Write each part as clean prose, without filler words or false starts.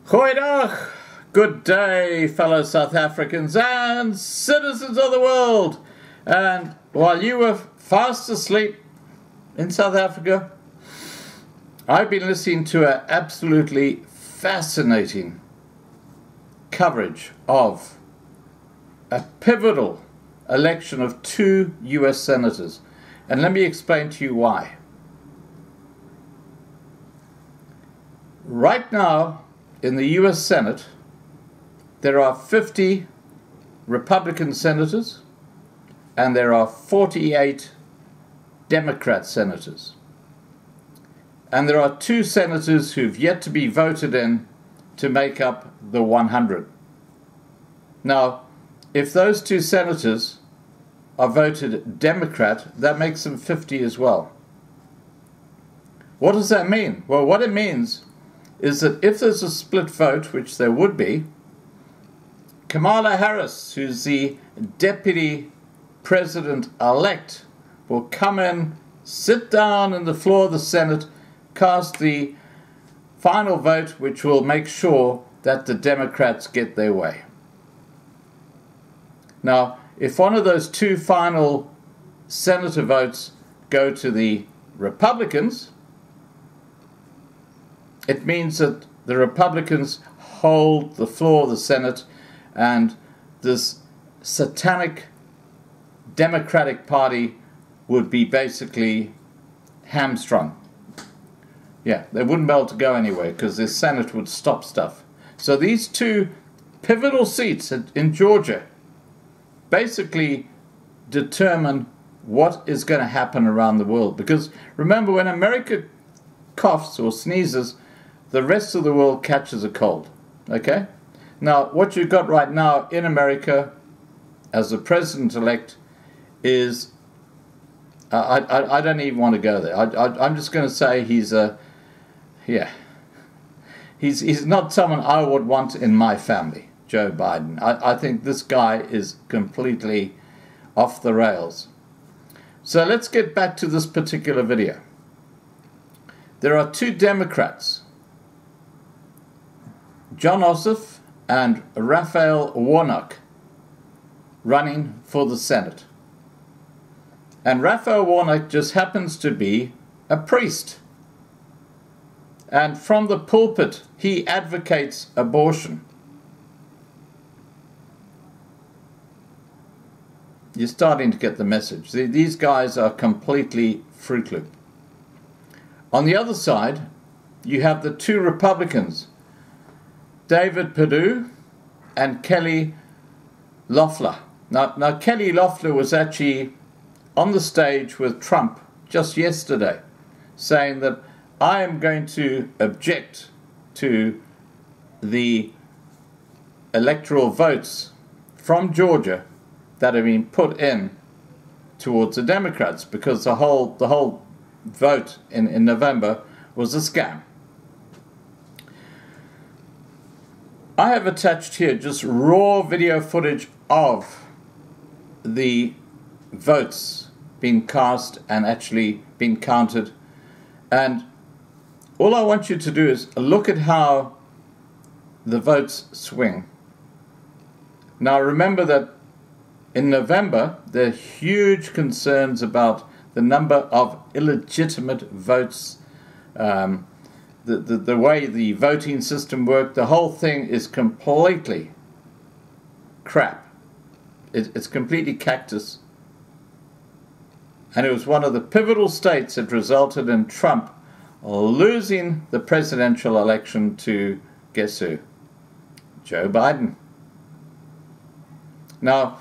Goeiedag, good day, fellow South Africans and citizens of the world. And while you were fast asleep in South Africa, I've been listening to an absolutely fascinating coverage of a pivotal election of 2 US senators. And let me explain to you why. Right now, in the US Senate, there are 50 Republican senators and there are 48 Democrat senators. And there are 2 senators who've yet to be voted in to make up the 100. Now, if those 2 senators are voted Democrat, that makes them 50 as well. What does that mean? Well, what it means is that if there's a split vote, which there would be, Kamala Harris, who's the deputy president-elect, will come in, sit down on the floor of the Senate, cast the final vote, which will make sure that the Democrats get their way. Now, if one of those 2 final senator votes go to the Republicans, it means that the Republicans hold the floor of the Senate and this satanic Democratic Party would be basically hamstrung. Yeah, they wouldn't be able to go anywhere because the Senate would stop stuff. So these 2 pivotal seats in Georgia basically determine what is going to happen around the world. Because remember, when America coughs or sneezes, the rest of the world catches a cold. Okay? Now, what you've got right now in America as the president-elect is, I don't even want to go there. I'm just going to say he's not someone I would want in my family, Joe Biden. I think this guy is completely off the rails. So let's get back to this particular video. There are 2 Democrats, Jon Ossoff and Raphael Warnock, running for the Senate. And Raphael Warnock just happens to be a priest. And from the pulpit, he advocates abortion. You're starting to get the message. These guys are completely Fruit Loop. On the other side, you have the 2 Republicans, David Perdue and Kelly Loeffler. Now Kelly Loeffler was actually on the stage with Trump just yesterday, saying that I am going to object to the electoral votes from Georgia that have been put in towards the Democrats, because the whole vote in November was a scam. I have attached here just raw video footage of the votes being cast and actually being counted. And all I want you to do is look at how the votes swing. Now remember that in November there are huge concerns about the number of illegitimate votes, the way the voting system worked. The whole thing is completely crap. It's completely cactus. And it was one of the pivotal states that resulted in Trump losing the presidential election to, guess who? Joe Biden. Now,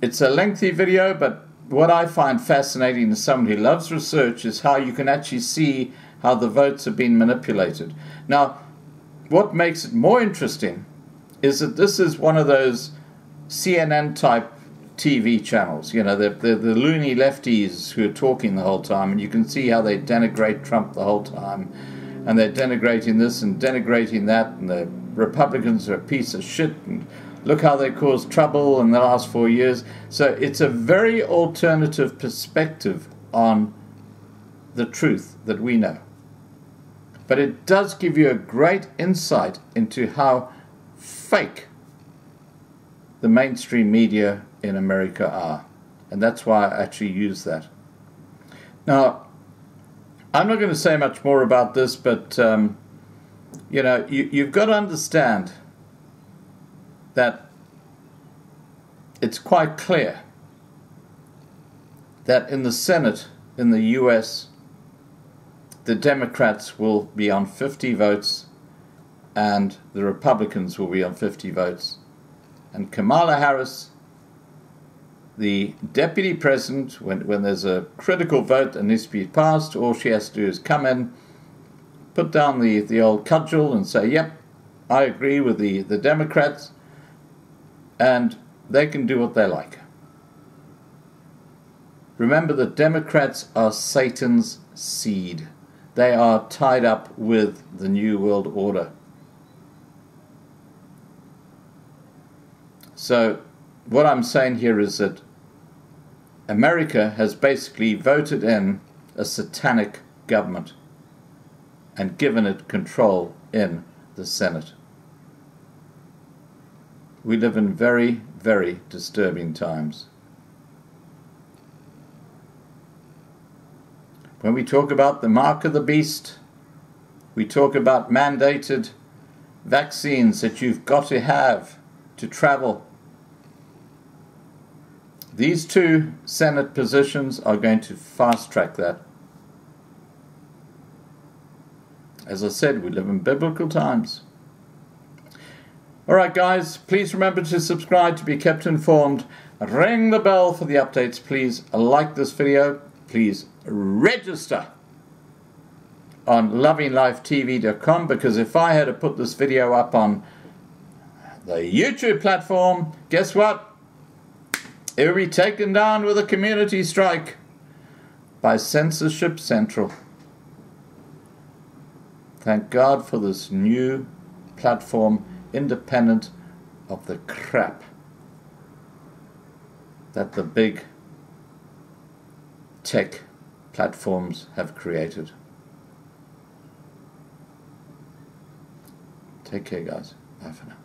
it's a lengthy video, but what I find fascinating as someone who loves research is how you can actually see how the votes have been manipulated. Now, what makes it more interesting is that this is one of those CNN-type TV channels. You know, the loony lefties who are talking the whole time, and you can see how they denigrate Trump the whole time, and they're denigrating this and denigrating that, and the Republicans are a piece of shit, and look how they caused trouble in the last 4 years. So it's a very alternative perspective on the truth that we know. But it does give you a great insight into how fake the mainstream media in America are. And that's why I actually use that. Now, I'm not going to say much more about this, but you know, you've got to understand that it's quite clear that in the Senate in the US, the Democrats will be on 50 votes and the Republicans will be on 50 votes. And Kamala Harris, the deputy president, when there's a critical vote that needs to be passed, all she has to do is come in, put down the old cudgel and say, yep, I agree with the Democrats, and they can do what they like. Remember, the Democrats are Satan's seed. They are tied up with the New World Order. So what I'm saying here is that America has basically voted in a satanic government and given it control in the Senate. We live in very, very disturbing times. When we talk about the mark of the beast, we talk about mandated vaccines that you've got to have to travel. These two Senate positions are going to fast-track that. As I said, we live in biblical times. Alright guys, please remember to subscribe to be kept informed. Ring the bell for the updates, please. Like this video. Please register on lovinglifetv.com, because if I had to put this video up on the YouTube platform, guess what? It will be taken down with a community strike by Censorship Central. Thank God for this new platform, independent of the crap that the big tech platforms have created. Take care, guys. Bye for now.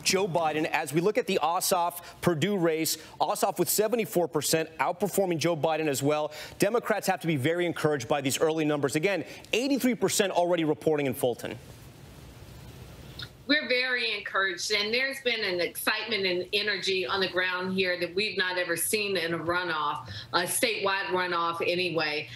Joe Biden, as we look at the Ossoff-Perdue race, Ossoff with 74%, outperforming Joe Biden as well. Democrats have to be very encouraged by these early numbers. Again, 83% already reporting in Fulton. We're very encouraged, and there's been an excitement and energy on the ground here that we've not ever seen in a runoff, a statewide runoff anyway.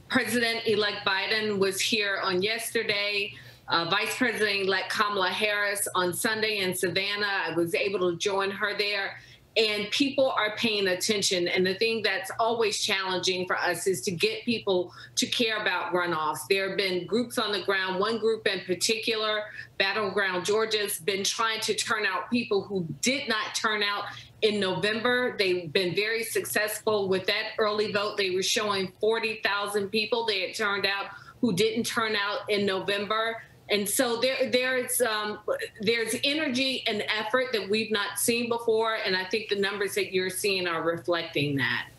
President-elect Biden was here on yesterday. Vice President-elect Kamala Harris on Sunday in Savannah. I was able to join her there. And people are paying attention. And the thing that's always challenging for us is to get people to care about runoffs. There have been groups on the ground, one group in particular, Battleground Georgia's been trying to turn out people who did not turn out in November. They've been very successful with that early vote. They were showing 40,000 people they had turned out who didn't turn out in November. And so there's energy and effort that we've not seen before, and I think the numbers that you're seeing are reflecting that.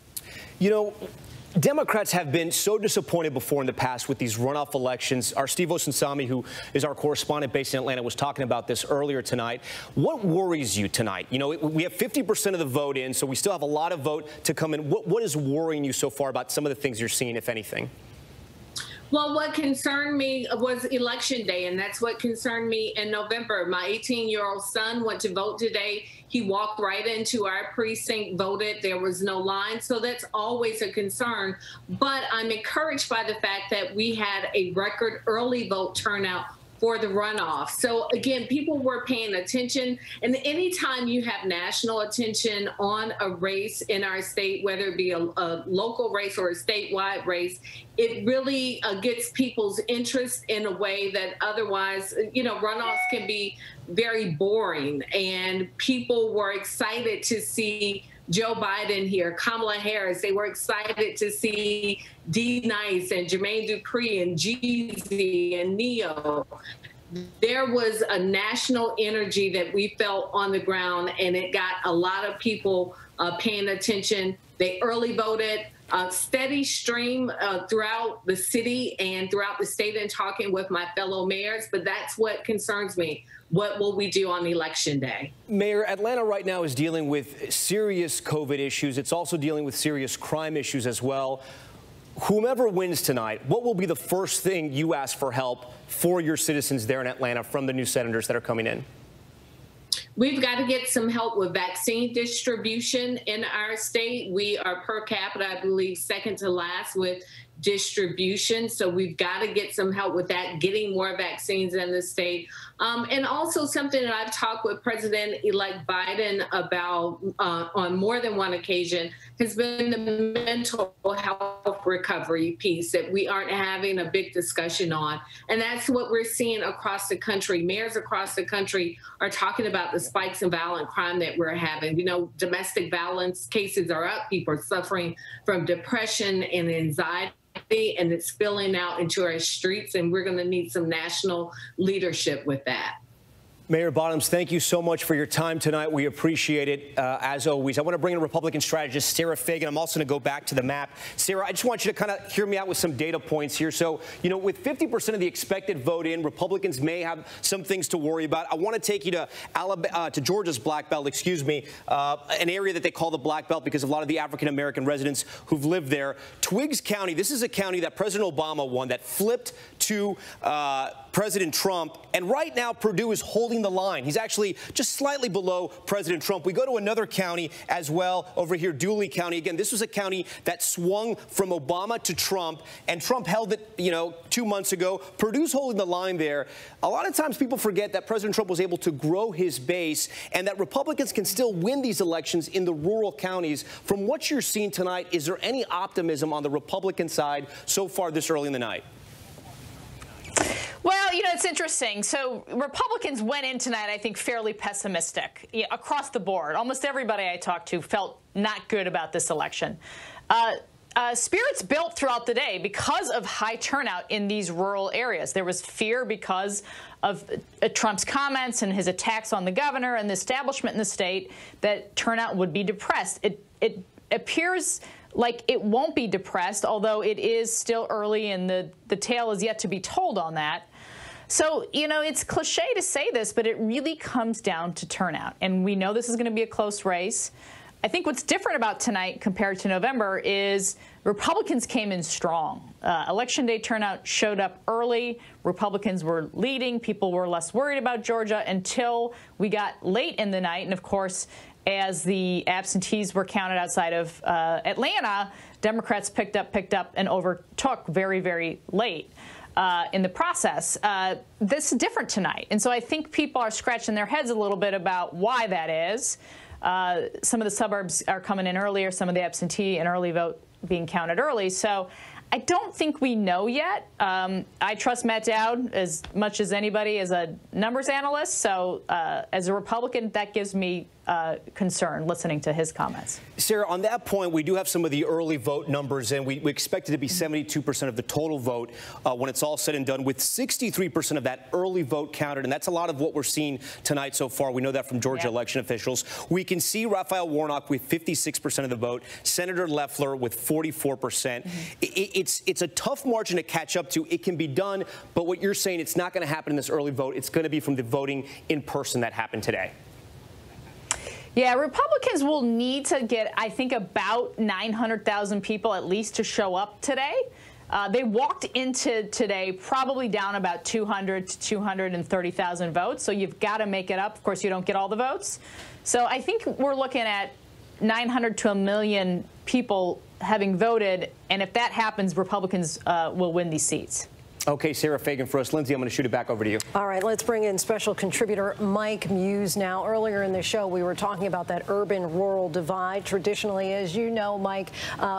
You know, Democrats have been so disappointed before in the past with these runoff elections. Our Steve Osunsami, who is our correspondent based in Atlanta, was talking about this earlier tonight. What worries you tonight? You know, we have 50% of the vote in, so we still have a lot of vote to come in. What is worrying you so far about some of the things you're seeing, if anything? Well, what concerned me was Election Day, and that's what concerned me in November. My 18-year-old son went to vote today. He walked right into our precinct, voted. There was no line, so that's always a concern. But I'm encouraged by the fact that we had a record early vote turnout for the runoff. So again, people were paying attention, and anytime you have national attention on a race in our state, whether it be a local race or a statewide race, it really gets people's interest in a way that otherwise, you know, runoffs can be very boring. And people were excited to see Joe Biden here, Kamala Harris. They were excited to see D. Nice and Jermaine Dupri and Jeezy and Neo. There was a national energy that we felt on the ground, and it got a lot of people paying attention. They early voted. steady stream throughout the city and throughout the state and talking with my fellow mayors, but that's what concerns me. What will we do on Election Day? Mayor, Atlanta right now is dealing with serious COVID issues. It's also dealing with serious crime issues as well. Whomever wins tonight, what will be the first thing you ask for help for your citizens there in Atlanta from the new senators that are coming in? We've got to get some help with vaccine distribution in our state. We are per capita, I believe, second to last with distribution. So we've got to get some help with that, getting more vaccines in the state. And also something that I've talked with President-elect Biden about on more than one occasion has been the mental health recovery piece that we aren't having a big discussion on. And that's what we're seeing across the country. Mayors across the country are talking about the spikes in violent crime that we're having. You know, domestic violence cases are up. People are suffering from depression and anxiety, and it's spilling out into our streets, and we're going to need some national leadership with that. Mayor Bottoms, thank you so much for your time tonight. We appreciate it, as always. I want to bring in Republican strategist Sarah Fagan. I'm also going to go back to the map. Sarah, I just want you to kind of hear me out with some data points here. So, you know, with 50% of the expected vote in, Republicans may have some things to worry about. I want to take you to Georgia's Black Belt, an area that they call the Black Belt because of a lot of the African-American residents who've lived there. Twiggs County, this is a county that President Obama won that flipped to President Trump. And right now, Perdue is holding the line. He's actually just slightly below President Trump. We go to another county as well over here, Dooley County. Again, this was a county that swung from Obama to Trump, and Trump held it, 2 months ago. Perdue's holding the line there. A lot of times people forget that President Trump was able to grow his base and that Republicans can still win these elections in the rural counties. From what you're seeing tonight, is there any optimism on the Republican side so far this early in the night? Well, it's interesting. So Republicans went in tonight, I think, fairly pessimistic across the board. Almost everybody I talked to felt not good about this election. Spirits built throughout the day because of high turnout in these rural areas. There was fear because of Trump's comments and his attacks on the governor and the establishment in the state that turnout would be depressed. It appears like it won't be depressed, although it is still early and the tale is yet to be told on that. So, it's cliche to say this, but it really comes down to turnout. And we know this is going to be a close race. I think what's different about tonight compared to November is Republicans came in strong. Election day turnout showed up early. Republicans were leading. People were less worried about Georgia until we got late in the night. And, of course, as the absentees were counted outside of Atlanta, Democrats picked up and overtook very, very late in the process. This is different tonight. And so I think people are scratching their heads a little bit about why that is. Some of the suburbs are coming in earlier, some of the absentee and early vote being counted early. So I don't think we know yet. I trust Matt Dowd as much as anybody as a numbers analyst. So as a Republican, that gives me concern listening to his comments. Sarah, on that point, we do have some of the early vote numbers, and we expect it to be 72% of the total vote when it's all said and done, with 63% of that early vote counted. And that's a lot of what we're seeing tonight so far. We know that from Georgia election officials. We can see Raphael Warnock with 56% of the vote, Senator Loeffler with 44%. It's a tough margin to catch up to. It can be done, but what you're saying, it's not going to happen in this early vote. It's going to be from the voting in person that happened today. Yeah, Republicans will need to get, I think, about 900,000 people at least to show up today. They walked into today probably down about 200 to 230,000 votes. So you've got to make it up. Of course, you don't get all the votes. So I think we're looking at 900 to 1 million people having voted. And if that happens, Republicans will win these seats. Okay, Sarah Fagan for us. Lindsay, I'm going to shoot it back over to you. All right, let's bring in special contributor Mike Muse now. Earlier in the show, we were talking about that urban-rural divide. Traditionally, as you know, Mike,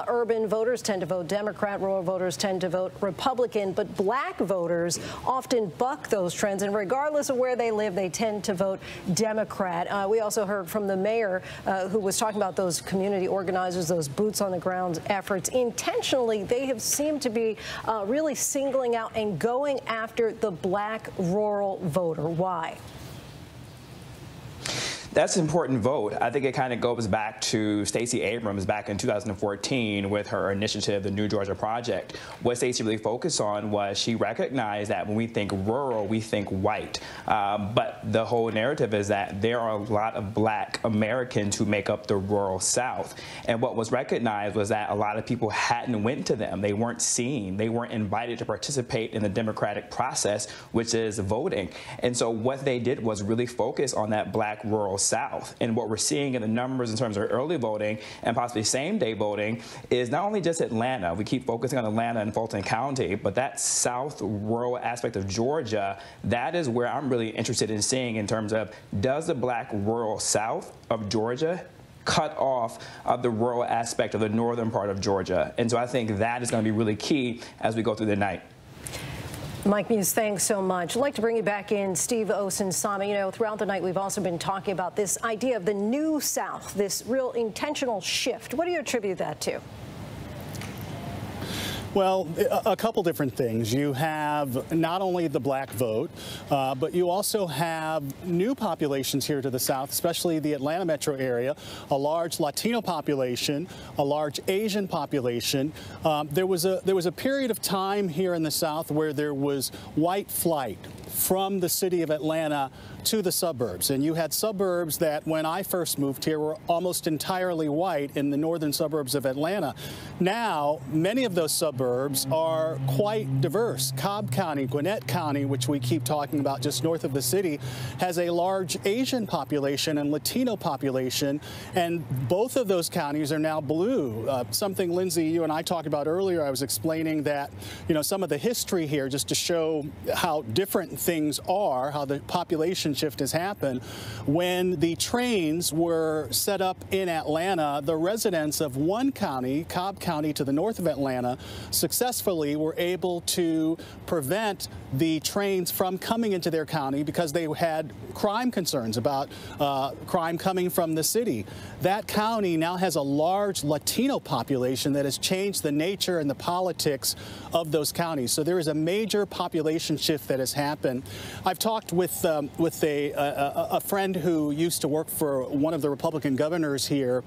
urban voters tend to vote Democrat, rural voters tend to vote Republican, but black voters often buck those trends, and regardless of where they live, they tend to vote Democrat. We also heard from the mayor who was talking about those community organizers, those boots-on-the-ground efforts. Intentionally, they have seemed to be really singling out and going after the black rural voter. Why? That's an important vote. I think it kind of goes back to Stacey Abrams back in 2014 with her initiative, the New Georgia Project. What Stacey really focused on was she recognized that when we think rural, we think white. But the whole narrative is that there are a lot of black Americans who make up the rural South. And what was recognized was that a lot of people hadn't went to them. They weren't seen. They weren't invited to participate in the democratic process, which is voting. And so what they did was really focus on that black rural South. And what we're seeing in the numbers in terms of early voting and possibly same-day voting is not only just Atlanta. We keep focusing on Atlanta and Fulton County, but that South rural aspect of Georgia, that is where I'm really interested in seeing in terms of, does the black rural South of Georgia cut off the rural aspect of the northern part of Georgia? And so I think that is going to be really key as we go through the night. Mike Muse, thanks so much. I'd like to bring you back in, Steve Osunsami. You know, throughout the night, we've also been talking about this idea of the new South, this real intentional shift. What do you attribute that to? Well, a couple different things. You have not only the black vote, but you also have new populations here to the south, especially the Atlanta metro area, a large Latino population, a large Asian population. There was a period of time here in the south where there was white flight from the city of Atlanta to the suburbs. And you had suburbs that, when I first moved here, were almost entirely white in the northern suburbs of Atlanta. Now, many of those suburbs are quite diverse. Cobb County, Gwinnett County, which we keep talking about just north of the city, has a large Asian population and Latino population, and both of those counties are now blue. Something, Lindsay, you and I talked about earlier, I was explaining that, you know, some of the history here, just to show how different things are, how the population shift has happened. When the trains were set up in Atlanta, the residents of one county, Cobb County to the north of Atlanta, successfully were able to prevent the trains from coming into their county because they had crime concerns about crime coming from the city. That county now has a large Latino population that has changed the nature and the politics of those counties. So there is a major population shift that has happened. I've talked with a friend who used to work for one of the Republican governors here,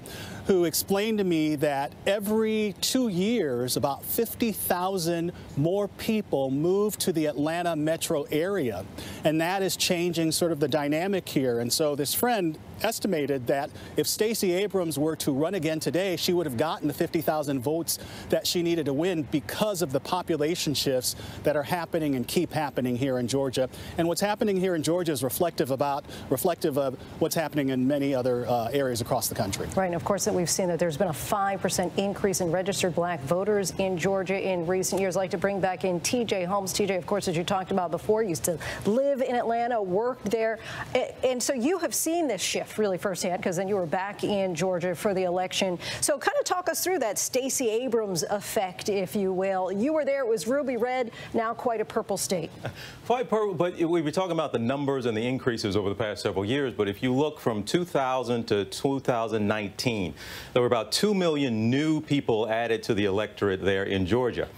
who explained to me that every 2 years, about 50,000 more people move to the Atlanta metro area. And that is changing sort of the dynamic here. And so this friend estimated that if Stacey Abrams were to run again today, she would have gotten the 50,000 votes that she needed to win because of the population shifts that are happening and keep happening here in Georgia. And what's happening here in Georgia is reflective of what's happening in many other areas across the country. Right, and of course that we've seen that there's been a 5% increase in registered black voters in Georgia in recent years. I'd like to bring back in TJ Holmes. TJ, of course, as you talked about before, used to live in Atlanta, worked there, and so you have seen this shift really firsthand, because then you were back in Georgia for the election. So kind of talk us through that Stacey Abrams effect, if you will. You were there, it was ruby red, now quite a purple state. Quite purple, but we were talking about the numbers and the increases over the past several years, but if you look from 2000 to 2019, there were about 2 million new people added to the electorate there in Georgia.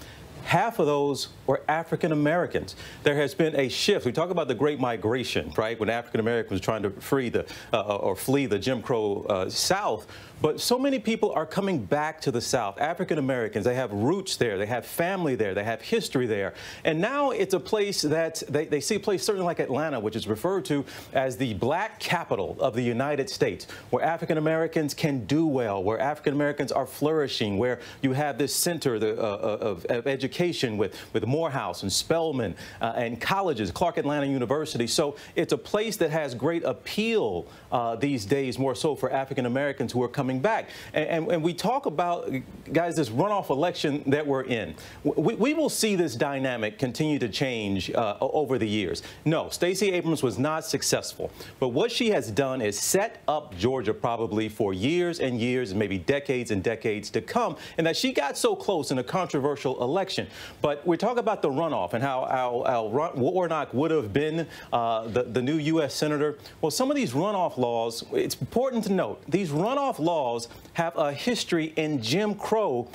Half of those were African Americans. There has been a shift. We talk about the Great Migration, right, when African Americans were trying to flee the Jim Crow South. But so many people are coming back to the South. African Americans, they have roots there, they have family there, they have history there. And now it's a place that they see a place certainly like Atlanta, which is referred to as the black capital of the United States, where African Americans can do well, where African Americans are flourishing, where you have this center of education with Morehouse and Spelman and colleges, Clark Atlanta University. So it's a place that has great appeal these days, more so for African Americans who are coming back. And we talk about, guys, this runoff election that we're in. We will see this dynamic continue to change over the years. No, Stacey Abrams was not successful. But what she has done is set up Georgia probably for years and years, maybe decades and decades to come, and that she got so close in a controversial election. But we talk about the runoff and how Warnock would have been the new U.S. Senator. Well, some of these runoff laws, it's important to note, these runoff laws have a history in Jim Crow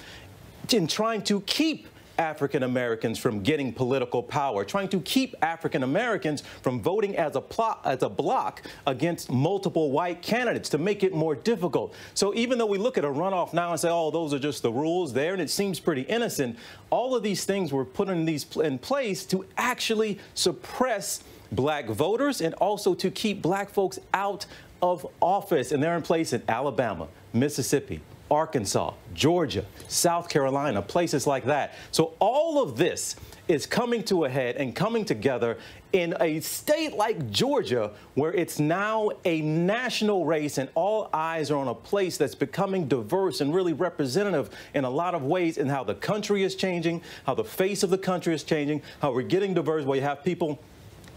in trying to keep African Americans from getting political power, trying to keep African Americans from voting as a block against multiple white candidates to make it more difficult. So even though we look at a runoff now and say, oh, those are just the rules there, and it seems pretty innocent, all of these things were put in place to actually suppress black voters and also to keep black folks out of office. And they're in place in Alabama, Mississippi, Arkansas, Georgia, South Carolina, places like that. So all of this is coming to a head and coming together in a state like Georgia, where it's now a national race and all eyes are on a place that's becoming diverse and really representative in a lot of ways in how the country is changing, how the face of the country is changing, how we're getting diverse, where you have people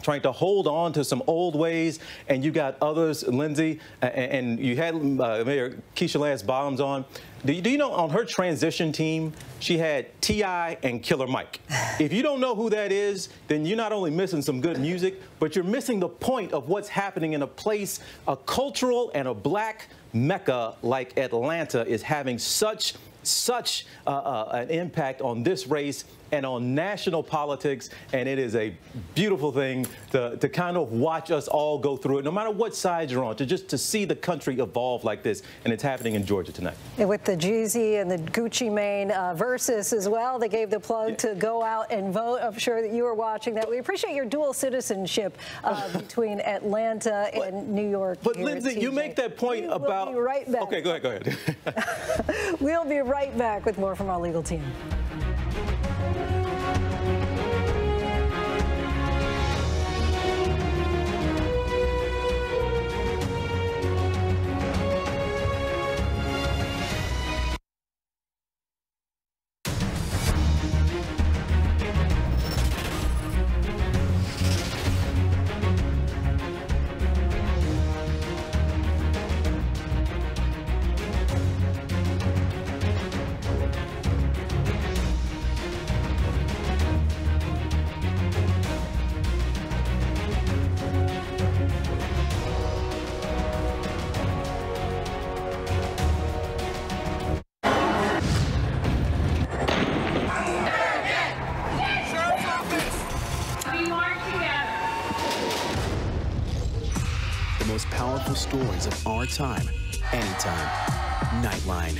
trying to hold on to some old ways, and you got others, Lindsay, and you had Mayor Keisha Lance Bottoms on. Do you know on her transition team, she had T.I. and Killer Mike? If you don't know who that is, then you're not only missing some good music, but you're missing the point of what's happening in a place, a cultural and a black mecca like Atlanta is having such an impact on this race and on national politics, and it is a beautiful thing to kind of watch us all go through it, no matter what side you're on, to see the country evolve like this, and it's happening in Georgia tonight. And with the Jeezy and the Gucci Mane versus as well, they gave the plug to go out and vote. I'm sure that you were watching that. We appreciate your dual citizenship between Atlanta and New York. But Lindsay, you make that point about. We'll be right back. Okay, go ahead. We'll be right back with more from our legal team. Stories of our time, anytime. Nightline.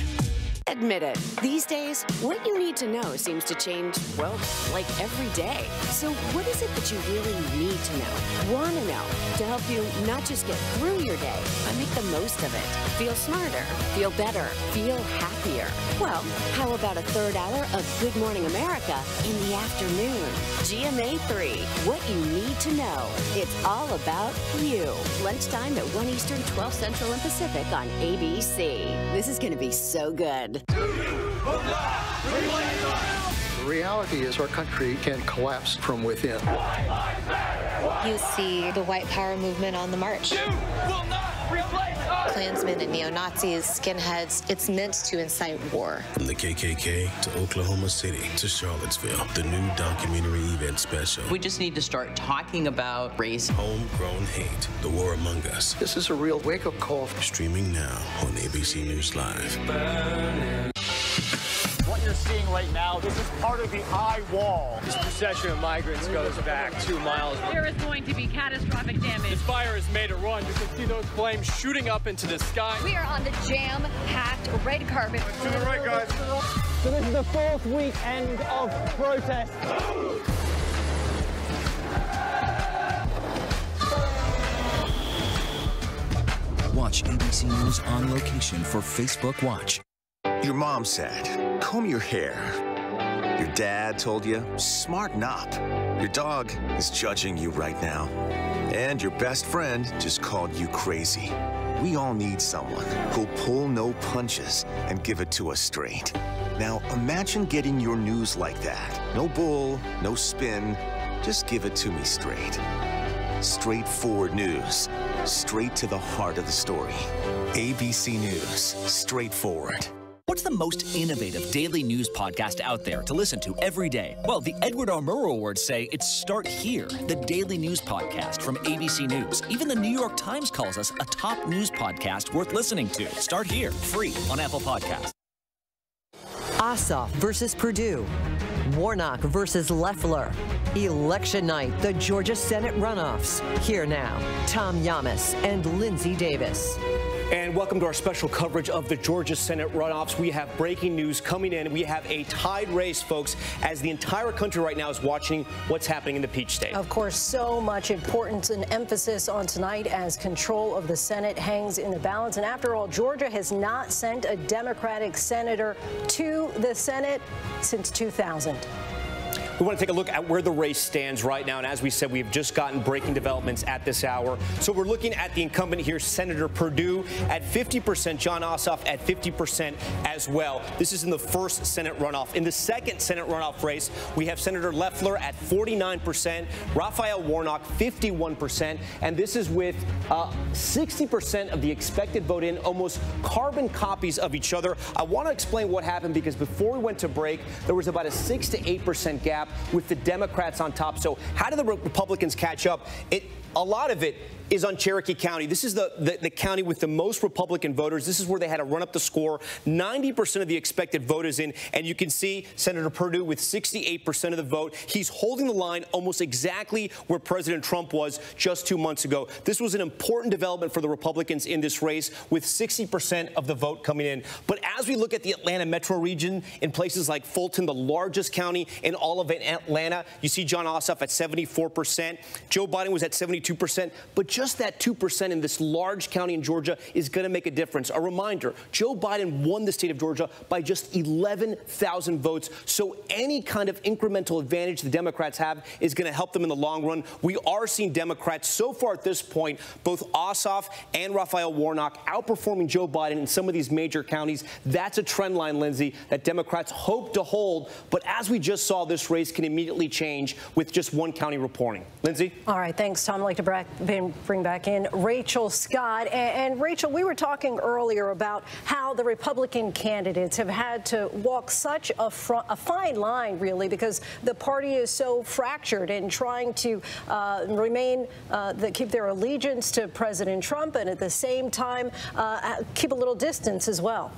Admit it, these days, what you need to know seems to change, well, like every day. So what is it that you really need to know, want to know, to help you not just get through your day, but make the most of it? Feel smarter, feel better, feel happier. Well, how about a third hour of Good Morning America in the afternoon? GMA 3, what you need to know. It's all about you. Lunchtime at 1 Eastern, 12 Central and Pacific on ABC. This is going to be so good. The reality is our country can collapse from within. You see the white power movement on the march. Klansmen and neo-Nazis, skinheads, it's meant to incite war. From the KKK to Oklahoma City to Charlottesville, the new documentary event special. We just need to start talking about race. Homegrown Hate, The War Among Us. This is a real wake-up call. Streaming now on ABC News Live. What you're seeing right now, this is part of the eye wall. This procession of migrants goes back 2 miles. There is going to be catastrophic damage. This fire has made a run. You can see those flames shooting up into the sky. We are on the jam-packed red carpet. To the right, guys. So this is the 4th weekend of protest. Watch ABC News on location for Facebook Watch. Your mom said, comb your hair. Your dad told you, smarten up. Your dog is judging you right now. And your best friend just called you crazy. We all need someone who'll pull no punches and give it to us straight. Now, imagine getting your news like that. No bull, no spin, just give it to me straight. Straightforward news, straight to the heart of the story. ABC News, straightforward. What's the most innovative daily news podcast out there to listen to every day? Well, the Edward R. Murrow Awards say it's Start Here, the daily news podcast from ABC News. Even the New York Times calls us a top news podcast worth listening to. Start Here, free on Apple Podcasts. Ossoff versus Purdue. Warnock versus Loeffler. Election night, the Georgia Senate runoffs. Here now, Tom Yamas and Lindsay Davis. And welcome to our special coverage of the Georgia Senate runoffs. We have breaking news coming in. We have a tied race, folks, as the entire country right now is watching what's happening in the Peach State. Of course, so much importance and emphasis on tonight as control of the Senate hangs in the balance. And after all, Georgia has not sent a Democratic senator to the Senate since 2000. We want to take a look at where the race stands right now. And as we said, we've just gotten breaking developments at this hour. So we're looking at the incumbent here, Senator Perdue, at 50%, Jon Ossoff at 50% as well. This is in the first Senate runoff. In the second Senate runoff race, we have Senator Loeffler at 49%, Raphael Warnock 51%, and this is with 60% of the expected vote in, almost carbon copies of each other. I want to explain what happened because before we went to break, there was about a 6 to 8% gap with the Democrats on top. So how do the Republicans catch up? A lot of it is on Cherokee County. This is the county with the most Republican voters. This is where they had to run up the score. 90% of the expected vote is in, and you can see Senator Perdue with 68% of the vote. He's holding the line almost exactly where President Trump was just 2 months ago. This was an important development for the Republicans in this race, with 60% of the vote coming in. But as we look at the Atlanta metro region, in places like Fulton, the largest county in all of Atlanta, you see Jon Ossoff at 74%. Joe Biden was at 72%, but just that 2% in this large county in Georgia is going to make a difference. A reminder, Joe Biden won the state of Georgia by just 11,000 votes. So any kind of incremental advantage the Democrats have is going to help them in the long run. We are seeing Democrats so far at this point, both Ossoff and Raphael Warnock, outperforming Joe Biden in some of these major counties. That's a trend line, Lindsay, that Democrats hope to hold. But as we just saw, this race can immediately change with just one county reporting. Lindsay? All right, thanks, Tom. I'd like to bring back in Rachel Scott. And Rachel, we were talking earlier about how the Republican candidates have had to walk such a fine line, really, because the party is so fractured and trying to keep their allegiance to President Trump and at the same time keep a little distance as well.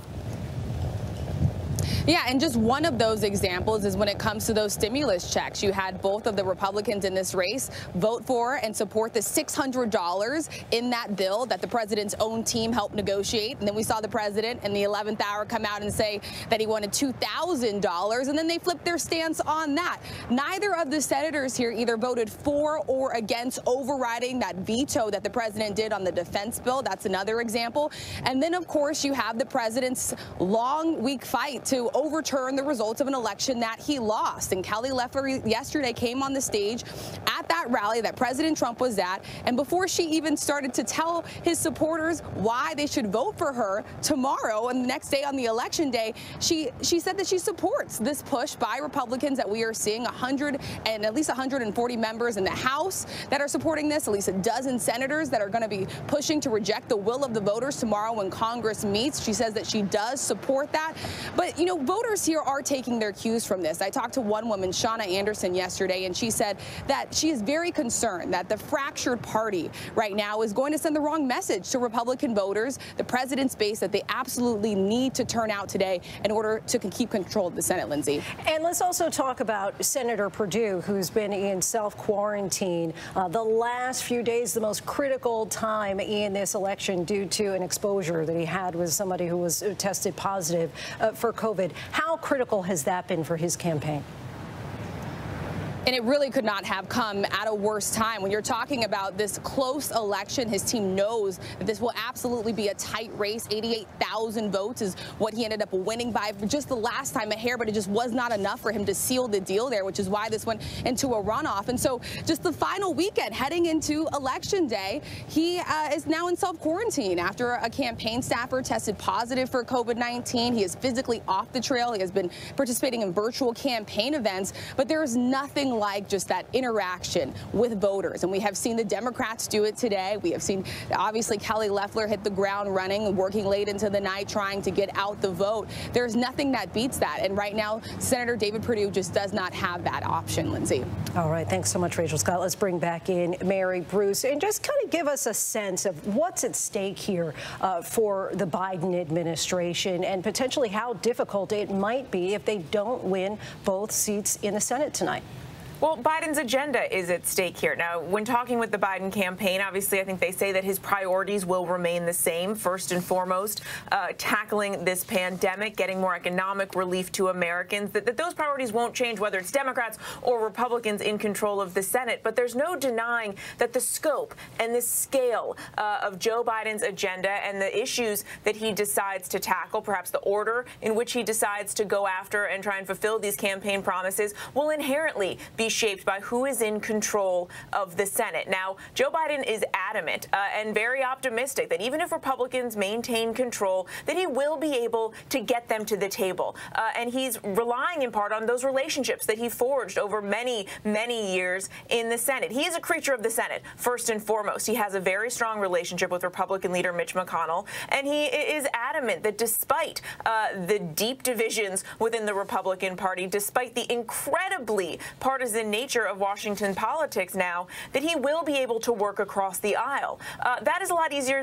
Yeah, and just one of those examples is when it comes to those stimulus checks. You had both of the Republicans in this race vote for and support the $600 in that bill that the president's own team helped negotiate. And then we saw the president in the 11th hour come out and say that he wanted $2,000, and then they flipped their stance on that. Neither of the senators here either voted for or against overriding that veto that the president did on the defense bill. That's another example. And then, of course, you have the president's long, week fight to overturn the results of an election that he lost. And Kelly Loeffler yesterday came on the stage at that rally that President Trump was at, and before she even started to tell his supporters why they should vote for her tomorrow and the next day on the election day, she said that she supports this push by Republicans that we are seeing. At least 140 members in the House that are supporting this, at least a dozen senators that are going to be pushing to reject the will of the voters tomorrow when Congress meets. She says that she does support that. But, you know, voters here are taking their cues from this. I talked to one woman, Shauna Anderson, yesterday, and she said that she is very concerned that the fractured party right now is going to send the wrong message to Republican voters, the president's base, that they absolutely need to turn out today in order to keep control of the Senate, Lindsay. And let's also talk about Senator Perdue, who's been in self-quarantine the last few days, the most critical time in this election due to an exposure that he had with somebody who was tested positive for COVID. How critical has that been for his campaign? And it really could not have come at a worse time. When you're talking about this close election, his team knows that this will absolutely be a tight race. 88,000 votes is what he ended up winning by just the last time, a hair, but it just was not enough for him to seal the deal there, which is why this went into a runoff. And so just the final weekend heading into Election Day, he is now in self-quarantine after a campaign staffer tested positive for COVID-19. He is physically off the trail. He has been participating in virtual campaign events, but there is nothing like just that interaction with voters. And we have seen the Democrats do it today. We have seen, obviously, Kelly Loeffler hit the ground running, working late into the night, trying to get out the vote. There's nothing that beats that. And right now, Senator David Perdue just does not have that option, Lindsay. All right. Thanks so much, Rachel Scott. Let's bring back in Mary Bruce and just kind of give us a sense of what's at stake here for the Biden administration and potentially how difficult it might be if they don't win both seats in the Senate tonight. Well, Biden's agenda is at stake here. Now, when talking with the Biden campaign, obviously, I think they say that his priorities will remain the same. First and foremost, tackling this pandemic, getting more economic relief to Americans, that those priorities won't change whether it's Democrats or Republicans in control of the Senate. But there's no denying that the scope and the scale of Joe Biden's agenda and the issues that he decides to tackle, perhaps the order in which he decides to go after and try and fulfill these campaign promises, will inherently be shaped by who is in control of the Senate. Now, Joe Biden is adamant and very optimistic that even if Republicans maintain control, that he will be able to get them to the table. And he's relying in part on those relationships that he forged over many, many years in the Senate. He is a creature of the Senate, first and foremost. He has a very strong relationship with Republican leader Mitch McConnell, and he is adamant that despite the deep divisions within the Republican Party, despite the incredibly partisan nature of Washington politics now, that he will be able to work across the aisle. That is a lot easier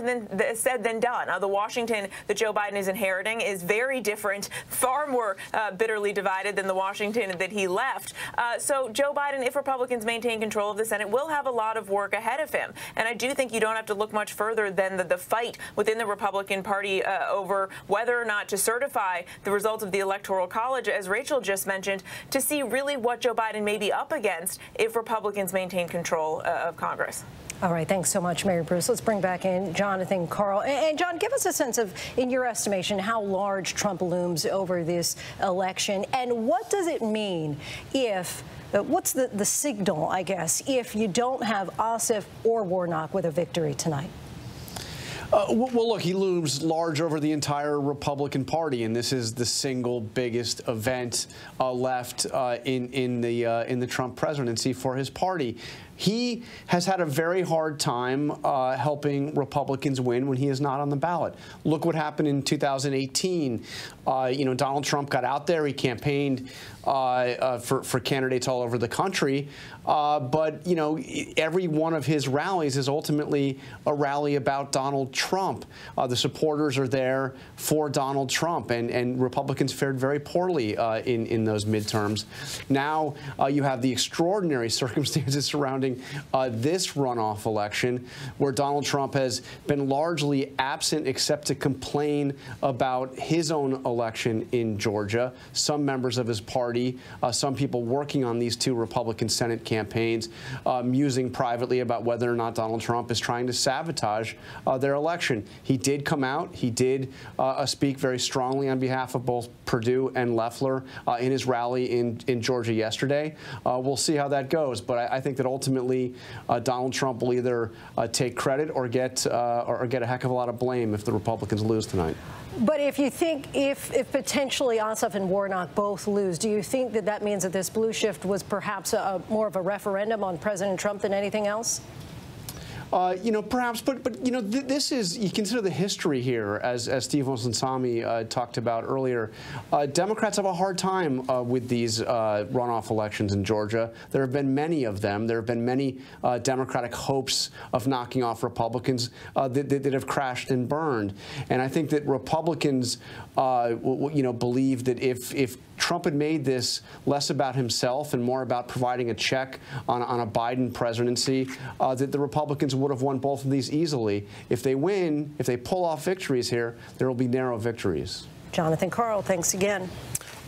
said than done. The Washington that Joe Biden is inheriting is very different, far more bitterly divided than the Washington that he left. So Joe Biden, if Republicans maintain control of the Senate, will have a lot of work ahead of him. And I do think you don't have to look much further than the fight within the Republican Party over whether or not to certify the results of the Electoral College, as Rachel just mentioned, to see really what Joe Biden may be up against if Republicans maintain control of Congress. All right. Thanks so much, Mary Bruce. Let's bring back in Jonathan Karl. And John, give us a sense of, in your estimation, how large Trump looms over this election. And what does it mean if what's the signal, I guess, if you don't have Ossoff or Warnock with a victory tonight? Well, look, he looms large over the entire Republican Party, and this is the single biggest event left in the Trump presidency for his party. He has had a very hard time helping Republicans win when he is not on the ballot. Look what happened in 2018. Donald Trump got out there. He campaigned for candidates all over the country. But every one of his rallies is ultimately a rally about Donald Trump. The supporters are there for Donald Trump, and Republicans fared very poorly in those midterms. Now you have the extraordinary circumstances surrounding this runoff election, where Donald Trump has been largely absent except to complain about his own election in Georgia. Some members of his party, some people working on these two Republican Senate campaigns, musing privately about whether or not Donald Trump is trying to sabotage their election. He did come out. He did speak very strongly on behalf of both Perdue and Loeffler in his rally in Georgia yesterday. We'll see how that goes. But I think that ultimately Donald Trump will either take credit or get a heck of a lot of blame if the Republicans lose tonight. But if you think if potentially Ossoff and Warnock both lose, do you think that means that this blue shift was perhaps more of a referendum on President Trump than anything else? Perhaps, but this is, you consider the history here, as Steve Osunsami talked about earlier. Democrats have a hard time with these runoff elections in Georgia. There have been many of them. There have been many Democratic hopes of knocking off Republicans that have crashed and burned. And I think that Republicans, believe that if Trump had made this less about himself and more about providing a check on a Biden presidency, that the Republicans would have won both of these easily. If they win, if they pull off victories here, there will be narrow victories. Jonathan Karl, thanks again.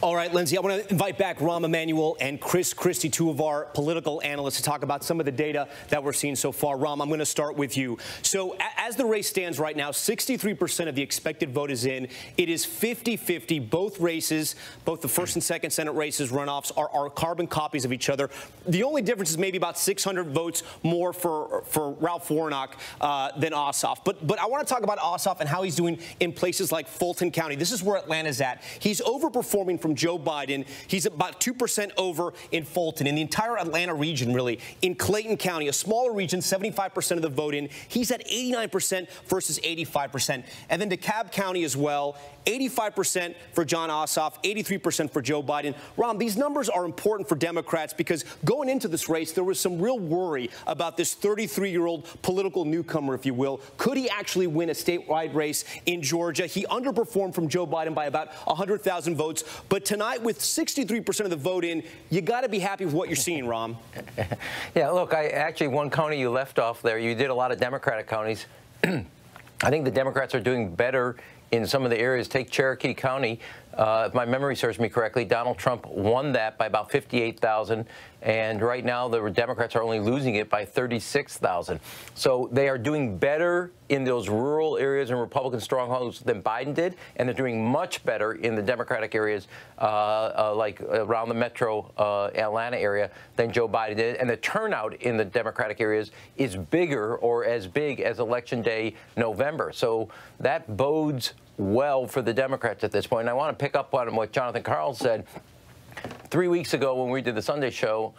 All right, Lindsay, I want to invite back Rahm Emanuel and Chris Christie, two of our political analysts, to talk about some of the data that we're seeing so far. Rahm, I'm going to start with you. So as the race stands right now, 63% of the expected vote is in. It is 50-50. Both races, both the first and second Senate races, runoffs, are carbon copies of each other. The only difference is maybe about 600 votes more for Ralph Warnock than Ossoff. But I want to talk about Ossoff and how he's doing in places like Fulton County. This is where Atlanta's at. He's overperforming for from Joe Biden. He's about 2% over in Fulton. In the entire Atlanta region, really, in Clayton County, a smaller region, 75% of the vote in, he's at 89% versus 85%. And then DeKalb County as well, 85% for John Ossoff, 83% for Joe Biden. Ron, these numbers are important for Democrats because going into this race, there was some real worry about this 33-year-old political newcomer, if you will. Could he actually win a statewide race in Georgia? He underperformed from Joe Biden by about 100,000 votes. But tonight, with 63% of the vote in, you got to be happy with what you're seeing, Ron. Yeah, look, one county you left off there, you did a lot of Democratic counties. I think the Democrats are doing better in some of the areas. Take Cherokee County. If my memory serves me correctly, Donald Trump won that by about 58,000. And right now, the Democrats are only losing it by 36,000. So they are doing better in those rural areas and Republican strongholds than Biden did. And they're doing much better in the Democratic areas, like around the metro Atlanta area, than Joe Biden did. And the turnout in the Democratic areas is bigger or as big as Election Day November. So that bodes well for the Democrats at this point. And I want to pick up on what Jonathan Karl said. 3 weeks ago when we did the Sunday show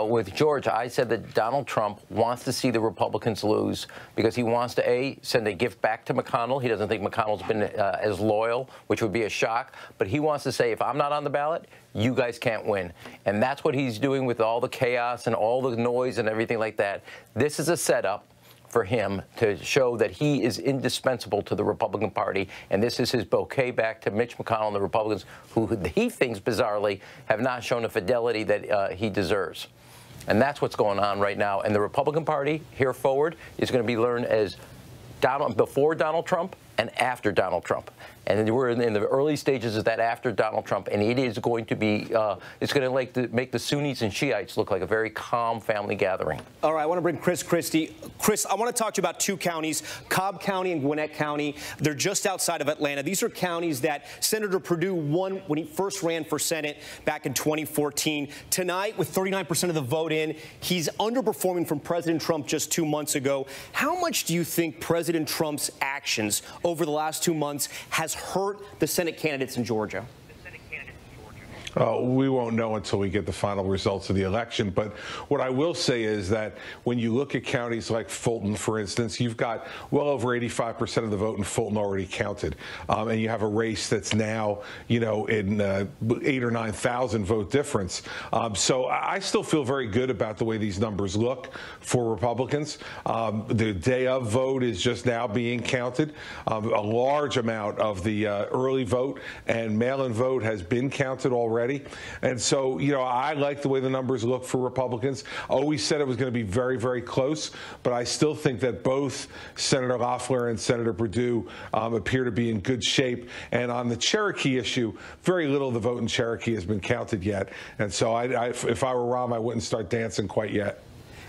with George, I said that Donald Trump wants to see the Republicans lose because he wants to, A, send a gift back to McConnell. He doesn't think McConnell's been as loyal, which would be a shock. But he wants to say, if I'm not on the ballot, you guys can't win. And that's what he's doing with all the chaos and all the noise and everything like that. This is a setup for him to show that he is indispensable to the Republican Party, and this is his bouquet back to Mitch McConnell and the Republicans, who he thinks, bizarrely, have not shown a fidelity that he deserves. And that's what's going on right now. And the Republican Party, here forward, is going to be learned as before Donald Trump and after Donald Trump. And we're in the early stages of that after Donald Trump, and it is going to be, it's going to make the Sunnis and Shiites look like a very calm family gathering. All right, I want to bring Chris Christie. Chris, I want to talk to you about two counties, Cobb County and Gwinnett County. They're just outside of Atlanta. These are counties that Senator Perdue won when he first ran for Senate back in 2014. Tonight, with 39% of the vote in, he's underperforming from President Trump just 2 months ago. How much do you think President Trump's actions over the last 2 months has hurt the Senate candidates in Georgia? We won't know until we get the final results of the election. But what I will say is that when you look at counties like Fulton, for instance, you've got well over 85% of the vote in Fulton already counted. And you have a race that's now, in 8,000 or 9,000 vote difference. So I still feel very good about the way these numbers look for Republicans. The day of vote is just now being counted. A large amount of the early vote and mail-in vote has been counted already. And so, I like the way the numbers look for Republicans. Always said it was going to be very, very close, but I still think that both Senator Loeffler and Senator Perdue appear to be in good shape. And on the Cherokee issue, very little of the vote in Cherokee has been counted yet. And so if I were Rahm, I wouldn't start dancing quite yet.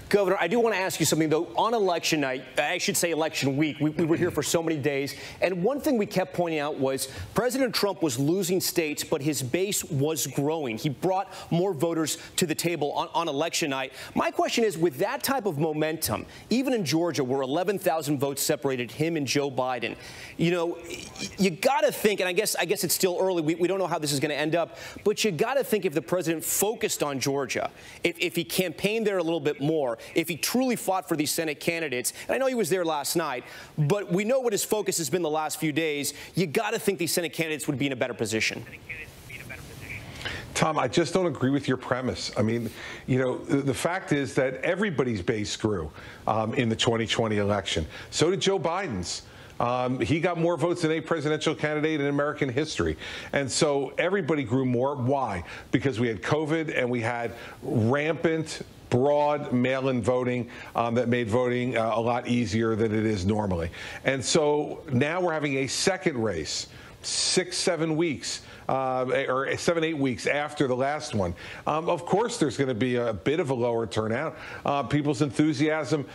Governor, I do want to ask you something, though. On election night, I should say election week, we were here for so many days. And one thing we kept pointing out was President Trump was losing states, but his base was growing. He brought more voters to the table on election night. My question is, with that type of momentum, even in Georgia, where 11,000 votes separated him and Joe Biden, you got to think, and I guess it's still early. We don't know how this is going to end up, but you got to think if the president focused on Georgia, if he campaigned there a little bit more, if he truly fought for these Senate candidates, and I know he was there last night, but we know what his focus has been the last few days, you got to think these Senate candidates would be in a better position. Tom, I just don't agree with your premise. I mean, the fact is that everybody's base grew in the 2020 election. So did Joe Biden's. He got more votes than any presidential candidate in American history. And so everybody grew more. Why? Because we had COVID and we had rampant broad mail-in voting that made voting a lot easier than it is normally. And so now we're having a second race, 6-7 weeks or 7-8 weeks after the last one. Of course, there's going to be a bit of a lower turnout. People's enthusiasm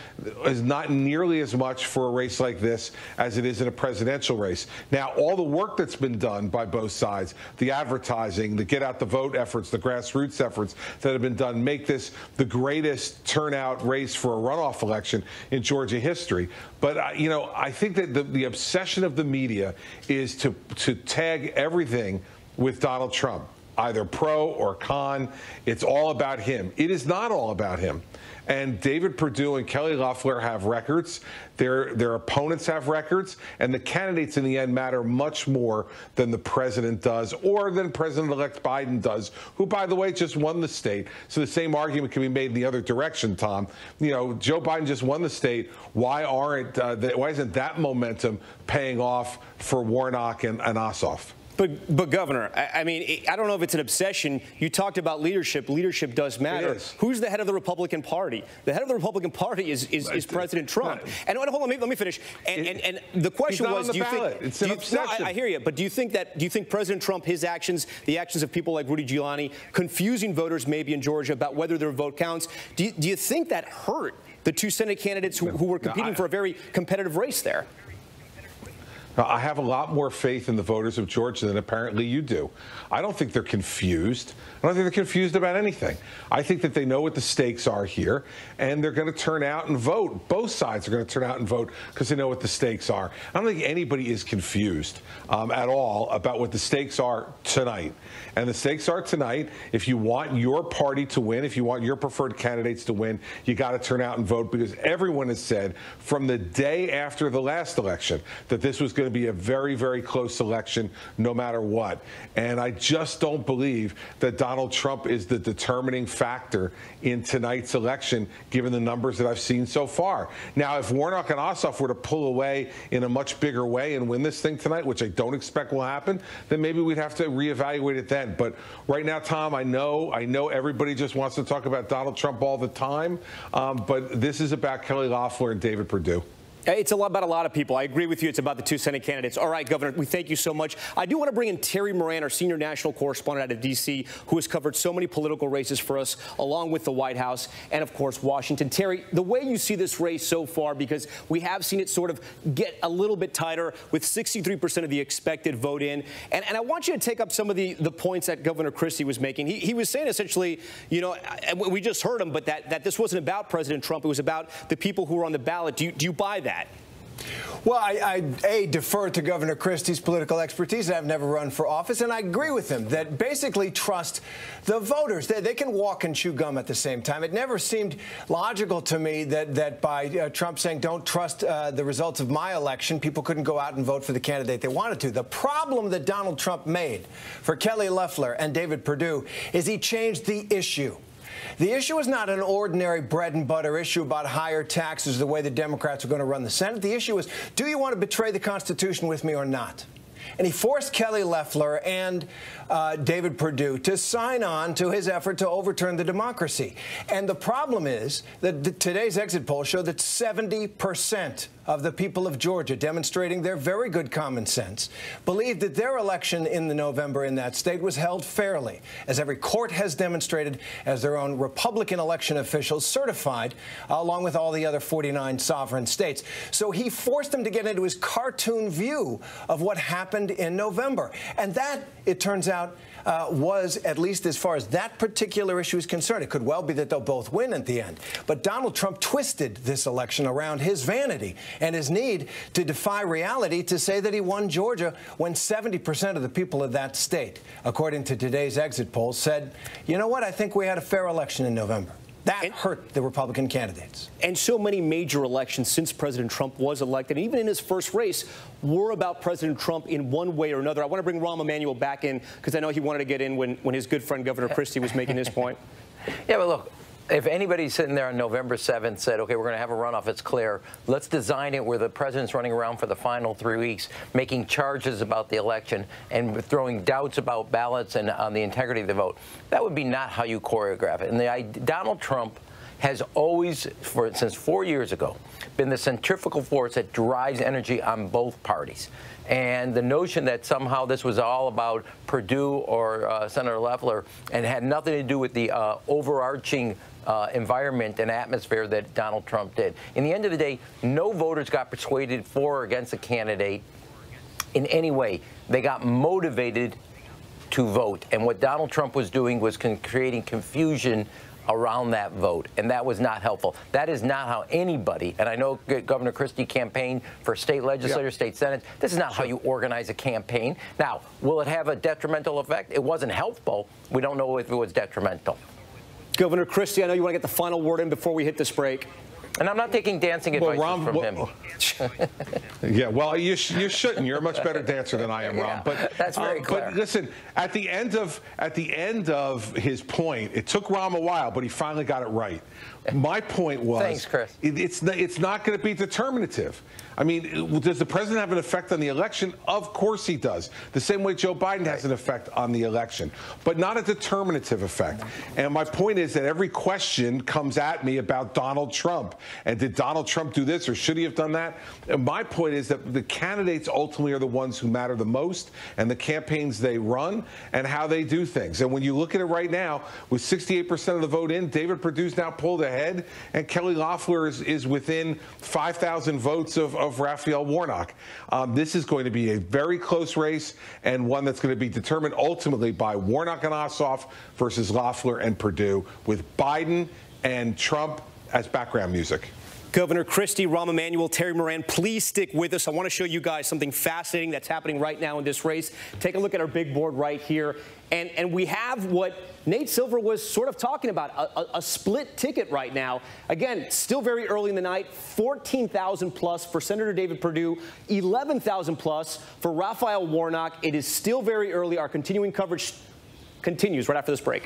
is not nearly as much for a race like this as it is in a presidential race. Now, all the work that's been done by both sides, the advertising, the get out the vote efforts, the grassroots efforts that have been done make this the greatest turnout race for a runoff election in Georgia history. But, I think that the obsession of the media is to tag everything with Donald Trump. either pro or con. It's all about him. It is not all about him. And David Perdue and Kelly Loeffler have records. Their opponents have records. And the candidates in the end matter much more than the president does or than President-elect Biden does, who, by the way, just won the state. So the same argument can be made in the other direction, Tom. You know, Joe Biden just won the state. Why isn't that momentum paying off for Warnock and Ossoff? But Governor, I mean, I don't know if it's an obsession. You talked about leadership. Leadership does matter. Who's the head of the Republican Party? The head of the Republican Party is President Trump. And hold on, let me finish. And the question was, do you think? It's an obsession. No, I hear you. But do you think President Trump, his actions, the actions of people like Rudy Giuliani, confusing voters maybe in Georgia about whether their vote counts, do you think that hurt the two Senate candidates who were competing for a very competitive race there? Now, I have a lot more faith in the voters of Georgia than apparently you do. I don't think they're confused. I don't think they're confused about anything. I think that they know what the stakes are here, and they're going to turn out and vote. Both sides are going to turn out and vote because they know what the stakes are. I don't think anybody is confused at all about what the stakes are tonight. And the stakes are tonight, if you want your party to win, if you want your preferred candidates to win, you got to turn out and vote, because everyone has said from the day after the last election that this was going to be a very, very close election no matter what. And I just don't believe that Donald Trump is the determining factor in tonight's election, given the numbers that I've seen so far. Now, if Warnock and Ossoff were to pull away in a much bigger way and win this thing tonight, which I don't expect will happen, then maybe we'd have to reevaluate it then. But right now, Tom, I know everybody just wants to talk about Donald Trump all the time, but this is about Kelly Loeffler and David Perdue. It's about a lot of people. I agree with you. It's about the two Senate candidates. All right, Governor, we thank you so much. I do want to bring in Terry Moran, our senior national correspondent out of D.C., who has covered so many political races for us, along with the White House and, of course, Washington. Terry, the way you see this race so far, because we have seen it sort of get a little bit tighter with 63% of the expected vote in. And I want you to take up some of the points that Governor Christie was making. He was saying essentially, you know, we just heard him, but that this wasn't about President Trump. It was about the people who were on the ballot. Do you buy that? Well, I defer to Governor Christie's political expertise. I've never run for office, and I agree with him that basically trust the voters. They can walk and chew gum at the same time. It never seemed logical to me that by Trump saying don't trust the results of my election, people couldn't go out and vote for the candidate they wanted to. The problem that Donald Trump made for Kelly Loeffler and David Perdue is he changed the issue. The issue is not an ordinary bread and butter issue about higher taxes, the way the Democrats are going to run the Senate. The issue is, do you want to betray the Constitution with me or not? And he forced Kelly Loeffler and David Perdue to sign on to his effort to overturn the democracy. And the problem is that today's exit polls show that 70% of the people of Georgia, demonstrating their very good common sense, believe that their election in November in that state was held fairly, as every court has demonstrated, as their own Republican election officials certified, along with all the other 49 sovereign states. So he forced them to get into his cartoon view of what happened in November. And that, it turns out, was, at least as far as that particular issue is concerned, it could well be that they'll both win at the end. But Donald Trump twisted this election around his vanity and his need to defy reality to say that he won Georgia when 70% of the people of that state, according to today's exit polls, said, you know what, I think we had a fair election in November. That hurt the Republican candidates. And so many major elections since President Trump was elected, and even in his first race, were about President Trump in one way or another. I want to bring Rahm Emanuel back in because I know he wanted to get in when his good friend Governor Christie was making his point. Yeah, but look, if anybody sitting there on November 7th said, okay, we're going to have a runoff, it's clear, let's design it where the president's running around for the final 3 weeks, making charges about the election and throwing doubts about ballots and on the integrity of the vote, that would be not how you choreograph it. And Donald Trump has always, since 4 years ago, been the centrifugal force that drives energy on both parties. And the notion that somehow this was all about Perdue or Senator Loeffler and had nothing to do with the overarching environment and atmosphere that Donald Trump did. In the end of the day, no voters got persuaded for or against a candidate in any way. They got motivated to vote. And what Donald Trump was doing was creating confusion around that vote, and that was not helpful. That is not how anybody, and I know Governor Christie campaigned for state legislators, state senates. This is not how you organize a campaign. Now, will it have a detrimental effect? It wasn't helpful. We don't know if it was detrimental. Governor Christie, I know you want to get the final word in before we hit this break. And I'm not taking dancing advice from him. Yeah, well, you shouldn't. You're a much better dancer than I am, Ron. But that's very clear. But listen, at the end of his point, it took Rahm a while, but he finally got it right. My point was, thanks, Chris. It's not going to be determinative. I mean, does the president have an effect on the election? Of course he does. The same way Joe Biden has an effect on the election, but not a determinative effect. And my point is that every question comes at me about Donald Trump. And did Donald Trump do this or should he have done that? And my point is that the candidates ultimately are the ones who matter the most, and the campaigns they run and how they do things. And when you look at it right now, with 68% of the vote in, David Perdue's now pulled ahead, and Kelly Loeffler is within 5,000 votes of Raphael Warnock. This is going to be a very close race, and one that's going to be determined ultimately by Warnock and Ossoff versus Loeffler and Perdue, with Biden and Trump as background music. Governor Christie, Rahm Emanuel, Terry Moran, please stick with us. I want to show you guys something fascinating that's happening right now in this race. Take a look at our big board right here. And we have what Nate Silver was sort of talking about, a split ticket right now. Again, still very early in the night, 14,000 plus for Senator David Perdue, 11,000 plus for Raphael Warnock. It is still very early. Our continuing coverage continues right after this break.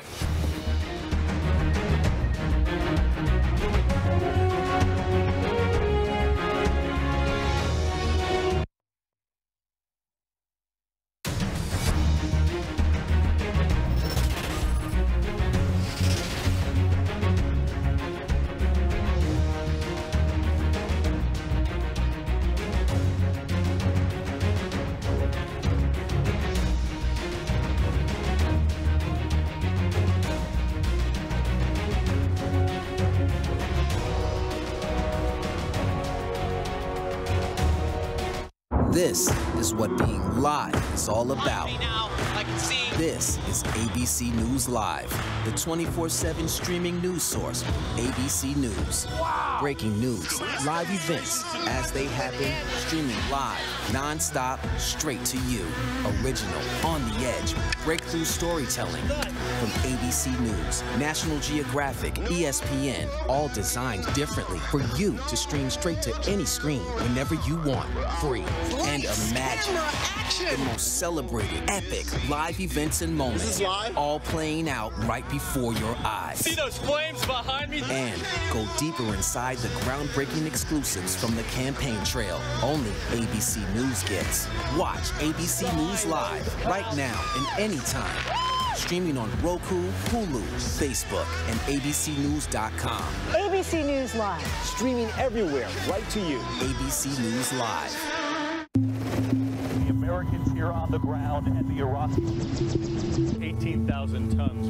This is what being live is all about. This is ABC News Live, the 24/7 streaming news source from ABC News. Wow. Breaking news, live events as they happen, streaming live, non-stop, straight to you. Original, on the edge, breakthrough storytelling from ABC News, National Geographic, ESPN, all designed differently for you to stream straight to any screen whenever you want, free. And imagine the most celebrated, epic live events and moments, all playing out right before your eyes. See those flames behind me? And go deeper inside the groundbreaking exclusives from the campaign trail only ABC News gets. Watch ABC News Live right now and anytime. Streaming on Roku, Hulu, Facebook, and abcnews.com. ABC News Live. Streaming everywhere, right to you. ABC News Live. The Americans here on the ground and the Iraqis. 18,000 tons.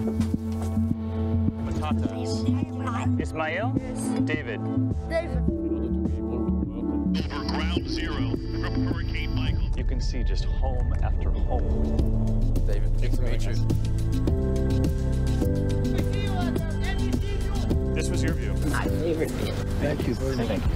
Patatas. Ismail? David. Over ground zero from Hurricane Michael. You can see just home after home. David, nice to meet you. This was your view. My favorite view. Thank you. Thank you.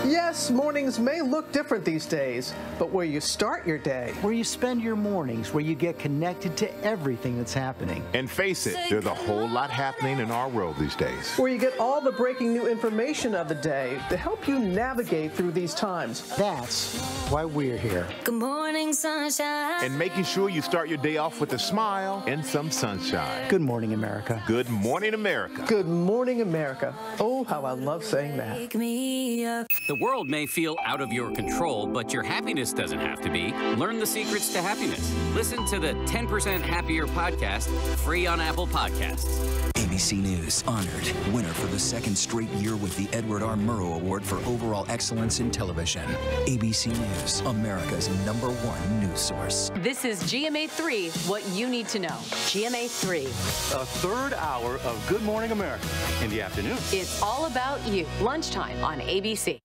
Yes, mornings may look different these days, but where you start your day, where you spend your mornings, where you get connected to everything that's happening. And face it, there's a whole lot happening in our world these days. Where you get all the breaking new information of the day to help you navigate through these times. That's why we're here. Good morning, sunshine. And making sure you start your day off with a smile and some sunshine. Good morning, America. Good morning, America. Good morning, America. Oh, how I love saying that. Wake me up. The world may feel out of your control, but your happiness doesn't have to be. Learn the secrets to happiness. Listen to the 10% Happier podcast, free on Apple Podcasts. ABC News honored winner for the second straight year with the Edward R. Murrow Award for Overall Excellence in Television. ABC News, America's #1 news source. This is GMA3, what you need to know. GMA3. A third hour of Good Morning America in the afternoon. It's all about you. Lunchtime on ABC.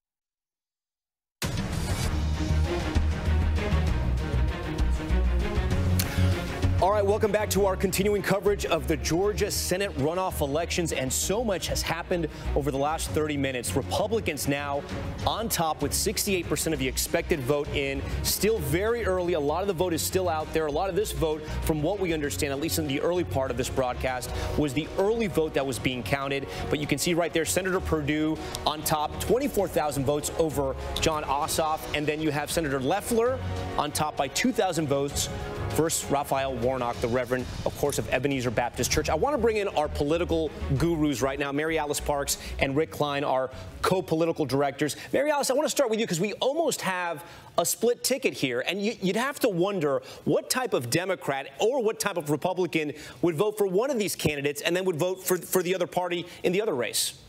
All right, welcome back to our continuing coverage of the Georgia Senate runoff elections, and so much has happened over the last 30 minutes. Republicans now on top with 68% of the expected vote in. Still very early. A lot of the vote is still out there. A lot of this vote, from what we understand, at least in the early part of this broadcast, was the early vote that was being counted. But you can see right there, Senator Perdue on top, 24,000 votes over Jon Ossoff. And then you have Senator Loeffler on top by 2,000 votes. First, Raphael Warnock, the Reverend, of course, of Ebenezer Baptist Church. I want to bring in our political gurus right now, Mary Alice Parks and Rick Klein, our co-political directors. Mary Alice, I want to start with you because we almost have a split ticket here, and you'd have to wonder what type of Democrat or what type of Republican would vote for one of these candidates and then would vote for the other party in the other race.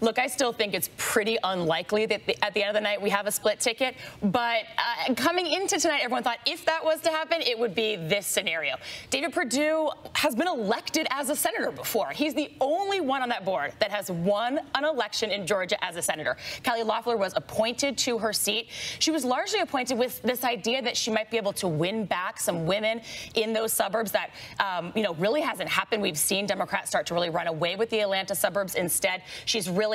Look, I still think it's pretty unlikely that at the end of the night we have a split ticket. But coming into tonight, everyone thought if that was to happen, it would be this scenario. David Perdue has been elected as a senator before. He's the only one on that board that has won an election in Georgia as a senator. Kelly Loeffler was appointed to her seat. She was largely appointed with this idea that she might be able to win back some women in those suburbs. That, really hasn't happened. We've seen Democrats start to really run away with the Atlanta suburbs. Instead, she's really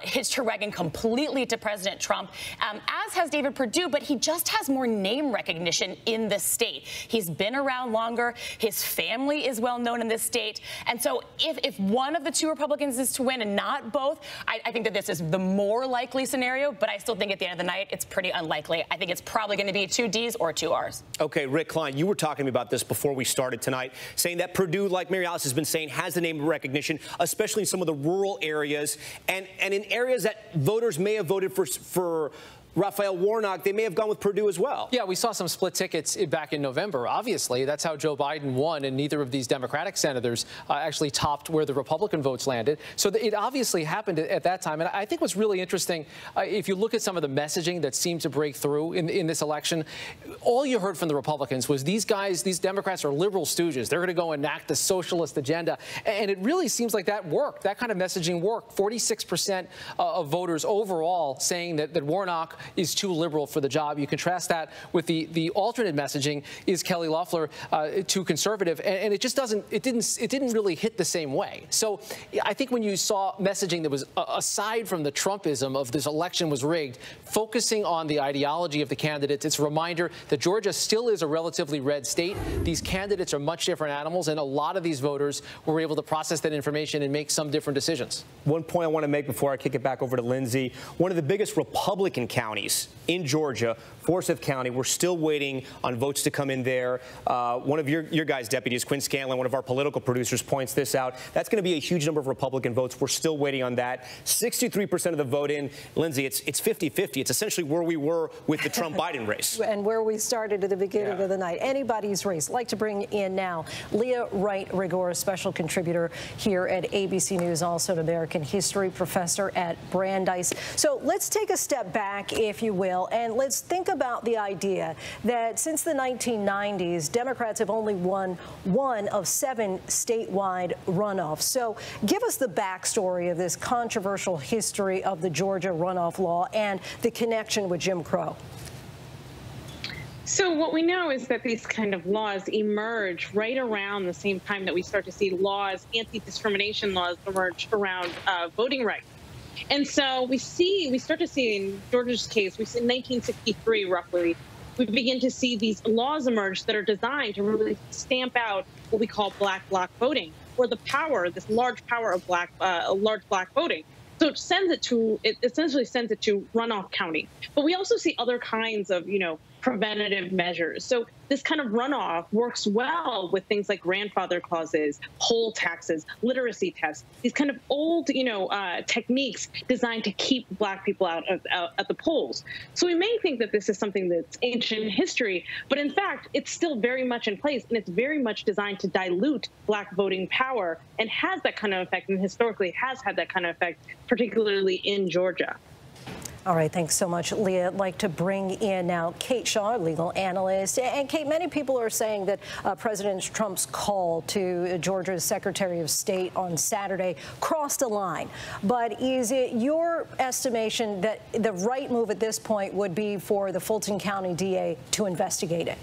hitched her wagon completely to President Trump, as has David Perdue, but he just has more name recognition in the state. He's been around longer. His family is well known in this state. And so if one of the two Republicans is to win and not both, I think that this is the more likely scenario, but I still think at the end of the night, it's pretty unlikely. I think it's probably going to be 2 Ds or 2 Rs. Okay, Rick Klein, you were talking about this before we started tonight, saying that Perdue, like Mary Alice has been saying, has the name recognition, especially in some of the rural areas. And in areas that voters may have voted for Raphael Warnock, they may have gone with Perdue as well. Yeah, we saw some split tickets back in November. Obviously, that's how Joe Biden won, and neither of these Democratic senators actually topped where the Republican votes landed. So it obviously happened at that time. And I think what's really interesting, if you look at some of the messaging that seemed to break through in this election, all you heard from the Republicans was these guys, these Democrats are liberal stooges. They're going to go enact the socialist agenda. And it really seems like that worked. That kind of messaging worked. 46% of voters overall saying that Warnock is too liberal for the job. You contrast that with the alternate messaging, is Kelly Loeffler too conservative, and it just didn't really hit the same way. So I think when you saw messaging that was aside from the Trumpism of this election was rigged, focusing on the ideology of the candidates, it's a reminder that Georgia still is a relatively red state. These candidates are much different animals, and a lot of these voters were able to process that information and make some different decisions. One point I want to make before I kick it back over to Lindsay, one of the biggest Republican counties in Georgia, Forsyth County, we're still waiting on votes to come in there. One of your guys' deputies, Quinn Scanlon, one of our political producers, points this out. That's going to be a huge number of Republican votes. We're still waiting on that. 63% of the vote in. Lindsay, it's 50-50. It's essentially where we were with the Trump-Biden race. And where we started at the beginning of the night. Anybody's race. I'd like to bring in now Leah Wright-Rigor, special contributor here at ABC News, also an American history professor at Brandeis. So let's take a step back, if you will, and let's think about the idea that since the 1990s, Democrats have only won 1 of 7 statewide runoffs. So give us the backstory of this controversial history of the Georgia runoff law and the connection with Jim Crow. So what we know is that these kind of laws emerge right around the same time that we start to see laws, anti-discrimination laws emerge around voting rights. And so we start to see in Georgia's case, we see in 1963 roughly, we begin to see these laws emerge that are designed to really stamp out what we call black bloc voting, or the power, this large power of large black voting. So it essentially sends it to runoff county. But we also see other kinds of, preventative measures. So this kind of runoff works well with things like grandfather clauses, poll taxes, literacy tests, these kind of old, techniques designed to keep black people out at the polls. So we may think that this is something that's ancient history, but in fact, it's still very much in place, and it's very much designed to dilute black voting power and has that kind of effect, and historically has had that kind of effect, particularly in Georgia. All right, thanks so much, Leah. I'd like to bring in now Kate Shaw, legal analyst. And Kate, many people are saying that President Trump's call to Georgia's Secretary of State on Saturday crossed a line. But is it your estimation that the right move at this point would be for the Fulton County DA to investigate it?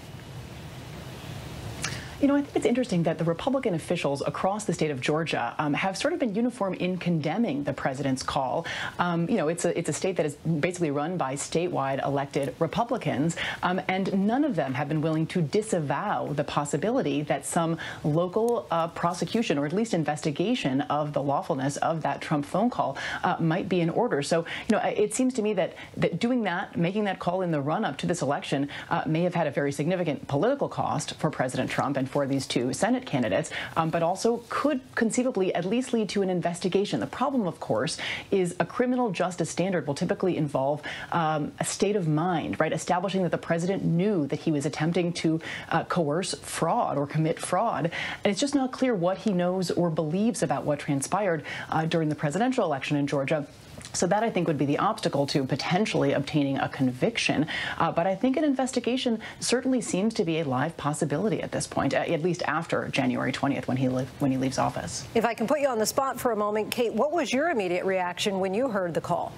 You know, I think it's interesting that the Republican officials across the state of Georgia have sort of been uniform in condemning the president's call. You know, it's a state that is basically run by statewide elected Republicans, and none of them have been willing to disavow the possibility that some local prosecution or at least investigation of the lawfulness of that Trump phone call might be in order. So, you know, it seems to me that doing that, making that call in the run-up to this election may have had a very significant political cost for President Trump and for these two Senate candidates, but also could conceivably at least lead to an investigation. The problem, of course, is a criminal justice standard will typically involve a state of mind, right? Establishing that the president knew that he was attempting to coerce fraud or commit fraud. And it's just not clear what he knows or believes about what transpired during the presidential election in Georgia. So that, I think, would be the obstacle to potentially obtaining a conviction. But I think an investigation certainly seems to be a live possibility at this point, at least after January 20th when he leaves office. If I can put you on the spot for a moment, Kate, what was your immediate reaction when you heard the call?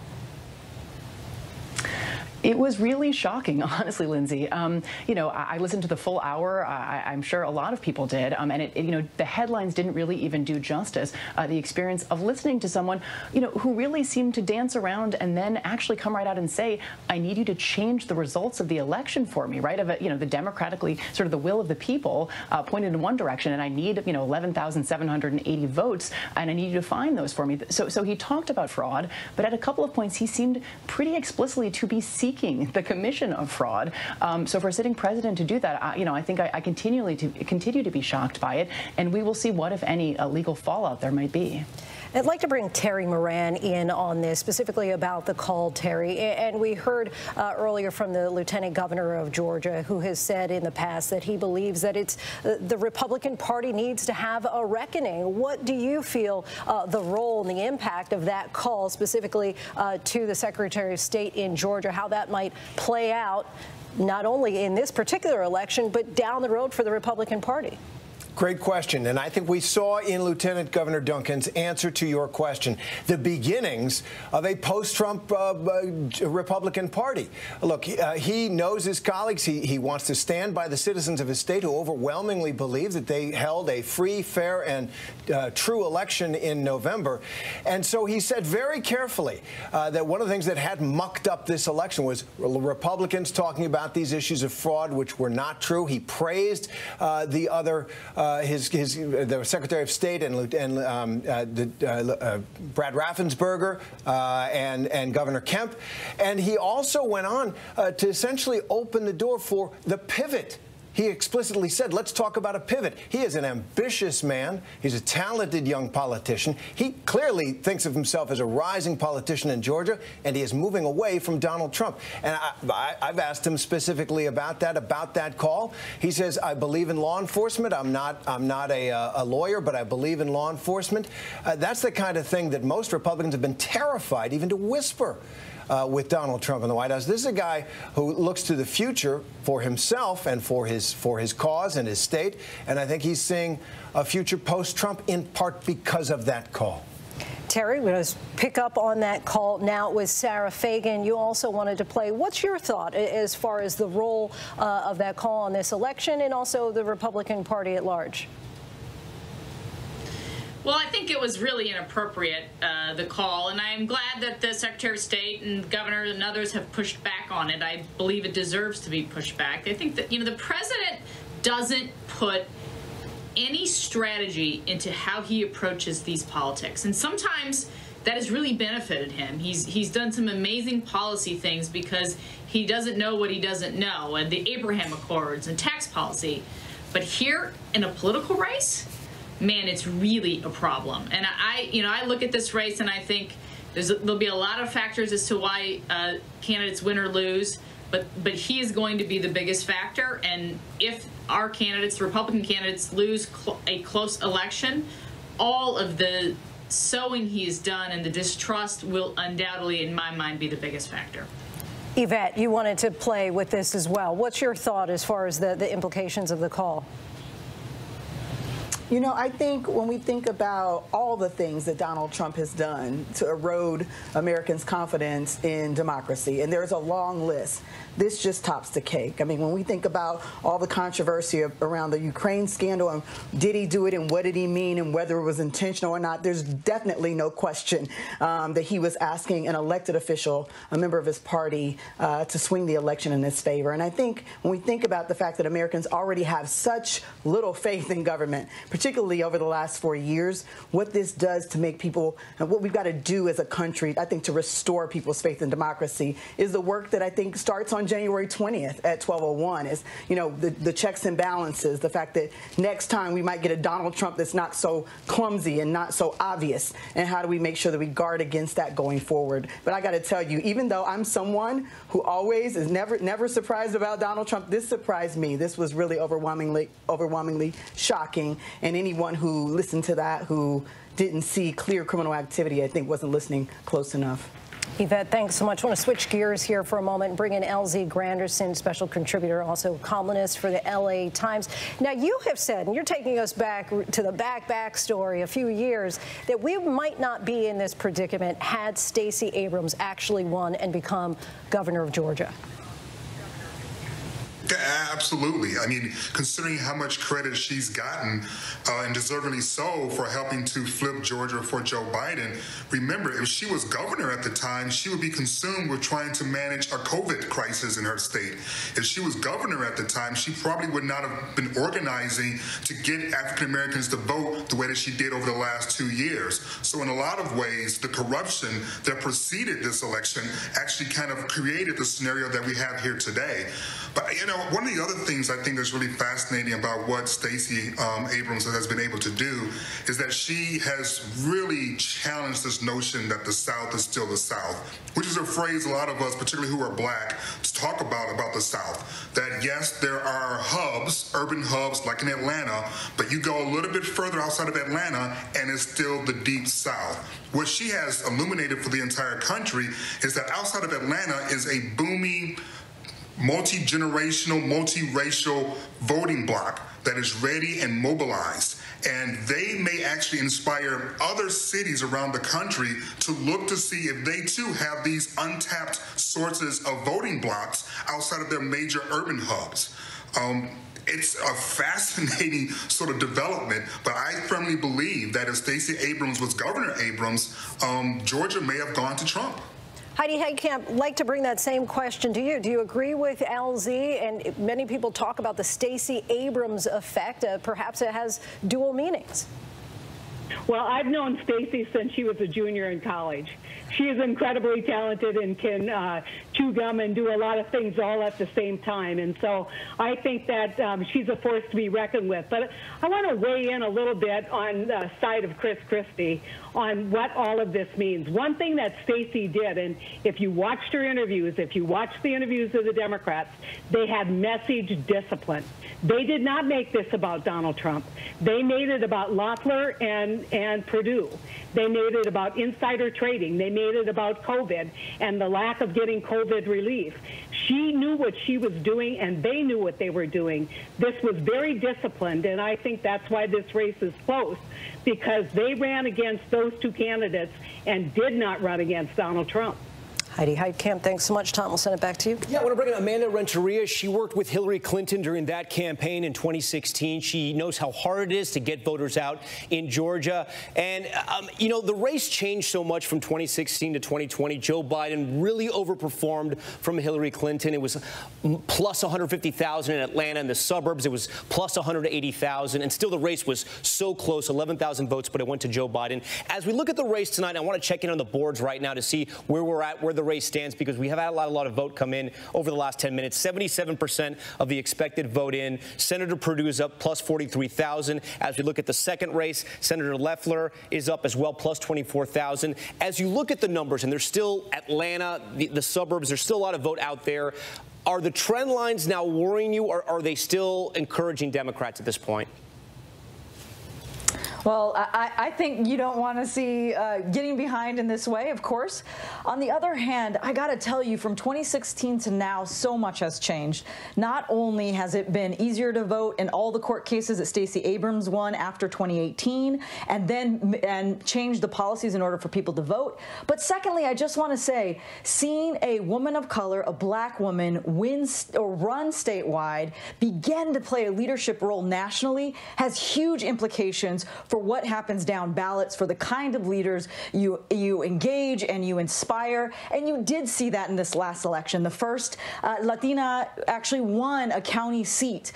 It was really shocking, honestly, Lindsay. You know, I listened to the full hour. I'm sure a lot of people did. And you know, the headlines didn't really even do justice. The experience of listening to someone, you know, who really seemed to dance around and then actually come right out and say, I need you to change the results of the election for me, right? You know, the democratically, sort of the will of the people pointed in one direction, and I need, you know, 11,780 votes, and I need you to find those for me. So he talked about fraud, but at a couple of points, he seemed pretty explicitly to be seeking the commission of fraud. So for a sitting president to do that, you know, I think I continue to be shocked by it, and we will see what, if any, legal fallout there might be. I'd like to bring Terry Moran in on this, specifically about the call, Terry. And we heard earlier from the lieutenant governor of Georgia, who has said in the past that he believes that it's the Republican Party needs to have a reckoning. What do you feel the role and the impact of that call, specifically to the Secretary of State in Georgia, how that might play out not only in this particular election, but down the road for the Republican Party? Great question. And I think we saw in Lieutenant Governor Duncan's answer to your question the beginnings of a post-Trump Republican Party. Look, he knows his colleagues. He wants to stand by the citizens of his state who overwhelmingly believe that they held a free, fair, and true election in November. And so he said very carefully that one of the things that had mucked up this election was Republicans talking about these issues of fraud, which were not true. He praised the other the Secretary of State and Brad Raffensperger and Governor Kemp. And he also went on to essentially open the door for the pivot. He explicitly said, let's talk about a pivot. He is an ambitious man. He's a talented young politician. He clearly thinks of himself as a rising politician in Georgia, and he is moving away from Donald Trump. And I've asked him specifically about that call. He says, I believe in law enforcement. I'm not a lawyer, but I believe in law enforcement. That's the kind of thing that most Republicans have been terrified even to whisper with Donald Trump in the White House. This is a guy who looks to the future for himself and for his cause and his state. And I think he's seeing a future post-Trump in part because of that call. Terry, we're going to pick up on that call now with Sarah Fagan. You also wanted to play. What's your thought as far as the role of that call on this election and also the Republican Party at large? Well, I think it was really inappropriate, the call, and I'm glad that the Secretary of State and the governor and others have pushed back on it. I believe it deserves to be pushed back. I think that, you know, the president doesn't put any strategy into how he approaches these politics, and sometimes that has really benefited him. He's done some amazing policy things because he doesn't know what he doesn't know, and the Abraham Accords and tax policy. But here in a political race, man, it's really a problem. And I look at this race and I think there'll be a lot of factors as to why candidates win or lose, but he is going to be the biggest factor. And if our candidates, Republican candidates, lose a close election, all of the sowing he's done and the distrust will undoubtedly, in my mind, be the biggest factor. Yvette, you wanted to play with this as well. What's your thought as far as the implications of the call? You know, I think when we think about all the things that Donald Trump has done to erode Americans' confidence in democracy, and there's a long list, this just tops the cake. I mean, when we think about all the controversy around the Ukraine scandal and did he do it and what did he mean and whether it was intentional or not, there's definitely no question that he was asking an elected official, a member of his party, to swing the election in his favor. And I think when we think about the fact that Americans already have such little faith in government, particularly over the last 4 years, what this does to make people, and what we've got to do as a country, I think, to restore people's faith in democracy is the work that I think starts on January 20th at 12:01. Is, you know, the checks and balances, the fact that next time we might get a Donald Trump that's not so clumsy and not so obvious, and how do we make sure that we guard against that going forward. But I got to tell you, even though I'm someone who always is never surprised about Donald Trump, this surprised me. This was really overwhelmingly shocking, and anyone who listened to that who didn't see clear criminal activity, I think, wasn't listening close enough. Yvette, thanks so much. I want to switch gears here for a moment and bring in LZ Granderson, special contributor, also columnist for the LA Times. Now, you have said, and you're taking us back to the back story a few years, that we might not be in this predicament had Stacey Abrams actually won and become governor of Georgia. Yeah, absolutely. I mean, considering how much credit she's gotten, and deservedly so, for helping to flip Georgia for Joe Biden, remember, if she was governor at the time, she would be consumed with trying to manage a COVID crisis in her state. If she was governor at the time, she probably would not have been organizing to get African Americans to vote the way that she did over the last 2 years. So in a lot of ways, the corruption that preceded this election actually kind of created the scenario that we have here today. But, you know, one of the other things I think that's really fascinating about what Stacey Abrams has been able to do is that she has really challenged this notion that the South is still the South, which is a phrase a lot of us, particularly who are black, talk about the South. That, yes, there are hubs, urban hubs like in Atlanta, but you go a little bit further outside of Atlanta and it's still the deep South. What she has illuminated for the entire country is that outside of Atlanta is a booming, multi-generational, multi-racial voting bloc that is ready and mobilized. And they may actually inspire other cities around the country to look to see if they too have these untapped sources of voting blocks outside of their major urban hubs. It's a fascinating sort of development, but I firmly believe that if Stacey Abrams was Governor Abrams, Georgia may have gone to Trump. Heidi Heitkamp, I'd like to bring that same question to you. Do you agree with LZ? And many people talk about the Stacey Abrams effect. Perhaps it has dual meanings. Well, I've known Stacey since she was a junior in college. She is incredibly talented and can chew gum and do a lot of things all at the same time. And so I think that she's a force to be reckoned with. But I want to weigh in a little bit on the side of Chris Christie on what all of this means. One thing that Stacey did, and if you watched her interviews, if you watched the interviews of the Democrats, they had message discipline. They did not make this about Donald Trump. They made it about Loeffler and Perdue. They made it about insider trading. They made it about COVID and the lack of getting COVID relief. She knew what she was doing, and they knew what they were doing. This was very disciplined, and I think that's why this race is close, because they ran against those two candidates and did not run against Donald Trump. Heidi Heitkamp, thanks so much. Tom, we'll send it back to you. Yeah, I want to bring in Amanda Renteria. She worked with Hillary Clinton during that campaign in 2016. She knows how hard it is to get voters out in Georgia. And, you know, the race changed so much from 2016 to 2020. Joe Biden really overperformed from Hillary Clinton. It was plus 150,000 in Atlanta. In the suburbs, it was plus 180,000. And still the race was so close, 11,000 votes, but it went to Joe Biden. As we look at the race tonight, I want to check in on the boards right now to see where we're at, where the race stands, because we have had a lot of vote come in over the last 10 minutes. 77% of the expected vote in. Senator Perdue is up plus 43,000. As we look at the second race, Senator Loeffler is up as well, plus 24,000. As you look at the numbers, and there's still Atlanta, the suburbs, there's still a lot of vote out there. Are the trend lines now worrying you, or are they still encouraging Democrats at this point? Well, I think you don't want to see getting behind in this way, of course. On the other hand, I got to tell you, from 2016 to now, so much has changed. Not only has it been easier to vote in all the court cases that Stacey Abrams won after 2018 and changed the policies in order for people to vote, but secondly, I just want to say, seeing a woman of color, a black woman, win or run statewide, begin to play a leadership role nationally has huge implications for what happens down ballots, for the kind of leaders you engage and you inspire. And you did see that in this last election. The first Latina actually won a county seat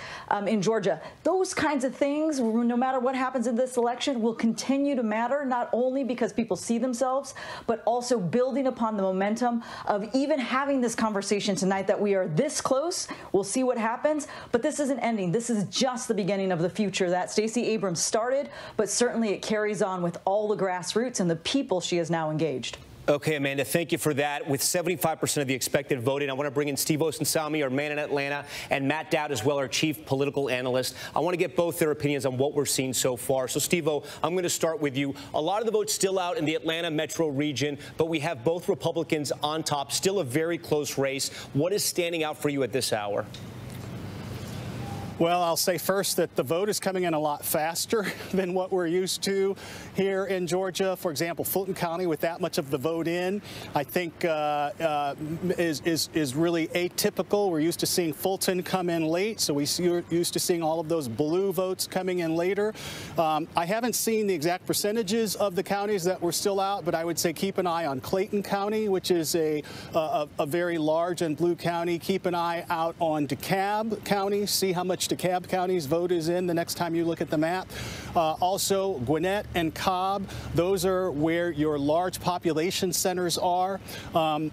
in Georgia. Those kinds of things, no matter what happens in this election, will continue to matter, not only because people see themselves, but also building upon the momentum of even having this conversation tonight that we are this close. We'll see what happens, but this isn't ending. This is just the beginning of the future that Stacey Abrams started, but certainly it carries on with all the grassroots and the people she has now engaged. Okay, Amanda, thank you for that. With 75% of the expected voting, I want to bring in Steve Osunsami, our man in Atlanta, and Matt Dowd as well, our chief political analyst. I want to get both their opinions on what we're seeing so far. So, Steve-O, I'm going to start with you. A lot of the votes still out in the Atlanta metro region, but we have both Republicans on top. Still a very close race. What is standing out for you at this hour? Well, I'll say first that the vote is coming in a lot faster than what we're used to here in Georgia. For example, Fulton County, with that much of the vote in, I think is really atypical. We're used to seeing Fulton come in late, so we're used to seeing all of those blue votes coming in later. I haven't seen the exact percentages of the counties that were still out, but I would say keep an eye on Clayton County, which is a very large and blue county. Keep an eye out on DeKalb County, see how much DeKalb County's vote is in the next time you look at the map. Also, Gwinnett and Cobb, those are where your large population centers are.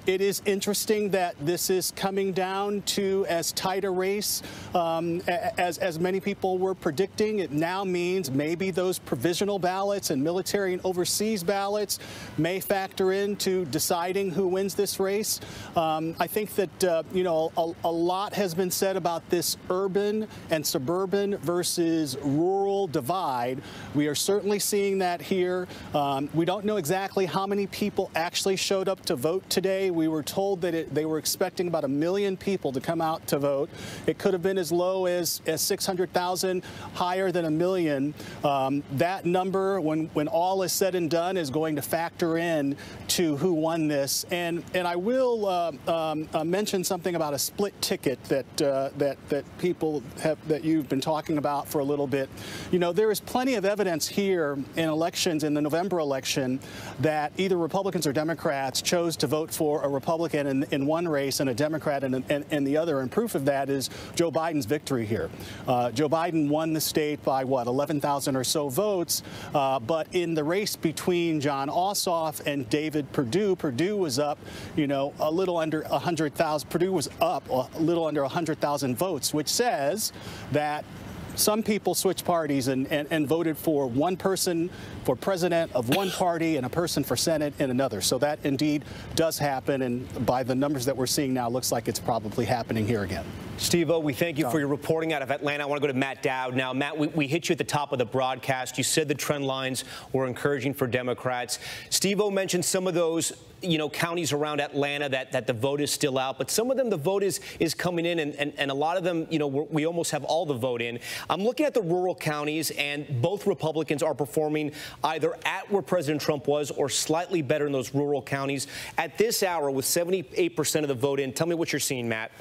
It is interesting that this is coming down to as tight a race as many people were predicting. It now means maybe those provisional ballots and military and overseas ballots may factor into deciding who wins this race. I think that, you know, a lot has been said about this urban and suburban versus rural divide. We are certainly seeing that here. We don't know exactly how many people actually showed up to vote today. We were told that they were expecting about 1 million people to come out to vote. It could have been as low as 600,000, higher than 1 million. That number, when all is said and done, is going to factor in to who won this. And I will mention something about a split ticket that people have, that you've been talking about for a little bit. You know, there is plenty of evidence here in elections, in the November election, that either Republicans or Democrats chose to vote for a Republican in one race and a Democrat in the other. And proof of that is Joe Biden's victory here. Joe Biden won the state by, what, 11,000 or so votes. But in the race between John Ossoff and David Perdue, Perdue was up, you know, a little under 100,000. Perdue was up a little under 100,000 votes, which says that some people switched parties and voted for one person for president of one party and a person for Senate in another. So that indeed does happen, and by the numbers that we're seeing now, looks like it's probably happening here again. Steve-O, we thank you for your reporting out of Atlanta. I want to go to Matt Dowd now. Matt, we hit you at the top of the broadcast. You said the trend lines were encouraging for Democrats. Steve-O mentioned some of those, you know, counties around Atlanta that the vote is still out, but some of them the vote is coming in, and a lot of them, you know, we almost have all the vote in. I'm looking at the rural counties, and both Republicans are performing either at where President Trump was or slightly better in those rural counties. At this hour, with 78% of the vote in, tell me what you're seeing, Matt.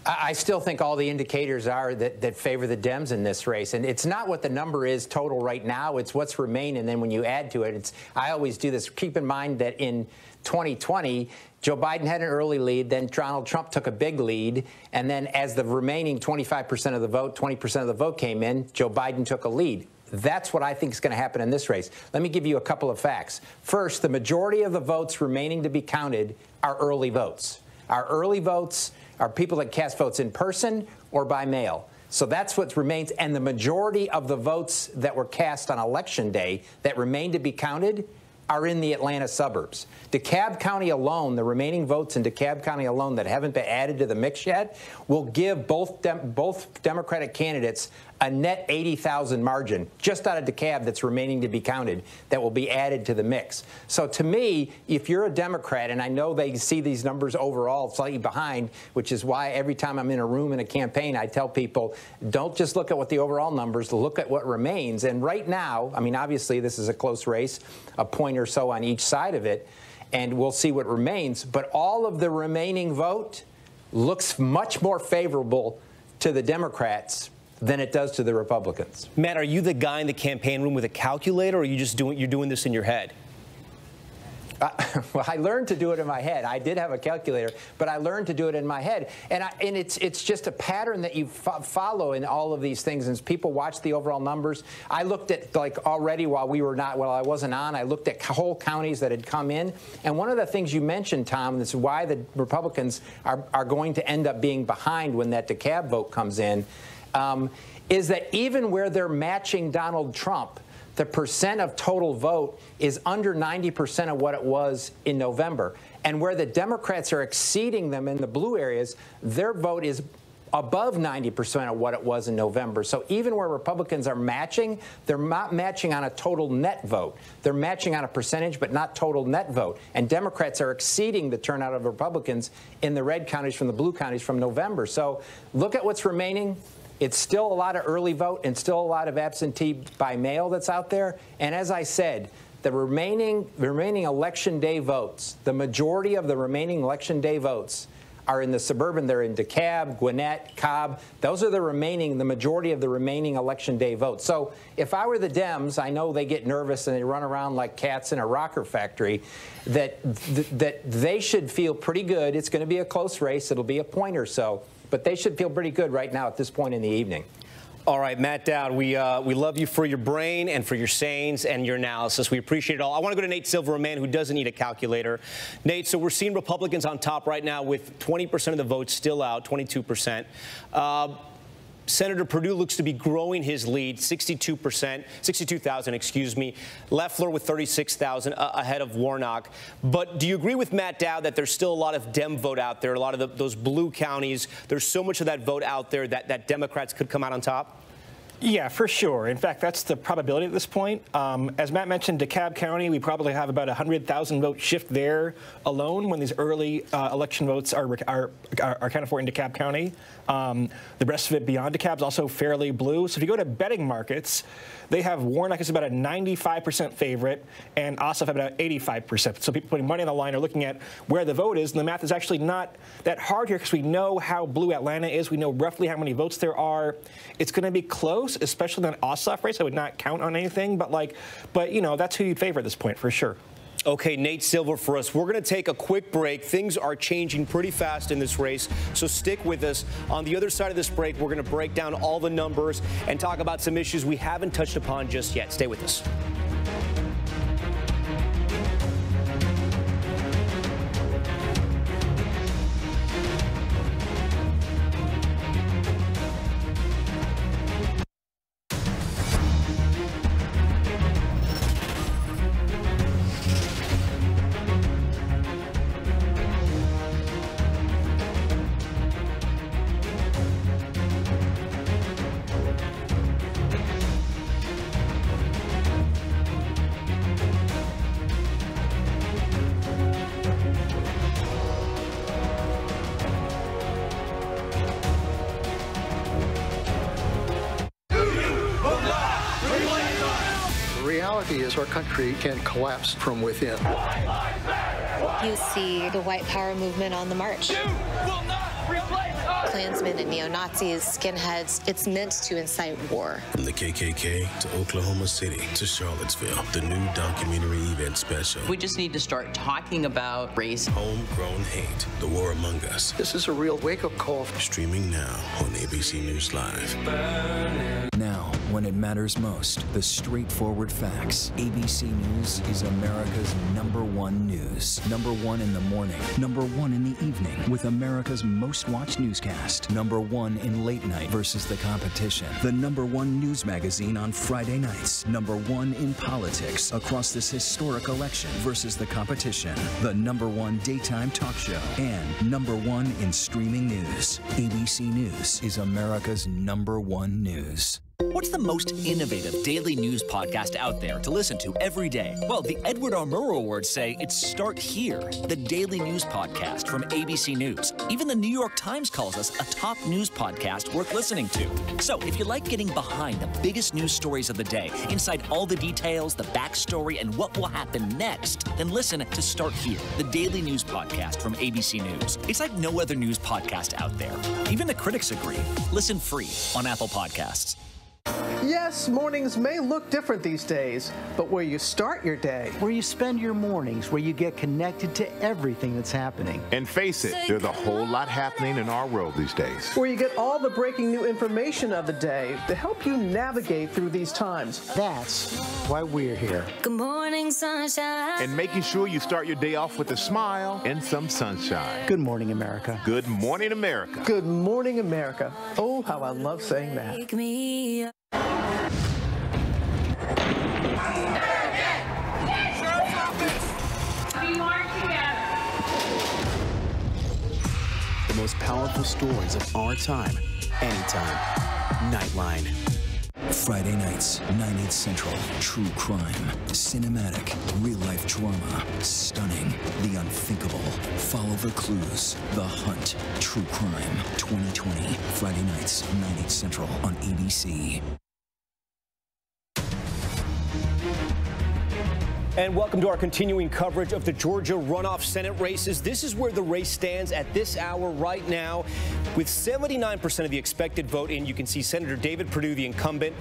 I still think all the indicators are that favor the Dems in this race. And it's not what the number is total right now. It's what's remaining. And then when you add to it, I always do this. Keep in mind that in 2020, Joe Biden had an early lead. Then Donald Trump took a big lead. And then as the remaining 25% of the vote, 20% of the vote came in, Joe Biden took a lead. That's what I think is going to happen in this race. Let me give you a couple of facts. First, the majority of the votes remaining to be counted are early votes. Our early votes are people that cast votes in person or by mail. So that's what remains. And the majority of the votes that were cast on Election Day that remain to be counted are in the Atlanta suburbs. DeKalb County alone, the remaining votes in DeKalb County alone that haven't been added to the mix yet, will give both Democratic candidates a net 80,000 margin just out of DeKalb that's remaining to be counted that will be added to the mix. So to me, if you're a Democrat, and I know they see these numbers overall slightly behind, which is why every time I'm in a room in a campaign, I tell people, don't just look at what the overall numbers, look at what remains. And right now, I mean, obviously this is a close race, a point or so on each side of it, and we'll see what remains. But all of the remaining vote looks much more favorable to the Democrats than it does to the Republicans. Matt, are you the guy in the campaign room with a calculator, or are you just doing this in your head? Well, I learned to do it in my head. I did have a calculator, but I learned to do it in my head. And it's just a pattern that you follow in all of these things. And as people watch the overall numbers, I looked at, like, already while I wasn't on, I looked at whole counties that had come in. And one of the things you mentioned, Tom, and this is why the Republicans are going to end up being behind when that DeKalb vote comes in, is that even where they're matching Donald Trump, the percent of total vote is under 90% of what it was in November. And where the Democrats are exceeding them in the blue areas, their vote is above 90% of what it was in November. So even where Republicans are matching, they're not matching on a total net vote. They're matching on a percentage, but not total net vote. And Democrats are exceeding the turnout of Republicans in the red counties from the blue counties from November. So look at what's remaining. It's still a lot of early vote and still a lot of absentee by mail that's out there. And as I said, the remaining Election Day votes, the majority of the remaining Election Day votes are in the suburban. They're in DeKalb, Gwinnett, Cobb. Those are the majority of the remaining Election Day votes. So if I were the Dems, I know they get nervous and they run around like cats in a rocker factory, that they should feel pretty good. It's going to be a close race. It'll be a point or so. But they should feel pretty good right now at this point in the evening. All right, Matt Dowd, we love you for your brain and for your sayings and your analysis. We appreciate it all. I want to go to Nate Silver, a man who doesn't need a calculator. Nate, so we're seeing Republicans on top right now with 20% of the votes still out, 22%. Senator Perdue looks to be growing his lead, 62,000, excuse me. Loeffler with 36,000 ahead of Warnock. But do you agree with Matt Dowd that there's still a lot of Dem vote out there, a lot of those blue counties? There's so much of that vote out there that Democrats could come out on top? Yeah, for sure. In fact, that's the probability at this point. As Matt mentioned, DeKalb County, we probably have about 100,000 vote shift there alone when these early election votes are accounted for in DeKalb County. The rest of it beyond DeKalb is also fairly blue. So if you go to betting markets, they have Warnock is about a 95% favorite and Ossoff about 85%. So people putting money on the line are looking at where the vote is, and the math is actually not that hard here because we know how blue Atlanta is. We know roughly how many votes there are. It's going to be close, especially in that Ossoff race. I would not count on anything, but you know, that's who you'd favor at this point for sure. Okay, Nate Silver for us. We're going to take a quick break. Things are changing pretty fast in this race, so stick with us. On the other side of this break, we're going to break down all the numbers and talk about some issues we haven't touched upon just yet. Stay with us. Is our country can collapse from within. You see the white power movement on the march. Klansmen and neo-Nazis, skinheads, it's meant to incite war. From the KKK to Oklahoma City to Charlottesville, the new documentary event special. We just need to start talking about race. Homegrown hate, the war among us. This is a real wake-up call. Streaming now on ABC News Live. Now, when it matters most, the straightforward facts. ABC News is America's #1 news. #1 in the morning, #1 in the evening, with America's most watched newscast. #1 in late night versus the competition. The #1 news magazine on Friday nights. #1 in politics across this historic election versus the competition. The #1 daytime talk show. And #1 in streaming news. ABC News is America's #1 news. What's the most innovative daily news podcast out there to listen to every day? Well, the Edward R. Murrow Awards say it's Start Here, the daily news podcast from ABC News. Even the New York Times calls us a top news podcast worth listening to. So if you like getting behind the biggest news stories of the day, inside all the details, the backstory, and what will happen next, then listen to Start Here, the daily news podcast from ABC News. It's like no other news podcast out there. Even the critics agree. Listen free on Apple Podcasts. Yes, mornings may look different these days, but where you start your day, where you spend your mornings, where you get connected to everything that's happening. And face it, there's a whole lot happening in our world these days. Where you get all the breaking new information of the day to help you navigate through these times. That's why we're here. Good morning, sunshine. And making sure you start your day off with a smile and some sunshine. Good morning, America. Good morning, America. Good morning, America. Oh, how I love saying that. Wake me up. The most powerful stories of our time, anytime. Nightline. Friday nights, 9/8 Central. True crime, cinematic, real-life drama, stunning, the unthinkable. Follow the clues. The Hunt. True crime. 2020. Friday nights, 9/8 Central on ABC. And welcome to our continuing coverage of the Georgia runoff Senate races. This is where the race stands at this hour right now. With 79% of the expected vote in, you can see Senator David Perdue, the incumbent,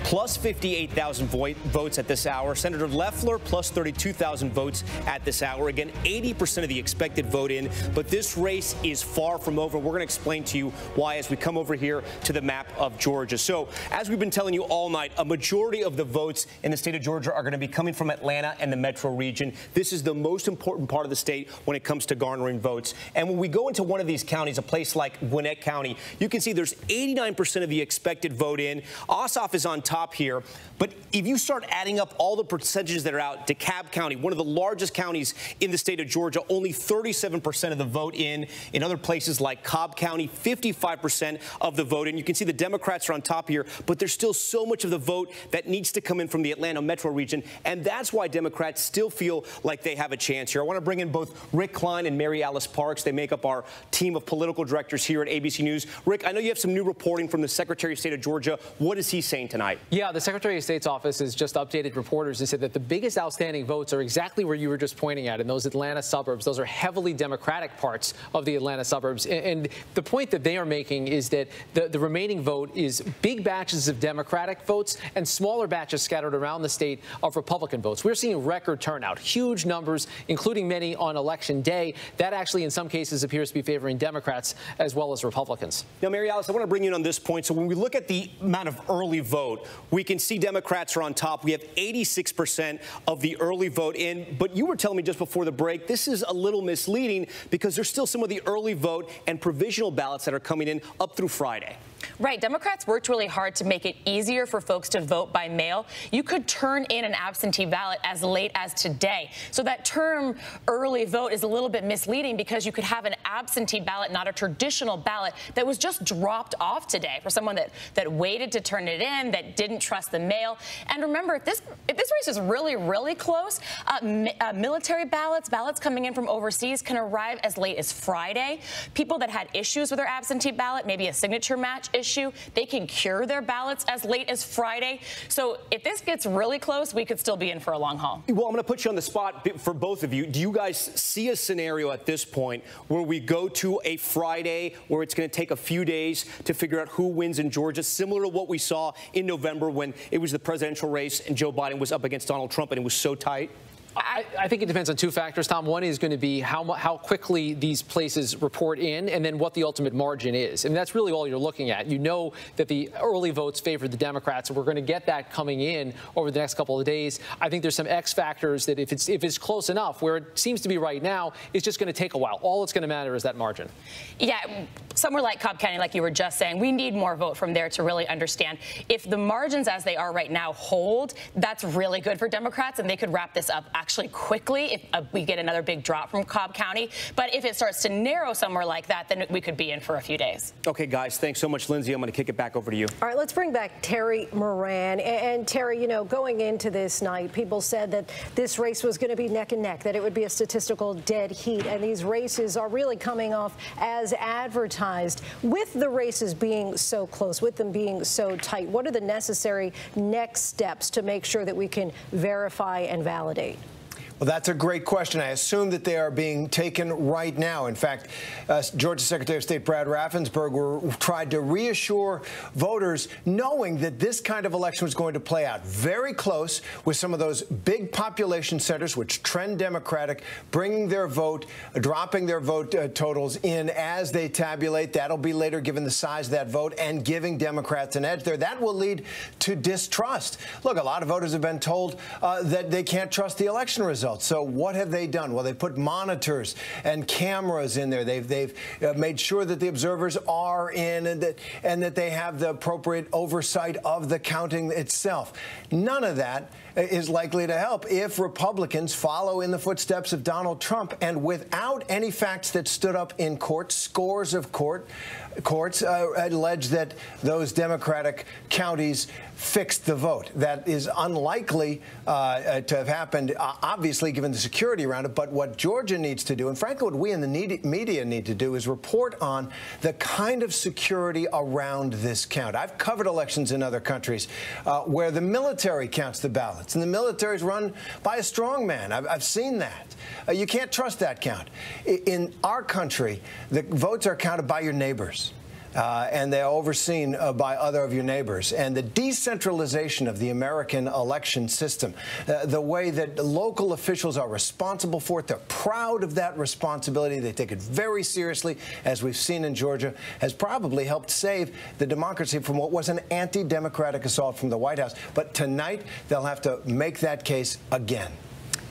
plus 58,000 votes at this hour. Senator Loeffler, plus 32,000 votes at this hour. Again, 80% of the expected vote in. But this race is far from over. We're going to explain to you why as we come over here to the map of Georgia. So, as we've been telling you all night, a majority of the votes in the state of Georgia are going to be coming from Atlanta and the metro region. This is the most important part of the state when it comes to garnering votes. And when we go into one of these counties, a place like Gwinnett County, you can see there's 89% of the expected vote in. Ossoff is on top here. But if you start adding up all the percentages that are out, DeKalb County, one of the largest counties in the state of Georgia, only 37% of the vote in. In other places like Cobb County, 55% of the vote in. You can see the Democrats are on top here, but there's still so much of the vote that needs to come in from the Atlanta metro region. And that's why Democrats still feel like they have a chance here. I want to bring in both Rick Klein and Mary Alice Parks. They make up our team of political directors here at ABC News. Rick, I know you have some new reporting from the Secretary of State of Georgia. What is he saying tonight? Yeah, the Secretary of State's office has just updated reporters and said that the biggest outstanding votes are exactly where you were just pointing at in those Atlanta suburbs. Those are heavily Democratic parts of the Atlanta suburbs. And the point that they are making is that the remaining vote is big batches of Democratic votes and smaller batches scattered around the state of Republican votes. We're seeing record turnout, huge numbers, including many on Election Day. That actually, in some cases, appears to be favoring Democrats as well as Republicans. Now, Mary Alice, I want to bring you in on this point. So when we look at the amount of early vote, we can see Democrats are on top. We have 86% of the early vote in. But you were telling me just before the break, this is a little misleading because there's still some of the early vote and provisional ballots that are coming in up through Friday. Right. Democrats worked really hard to make it easier for folks to vote by mail. You could turn in an absentee ballot as late as today. So that term early vote is a little bit misleading because you could have an absentee ballot, not a traditional ballot, that was just dropped off today for someone that waited to turn it in, that didn't trust the mail. And remember, if this race is really, really close, military ballots coming in from overseas can arrive as late as Friday. People that had issues with their absentee ballot, maybe a signature match issue, they can cure their ballots as late as Friday. So if this gets really close, we could still be in for a long haul. Well, I'm going to put you on the spot for both of you. Do you guys see a scenario at this point where we go to a Friday where it's going to take a few days to figure out who wins in Georgia, similar to what we saw in November when it was the presidential race and Joe Biden was up against Donald Trump and it was so tight? I think it depends on two factors, Tom. One is going to be how quickly these places report in and then what the ultimate margin is. And that's really all you're looking at. You know that the early votes favor the Democrats, and we're going to get that coming in over the next couple of days. I think there's some X factors that if it's close enough, where it seems to be right now, it's just going to take a while. All that's going to matter is that margin. Yeah, somewhere like Cobb County, like you were just saying, we need more vote from there to really understand. If the margins as they are right now hold, that's really good for Democrats, and they could wrap this up actually quickly if we get another big drop from Cobb County. But if it starts to narrow somewhere like that, then we could be in for a few days. Okay, guys, thanks so much, Lindsay. I'm going to kick it back over to you. All right, let's bring back Terry Moran. And Terry, you know, going into this night, people said that this race was going to be neck and neck, that it would be a statistical dead heat. And these races are really coming off as advertised. With the races being so close, with them being so tight, what are the necessary next steps to make sure that we can verify and validate? Well, that's a great question. I assume that they are being taken right now. In fact, Georgia Secretary of State Brad Raffensperger tried to reassure voters, knowing that this kind of election was going to play out very close with some of those big population centers, which trend Democratic, bringing their vote, dropping their vote totals in as they tabulate. That'll be later given the size of that vote and giving Democrats an edge there. That will lead to distrust. Look, a lot of voters have been told that they can't trust the election results. So what have they done? Well, they put monitors and cameras in there. They've made sure that the observers are in and that they have the appropriate oversight of the counting itself. None of that is likely to help if Republicans follow in the footsteps of Donald Trump. And without any facts that stood up in court, scores of courts allege that those Democratic counties fixed the vote. That is unlikely to have happened, obviously, given the security around it. But what Georgia needs to do, and frankly what we in the media need to do, is report on the kind of security around this count. I've covered elections in other countries where the military counts the ballots, and the military is run by a strong man. I've seen that. You can't trust that count. In our country, the votes are counted by your neighbors. And they're overseen by other of your neighbors. And the decentralization of the American election system, the way that local officials are responsible for it, they're proud of that responsibility. They take it very seriously, as we've seen in Georgia, has probably helped save the democracy from what was an anti-democratic assault from the White House. But tonight, they'll have to make that case again.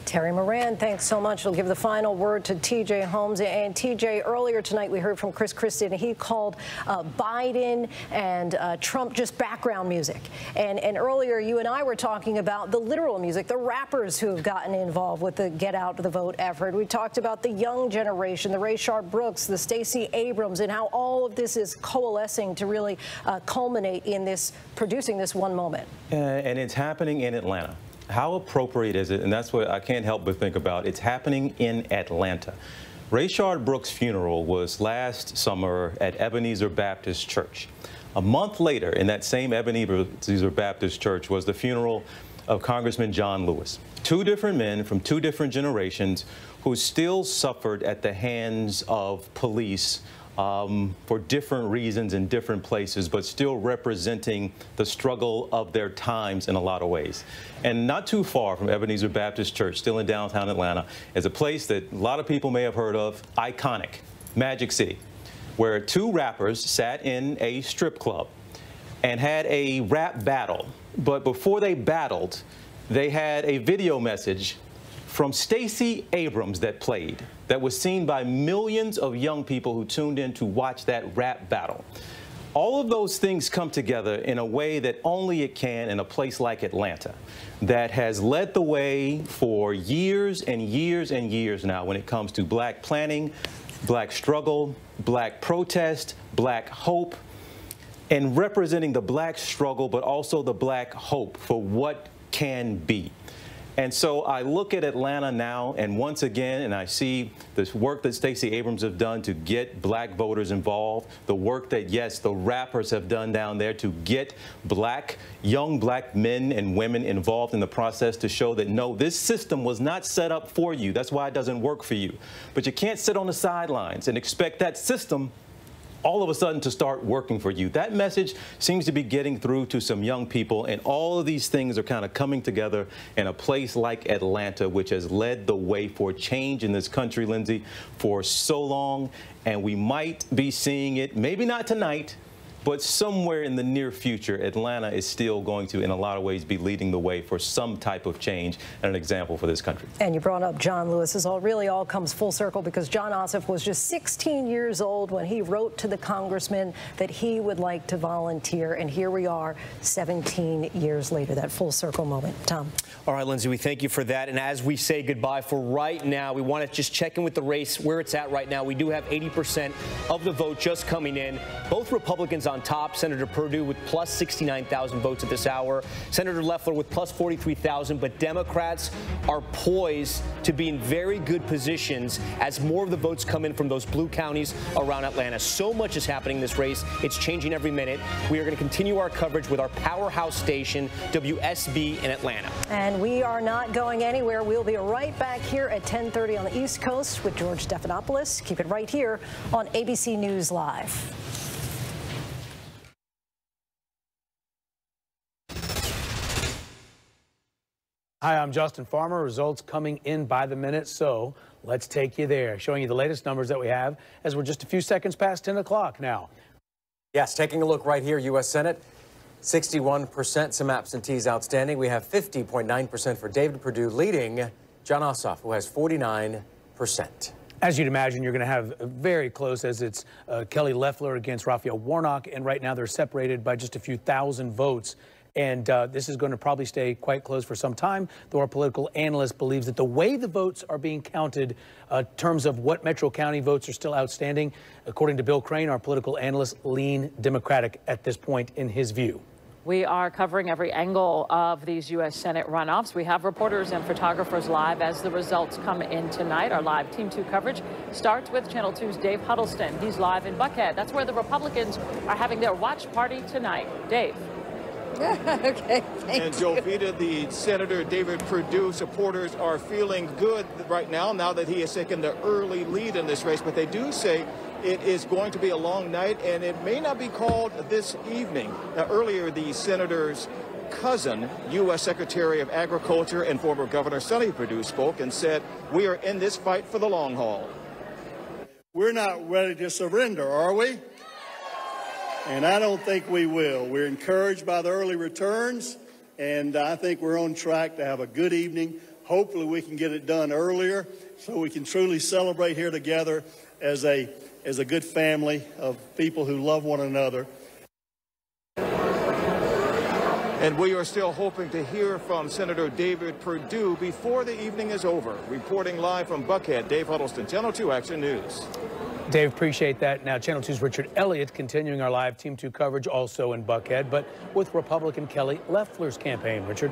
Terry Moran, thanks so much. We'll give the final word to TJ Holmes. And TJ, earlier tonight we heard from Chris Christie, and he called Biden and Trump just background music. And earlier you and I were talking about the literal music, the rappers who have gotten involved with the Get Out the Vote effort. We talked about the young generation, the Rayshard Brooks, the Stacey Abrams, and how all of this is coalescing to really culminate in this, producing this one moment. And it's happening in Atlanta. How appropriate is it? And that's what I can't help but think about. It's happening in Atlanta. Rayshard Brooks' funeral was last summer at Ebenezer Baptist Church. A month later, in that same Ebenezer Baptist Church, was the funeral of Congressman John Lewis. Two different men from two different generations who still suffered at the hands of police for different reasons in different places, but still representing the struggle of their times in a lot of ways. And not too far from Ebenezer Baptist Church, still in downtown Atlanta, is a place that a lot of people may have heard of, iconic, Magic City, where two rappers sat in a strip club and had a rap battle. But before they battled, they had a video message from Stacey Abrams that played, that was seen by millions of young people who tuned in to watch that rap battle. All of those things come together in a way that only it can in a place like Atlanta, that has led the way for years and years and years now when it comes to black planning, black struggle, black protest, black hope, and representing the black struggle, but also the black hope for what can be. And so I look at Atlanta now, and once again, and I see this work that Stacey Abrams have done to get black voters involved, the work that, yes, the rappers have done down there to get young black men and women involved in the process to show that, no, this system was not set up for you. That's why it doesn't work for you. But you can't sit on the sidelines and expect that system all of a sudden to start working for you. That message seems to be getting through to some young people, and all of these things are kind of coming together in a place like Atlanta, which has led the way for change in this country, Lindsay, for so long. And we might be seeing it, maybe not tonight, But somewhere in the near future, Atlanta is still going to, in a lot of ways, be leading the way for some type of change and an example for this country. And you brought up John Lewis. This really all comes full circle because John Ossoff was just 16 years old when he wrote to the congressman that he would like to volunteer. And here we are 17 years later, that full circle moment. Tom. All right, Lindsay, we thank you for that. And as we say goodbye for right now, we want to just check in with the race where it's at right now. We do have 80% of the vote just coming in. Both Republicans on top, Senator Perdue with plus 69,000 votes at this hour, Senator Loeffler with plus 43,000, but Democrats are poised to be in very good positions as more of the votes come in from those blue counties around Atlanta. So much is happening in this race. It's changing every minute. We are going to continue our coverage with our powerhouse station, WSB in Atlanta. And we are not going anywhere. We'll be right back here at 10:30 on the East Coast with George Stephanopoulos. Keep it right here on ABC News Live. Hi, I'm Justin Farmer. Results coming in by the minute, so let's take you there. Showing you the latest numbers that we have as we're just a few seconds past 10 o'clock now. Yes, taking a look right here, U.S. Senate, 61%, some absentees outstanding. We have 50.9% for David Perdue leading John Ossoff, who has 49%. As you'd imagine, you're going to have very close as it's Kelly Loeffler against Raphael Warnock, and right now they're separated by just a few thousand votes. And this is going to probably stay quite close for some time, though our political analyst believes that the way the votes are being counted in terms of what Metro County votes are still outstanding, according to Bill Crane, our political analyst, lean Democratic at this point in his view. We are covering every angle of these U.S. Senate runoffs. We have reporters and photographers live as the results come in tonight. Our live Team 2 coverage starts with Channel 2's Dave Huddleston. He's live in Buckhead. That's where the Republicans are having their watch party tonight. Dave. Okay, and Jovita, the Senator David Perdue supporters are feeling good right now that he has taken the early lead in this race, but they do say it is going to be a long night and it may not be called this evening. Now, earlier, the senator's cousin, U.S. Secretary of Agriculture and former Governor Sonny Perdue, spoke and said, "We are in this fight for the long haul." We're not ready to surrender, are we? And I don't think we will. We're encouraged by the early returns, and I think we're on track to have a good evening. Hopefully we can get it done earlier so we can truly celebrate here together as a good family of people who love one another. And we are still hoping to hear from Senator David Perdue before the evening is over. Reporting live from Buckhead, Dave Huddleston, Channel 2 Action News. Dave, appreciate that. Now, Channel 2's Richard Elliott continuing our live Team 2 coverage also in Buckhead, but with Republican Kelly Loeffler's campaign. Richard.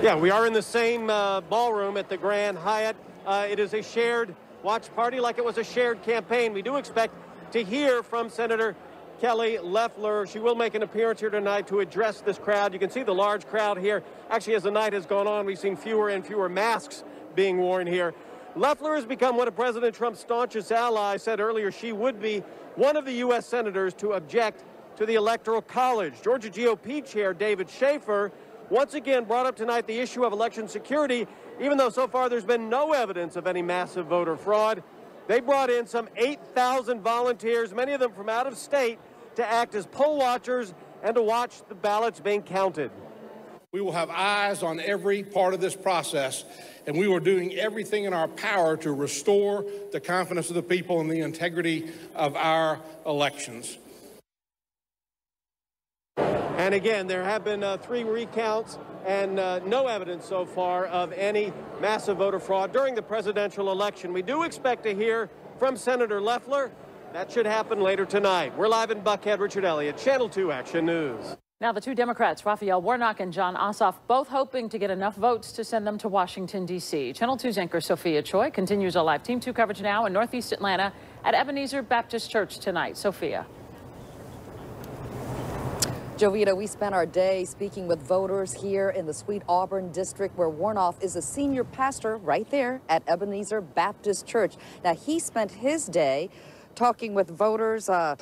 Yeah, we are in the same ballroom at the Grand Hyatt. It is a shared watch party like it was a shared campaign. We do expect to hear from Senator Kelly Loeffler. She will make an appearance here tonight to address this crowd. You can see the large crowd here. Actually, as the night has gone on, we've seen fewer and fewer masks being worn here. Loeffler has become one of President Trump's staunchest allies. Said earlier she would be one of the U.S. senators to object to the Electoral College. Georgia GOP Chair David Schaefer once again brought up tonight the issue of election security, even though so far there's been no evidence of any massive voter fraud. They brought in some 8,000 volunteers, many of them from out of state, to act as poll watchers and to watch the ballots being counted. We will have eyes on every part of this process, and we are doing everything in our power to restore the confidence of the people in the integrity of our elections. And again, there have been 3 recounts and no evidence so far of any massive voter fraud during the presidential election. We do expect to hear from Senator Loeffler. That should happen later tonight. We're live in Buckhead. Richard Elliott, Channel 2 Action News. Now, the two Democrats, Raphael Warnock and John Ossoff, both hoping to get enough votes to send them to Washington, D.C. Channel 2's anchor Sophia Choi continues our live Team 2 coverage now in Northeast Atlanta at Ebenezer Baptist Church tonight. Sophia. Jovita, we spent our day speaking with voters here in the Sweet Auburn district where Warnock is a senior pastor right there at Ebenezer Baptist Church. Now, he spent his day talking with voters at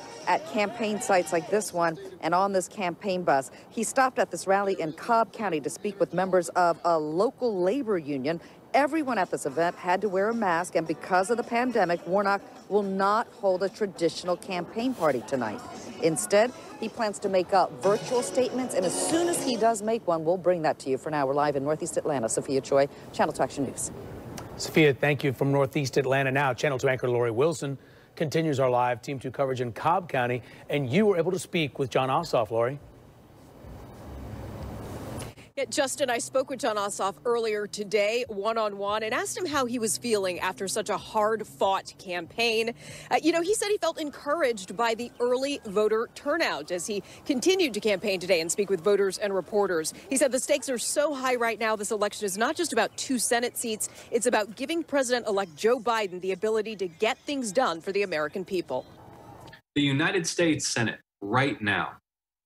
campaign sites like this one and on this campaign bus. He stopped at this rally in Cobb County to speak with members of a local labor union. Everyone at this event had to wear a mask, and because of the pandemic, Warnock will not hold a traditional campaign party tonight. Instead, he plans to make virtual statements, and as soon as he does make one, we'll bring that to you. For now, we're live in Northeast Atlanta. Sophia Choi, Channel 2 Action News. Sophia, thank you from Northeast Atlanta. Now, Channel 2 anchor Lori Wilson continues our live Team 2 coverage in Cobb County, and you were able to speak with John Ossoff, Lori. Justin, I spoke with John Ossoff earlier today, one-on-one, and asked him how he was feeling after such a hard-fought campaign. He said he felt encouraged by the early voter turnout as he continued to campaign today and speak with voters and reporters. He said the stakes are so high right now, this election is not just about 2 Senate seats. It's about giving President-elect Joe Biden the ability to get things done for the American people. The United States Senate right now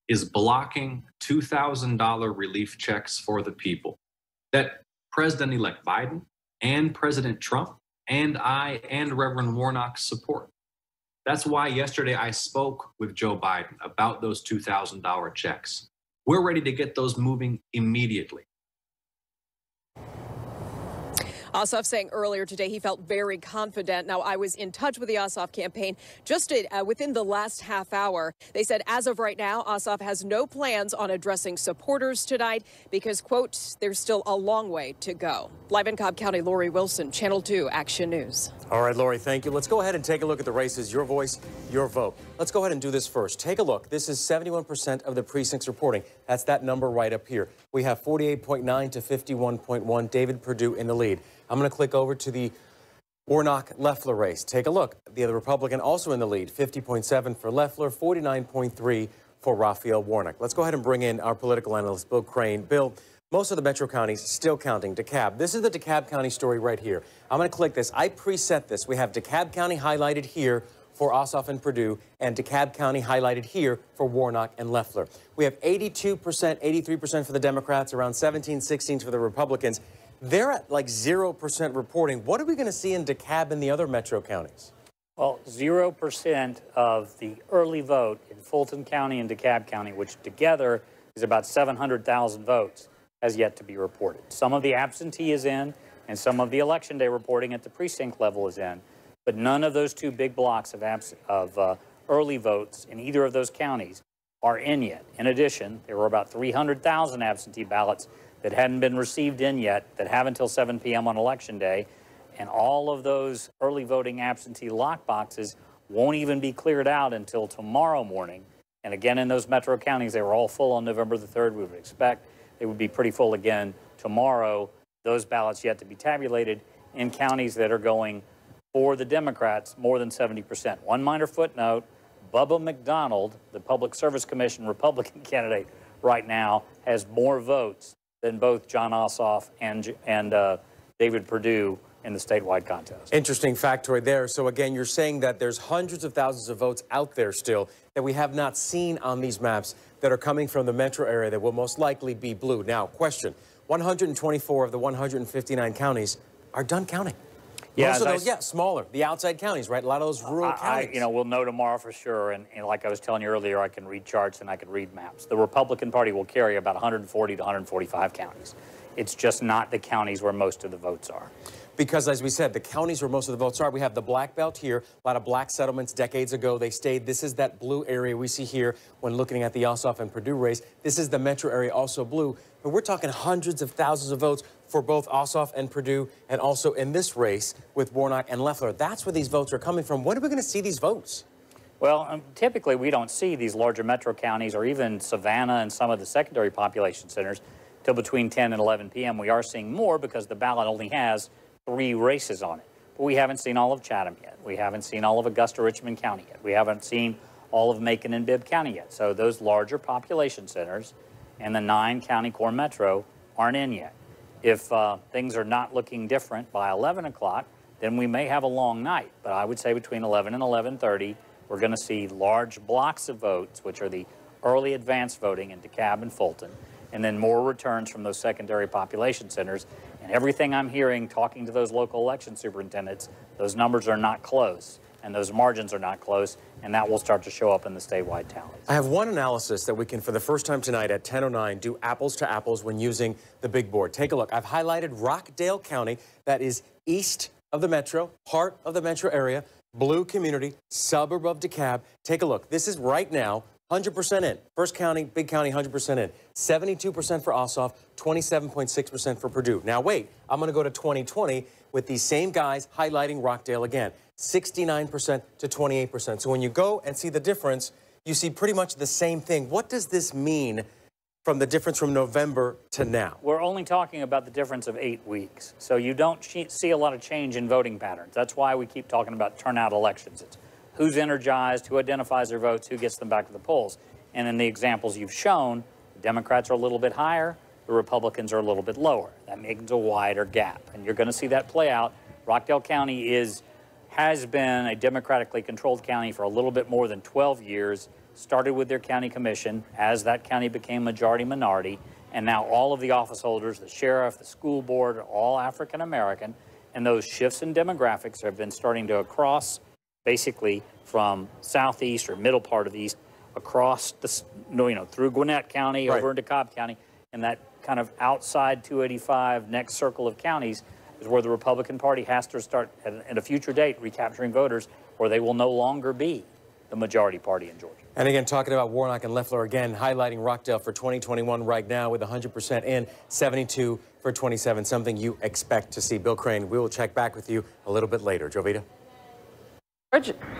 is blocking $2,000 relief checks for the people that President-elect Biden and President Trump and I and Reverend Warnock support. That's why yesterday I spoke with Joe Biden about those $2,000 checks. We're ready to get those moving immediately. Ossoff saying earlier today he felt very confident. Now, I was in touch with the Ossoff campaign just within the last half hour. They said as of right now, Ossoff has no plans on addressing supporters tonight because, quote, there's still a long way to go. Live in Cobb County, Lori Wilson, Channel 2 Action News. All right, Lori, thank you. Let's go ahead and take a look at the races. Your voice, your vote. Let's go ahead and do this first. Take a look. This is 71% of the precincts reporting. That's that number right up here. We have 48.9 to 51.1. David Perdue in the lead. I'm going to click over to the Warnock-Loeffler race. Take a look. The other Republican also in the lead, 50.7 for Loeffler, 49.3 for Raphael Warnock. Let's go ahead and bring in our political analyst, Bill Crane. Bill, most of the metro counties still counting. DeKalb. This is the DeKalb County story right here. I'm going to click this. I preset this. We have DeKalb County highlighted here for Ossoff and Perdue, and DeKalb County highlighted here for Warnock and Loeffler. We have 82%, 83% for the Democrats, around 17, 16 for the Republicans. They're at like 0% reporting. What are we going to see in DeKalb and the other metro counties? Well, 0% of the early vote in Fulton County and DeKalb County, which together is about 700,000 votes, has yet to be reported. Some of the absentee is in, and some of the election day reporting at the precinct level is in, but none of those 2 big blocks of early votes in either of those counties are in yet. In addition, there were about 300,000 absentee ballots that hadn't been received in yet, that have until 7 p.m. on Election Day, and all of those early voting absentee lock boxes won't even be cleared out until tomorrow morning. And again, in those metro counties, they were all full on November the 3rd. We would expect they would be pretty full again tomorrow. Those ballots yet to be tabulated in counties that are going for the Democrats more than 70%. One minor footnote, Bubba McDonald, the Public Service Commission Republican candidate right now, has more votes than both John Ossoff and David Perdue in the statewide contest. Interesting factoid there. So again, you're saying that there's hundreds of thousands of votes out there still that we have not seen on these maps that are coming from the metro area that will most likely be blue. Now, question, 124 of the 159 counties are done counting. Yeah, most of those, smaller, the outside counties, right? A lot of those rural counties. We'll know tomorrow for sure. And like I was telling you earlier, I can read charts and I can read maps. The Republican Party will carry about 140 to 145 counties. It's just not the counties where most of the votes are. Because, as we said, the counties where most of the votes are, we have the Black Belt here, a lot of black settlements decades ago. They stayed. This is that blue area we see here when looking at the Ossoff and Perdue race. This is the metro area, also blue. But we're talking hundreds of thousands of votes for both Ossoff and Perdue, and also in this race with Warnock and Loeffler. That's where these votes are coming from. When are we going to see these votes? Well, typically we don't see these larger metro counties or even Savannah and some of the secondary population centers till between 10 and 11 p.m. We are seeing more because the ballot only has 3 races on it. But we haven't seen all of Chatham yet. We haven't seen all of Augusta-Richmond County yet. We haven't seen all of Macon and Bibb County yet. So those larger population centers and the 9-county core metro aren't in yet. If things are not looking different by 11 o'clock, then we may have a long night. But I would say between 11 and 11:30, we're going to see large blocks of votes, which are the early advance voting in DeKalb and Fulton, and then more returns from those secondary population centers. And everything I'm hearing, talking to those local election superintendents, those numbers are not close. and those margins are not close, and that will start to show up in the statewide tallies. I have one analysis that we can, for the first time tonight at 10:09, do apples to apples when using the big board. Take a look. I've highlighted Rockdale County, that is east of the metro, heart of the metro area, blue community, suburb of DeKalb. Take a look. This is right now 100% in. First county, big county, 100% in. 72% for Ossoff, 27.6% for Purdue. Now wait, I'm going to go to 2020 with these same guys highlighting Rockdale again. 69% to 28%. So when you go and see the difference, you see pretty much the same thing. What does this mean from the difference from November to now? We're only talking about the difference of 8 weeks. So you don't see a lot of change in voting patterns. That's why we keep talking about turnout elections. It's who's energized, who identifies their votes, who gets them back to the polls. And in the examples you've shown, the Democrats are a little bit higher, the Republicans are a little bit lower. That makes a wider gap. And you're going to see that play out. Rockdale County has been a democratically controlled county for a little bit more than 12 years, started with their county commission as that county became majority minority, and now all of the office holders, the sheriff, the school board, are all African American, and those shifts in demographics have been starting to cross basically from southeast or middle part of the east across the, through Gwinnett County over into Cobb County, and that kind of outside 285 next circle of counties is where the Republican Party has to start at a future date recapturing voters, or they will no longer be the majority party in Georgia. And again, talking about Warnock and Loeffler again, highlighting Rockdale for 2021 right now with 100% in, 72 for 27, something you expect to see. Bill Crane, we will check back with you a little bit later. Jovita?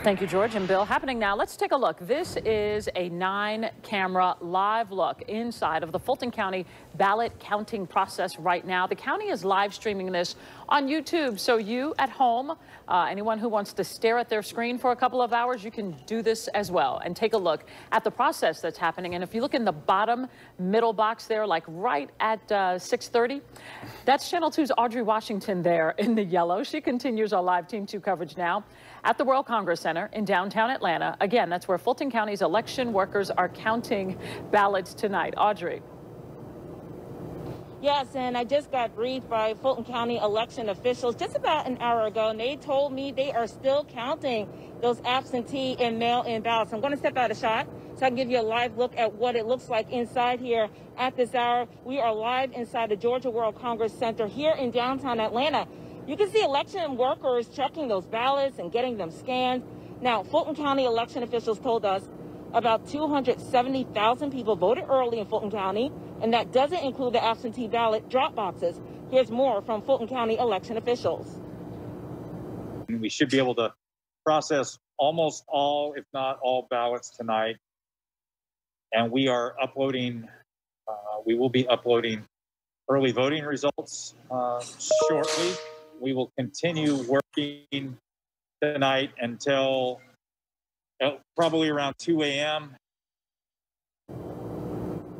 Thank you, George and Bill. Happening now, let's take a look. This is a 9-camera live look inside of the Fulton County ballot counting process right now. The county is live streaming this on YouTube, so you at home, anyone who wants to stare at their screen for a couple of hours, you can do this as well and take a look at the process that's happening. And if you look in the bottom middle box there, like right at 6:30, that's Channel 2's Audrey Washington there in the yellow. She continues our live Team 2 coverage now at the World Congress Center in downtown Atlanta. Again, that's where Fulton County's election workers are counting ballots tonight. Audrey. Yes, and I just got briefed by Fulton County election officials just about an hour ago, and they told me they are still counting those absentee and mail-in ballots. I'm going to step out a shot so I can give you a live look at what it looks like inside here at this hour. We are live inside the Georgia World Congress Center here in downtown Atlanta. You can see election workers checking those ballots and getting them scanned. Now, Fulton County election officials told us about 270,000 people voted early in Fulton County, and that doesn't include the absentee ballot drop boxes. Here's more from Fulton County election officials. We should be able to process almost all, if not all, ballots tonight. And we are uploading, we will be uploading early voting results shortly. We will continue working tonight until probably around 2 a.m.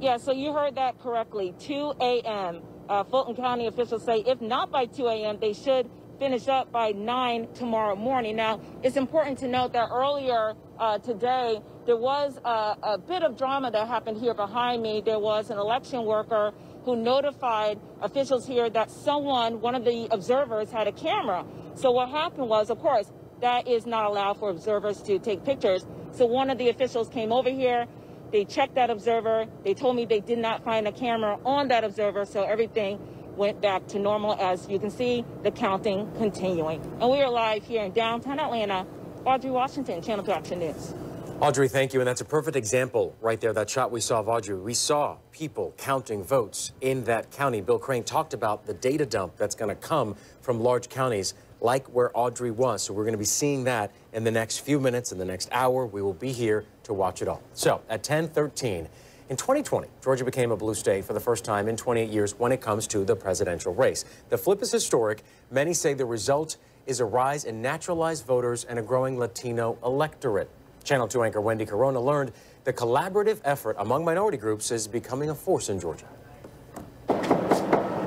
Yeah, so you heard that correctly, 2 a.m. Fulton County officials say if not by 2 a.m., they should finish up by 9 tomorrow morning. Now, it's important to note that earlier today, there was a bit of drama that happened here behind me. There was an election worker who notified officials here that one of the observers, had a camera. So what happened was, of course, that is not allowed for observers to take pictures. So one of the officials came over here. They checked that observer. They told me they did not find a camera on that observer, so everything went back to normal. As you can see, the counting continuing. And we are live here in downtown Atlanta. Audrey Washington, Channel 2 Action News. Audrey, thank you. And that's a perfect example right there, that shot we saw of Audrey. We saw people counting votes in that county. Bill Crane talked about the data dump that's going to come from large counties like where Audrey was. So we're going to be seeing that in the next few minutes, in the next hour. We will be here to watch it all. So at 10:13, in 2020, Georgia became a blue state for the first time in 28 years when it comes to the presidential race. The flip is historic. Many say the result is a rise in naturalized voters and a growing Latino electorate. Channel 2 anchor Wendy Corona learned the collaborative effort among minority groups is becoming a force in Georgia.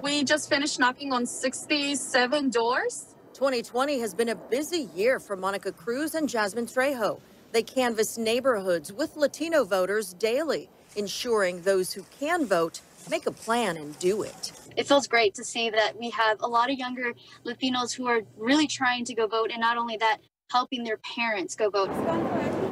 We just finished knocking on 67 doors. 2020 has been a busy year for Monica Cruz and Jasmine Trejo. They canvass neighborhoods with Latino voters daily, ensuring those who can vote make a plan and do it. It feels great to see that we have a lot of younger Latinos who are really trying to go vote, and not only that, helping their parents go vote.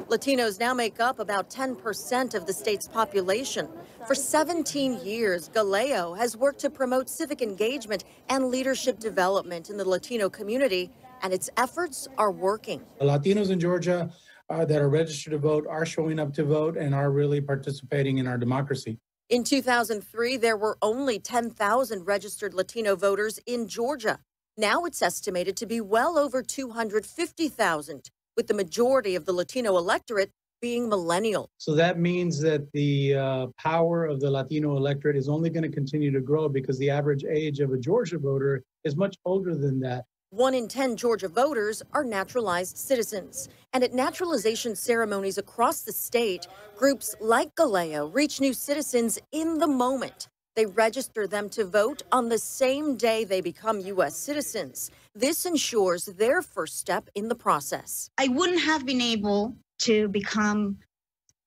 Latinos now make up about 10% of the state's population. For 17 years, Galeo has worked to promote civic engagement and leadership development in the Latino community, and its efforts are working. The Latinos in Georgia that are registered to vote are showing up to vote and are really participating in our democracy. In 2003, there were only 10,000 registered Latino voters in Georgia. Now it's estimated to be well over 250,000, with the majority of the Latino electorate being millennial. So that means that the power of the Latino electorate is only going to continue to grow because the average age of a Georgia voter is much older than that. 1 in 10 Georgia voters are naturalized citizens. And at naturalization ceremonies across the state, groups like Galeo reach new citizens in the moment. They register them to vote on the same day they become U.S. citizens. This ensures their first step in the process. I wouldn't have been able to become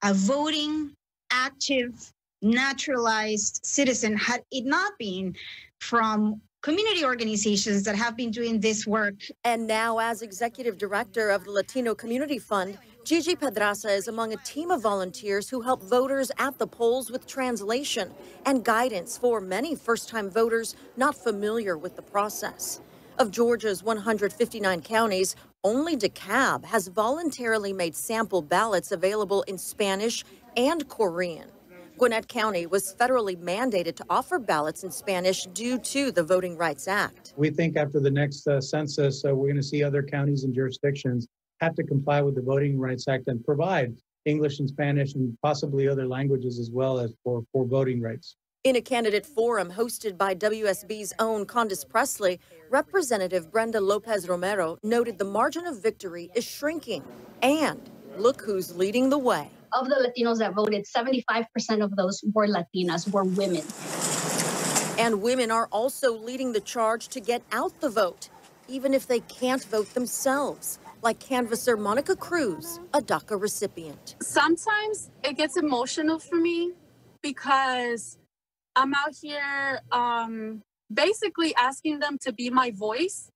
a voting, active, naturalized citizen had it not been from community organizations that have been doing this work. And now, as executive director of the Latino Community Fund, Gigi Pedraza is among a team of volunteers who help voters at the polls with translation and guidance for many first-time voters not familiar with the process. Of Georgia's 159 counties, only DeKalb has voluntarily made sample ballots available in Spanish and Korean. Gwinnett County was federally mandated to offer ballots in Spanish due to the Voting Rights Act. We think after the next census, we're going to see other counties and jurisdictions have to comply with the Voting Rights Act and provide English and Spanish and possibly other languages as well as for voting rights. In a candidate forum hosted by WSB's own Candace Presley, Representative Brenda Lopez Romero noted the margin of victory is shrinking. And look who's leading the way. Of the Latinos that voted, 75% of those were Latinas, were women. And women are also leading the charge to get out the vote, even if they can't vote themselves, like canvasser Monica Cruz, a DACA recipient. Sometimes it gets emotional for me because I'm out here basically asking them to be my voice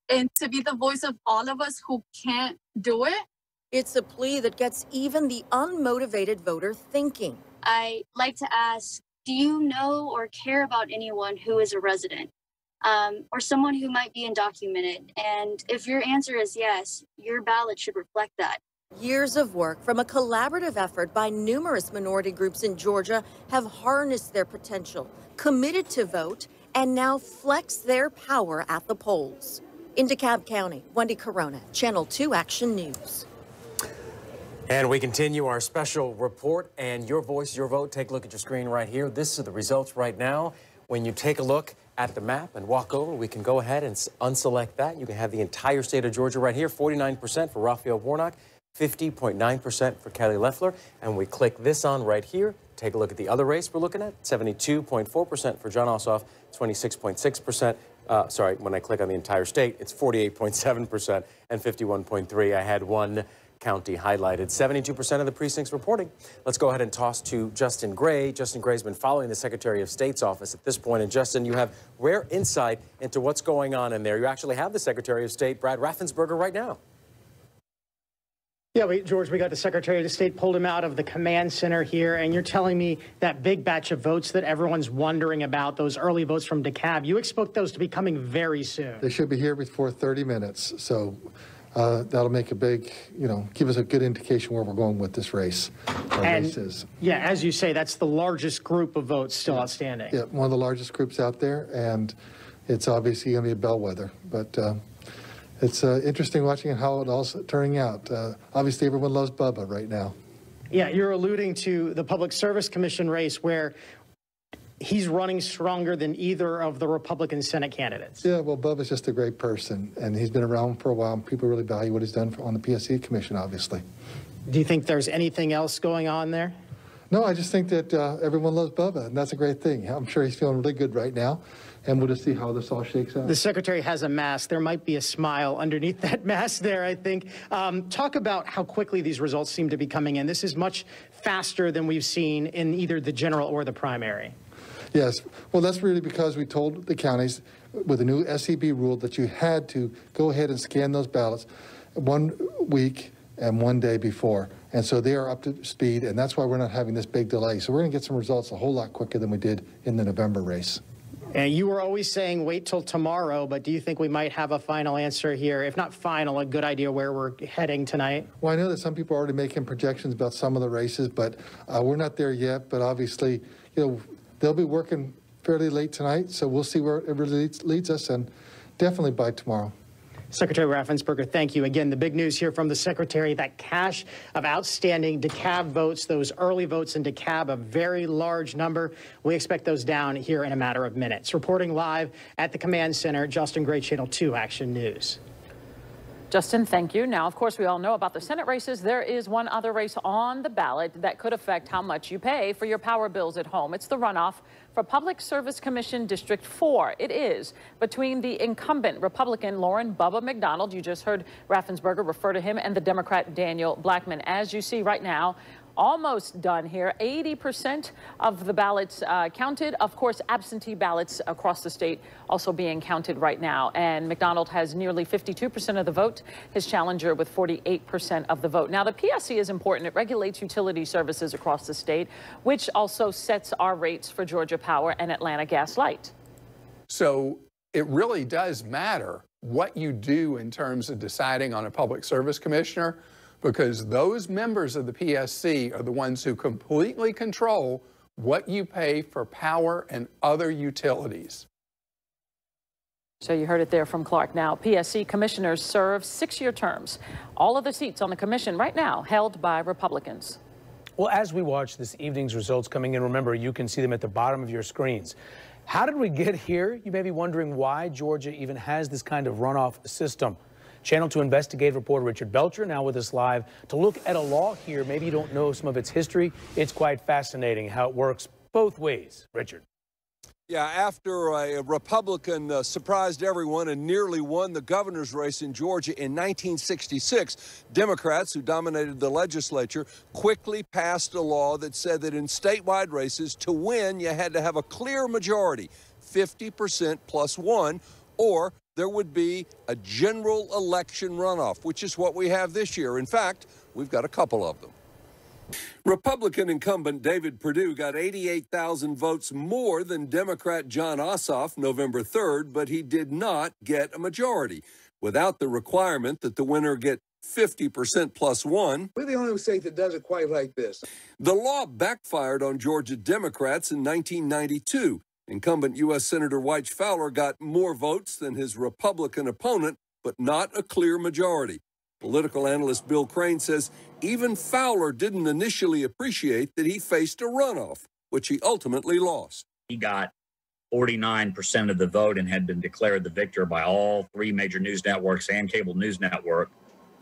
and to be the voice of all of us who can't do it. It's a plea that gets even the unmotivated voter thinking. I like to ask, do you know or care about anyone who is a resident or someone who might be undocumented? And if your answer is yes, your ballot should reflect that. Years of work from a collaborative effort by numerous minority groups in Georgia have harnessed their potential, committed to vote, and now flex their power at the polls. In DeKalb County, Wendy Corona, Channel 2 Action News. And we continue our special report and your voice, your vote. Take a look at your screen right here. This is the results right now. When you take a look at the map and walk over, we can go ahead and unselect that. You can have the entire state of Georgia right here. 49% for Raphael Warnock, 50.9% for Kelly Loeffler. And we click this on right here. Take a look at the other race we're looking at. 72.4% for Jon Ossoff, 26.6%. Sorry, when I click on the entire state, it's 48.7% and 51.3%. I had one county highlighted. 72% of the precincts reporting. Let's go ahead and toss to Justin Gray. Justin Gray's been following the Secretary of State's office at this point. And Justin, you have rare insight into what's going on in there. You actually have the Secretary of State, Brad Raffensperger, right now. Yeah, George, we got the Secretary of State, pulled him out of the command center here, and you're telling me that big batch of votes that everyone's wondering about, those early votes from DeKalb, you expect those to be coming very soon. They should be here before 30 minutes, so that'll make a big, give us a good indication where we're going with this race. Yeah, as you say, that's the largest group of votes still outstanding. Yeah, one of the largest groups out there, and it's obviously going to be a bellwether, but it's interesting watching how it all's turning out. Obviously, everyone loves Bubba right now. Yeah, you're alluding to the Public Service Commission race where he's running stronger than either of the Republican Senate candidates. Yeah, well, Bubba's just a great person, and he's been around for a while, and people really value what he's done on the PSC Commission, obviously. Do you think there's anything else going on there? No, I just think that everyone loves Bubba, and that's a great thing. I'm sure he's feeling really good right now, and we'll just see how this all shakes out. The Secretary has a mask. There might be a smile underneath that mask there, I think. Talk about how quickly these results seem to be coming in. This is much faster than we've seen in either the general or the primary. Yes. Well, that's really because we told the counties with the new SEB rule that you had to go ahead and scan those ballots 1 week and 1 day before. And so they are up to speed, and that's why we're not having this big delay. So we're going to get some results a whole lot quicker than we did in the November race. And you were always saying wait till tomorrow, but do you think we might have a final answer here? If not final, a good idea where we're heading tonight? Well, I know that some people are already making projections about some of the races, but we're not there yet. But obviously, they'll be working fairly late tonight, so we'll see where it really leads us, and definitely by tomorrow. Secretary Raffensperger, thank you. Again, the big news here from the Secretary, that cache of outstanding DeKalb votes, those early votes in DeKalb, a very large number. We expect those down here in a matter of minutes. Reporting live at the Command Center, Justin Gray, Channel 2 Action News. Justin, thank you. Now, of course, we all know about the Senate races. There is one other race on the ballot that could affect how much you pay for your power bills at home. It's the runoff for Public Service Commission District 4. It is between the incumbent Republican Lauren Bubba McDonald, you just heard Raffensperger refer to him, and the Democrat Daniel Blackman. As you see right now, almost done here. 80% of the ballots counted. Of course, absentee ballots across the state also being counted right now. And McDonald has nearly 52% of the vote. His challenger with 48% of the vote. Now, the PSC is important. It regulates utility services across the state, which also sets our rates for Georgia Power and Atlanta Gas Light. So it really does matter what you do in terms of deciding on a public service commissioner, because those members of the PSC are the ones who completely control what you pay for power and other utilities. So you heard it there from Clark. Now, PSC commissioners serve 6-year terms. All of the seats on the commission right now held by Republicans. Well, as we watch this evening's results coming in, remember, you can see them at the bottom of your screens. How did we get here? You may be wondering why Georgia even has this kind of runoff system. Channel 2 investigative reporter Richard Belcher now with us live to look at a law here. Maybe you don't know some of its history. It's quite fascinating how it works both ways. Richard. Yeah, after a Republican surprised everyone and nearly won the governor's race in Georgia in 1966, Democrats, who dominated the legislature, quickly passed a law that said that in statewide races, to win, you had to have a clear majority, 50% plus one, or there would be a general election runoff, which is what we have this year. In fact, we've got a couple of them. Republican incumbent David Perdue got 88,000 votes more than Democrat Jon Ossoff November 3rd, but he did not get a majority. Without the requirement that the winner get 50% plus one. We're the only state that does it quite like this. The law backfired on Georgia Democrats in 1992. Incumbent U.S. Senator Wyche Fowler got more votes than his Republican opponent, but not a clear majority. Political analyst Bill Crane says even Fowler didn't initially appreciate that he faced a runoff, which he ultimately lost. He got 49% of the vote and had been declared the victor by all 3 major news networks and cable news network.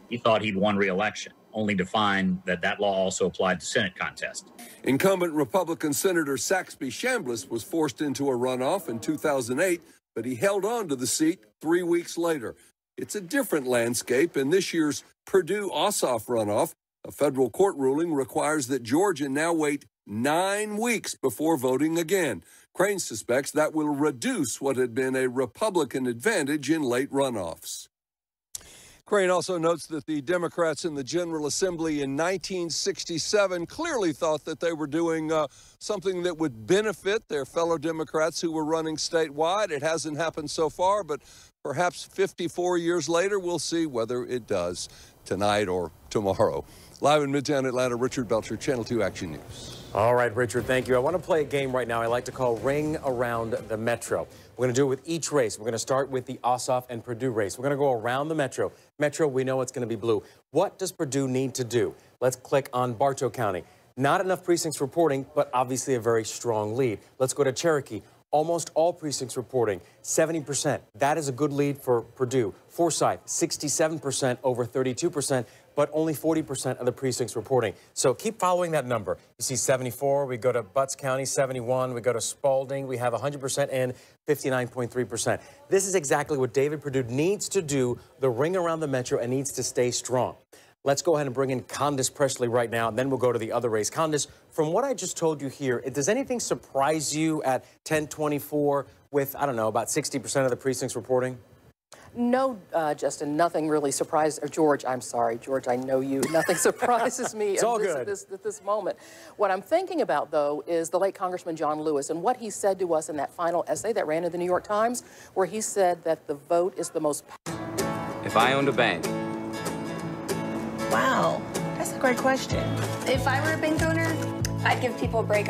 He thought he'd won re-election, only to find that that law also applied to Senate contest. Incumbent Republican Senator Saxby Chambliss was forced into a runoff in 2008, but he held on to the seat 3 weeks later. It's a different landscape in this year's Perdue-Ossoff runoff. A federal court ruling requires that Georgia now wait 9 weeks before voting again. Crane suspects that will reduce what had been a Republican advantage in late runoffs. Crane also notes that the Democrats in the General Assembly in 1967 clearly thought that they were doing something that would benefit their fellow Democrats who were running statewide. It hasn't happened so far, but perhaps 54 years later, we'll see whether it does tonight or tomorrow. Live in Midtown Atlanta, Richard Belcher, Channel 2 Action News. All right, Richard, thank you. I want to play a game right now I like to call Ring Around the Metro. We're going to do it with each race. We're going to start with the Ossoff and Perdue race. We're going to go around the Metro. Metro, we know it's going to be blue. What does Perdue need to do? Let's click on Bartow County. Not enough precincts reporting, but obviously a very strong lead. Let's go to Cherokee. Almost all precincts reporting, 70%. That is a good lead for Perdue. Forsyth, 67% over 32%, but only 40% of the precincts reporting. So keep following that number. You see 74, we go to Butts County, 71, we go to Spalding, we have 100% and 59.3%. This is exactly what David Perdue needs to do, the ring around the Metro, and needs to stay strong. Let's go ahead and bring in Candace Presley right now, and then we'll go to the other race. Candace, from what I just told you here, does anything surprise you at 1024 with, I don't know, about 60% of the precincts reporting? No, Justin, nothing really surprised, or George, I'm sorry, George, I know you. Nothing surprises me at this moment. What I'm thinking about, though, is the late Congressman John Lewis and what he said to us in that final essay that ran in the New York Times, where he said that the vote is the most... If I owned a bank. Wow, that's a great question. If I were a bank owner, I'd give people a break.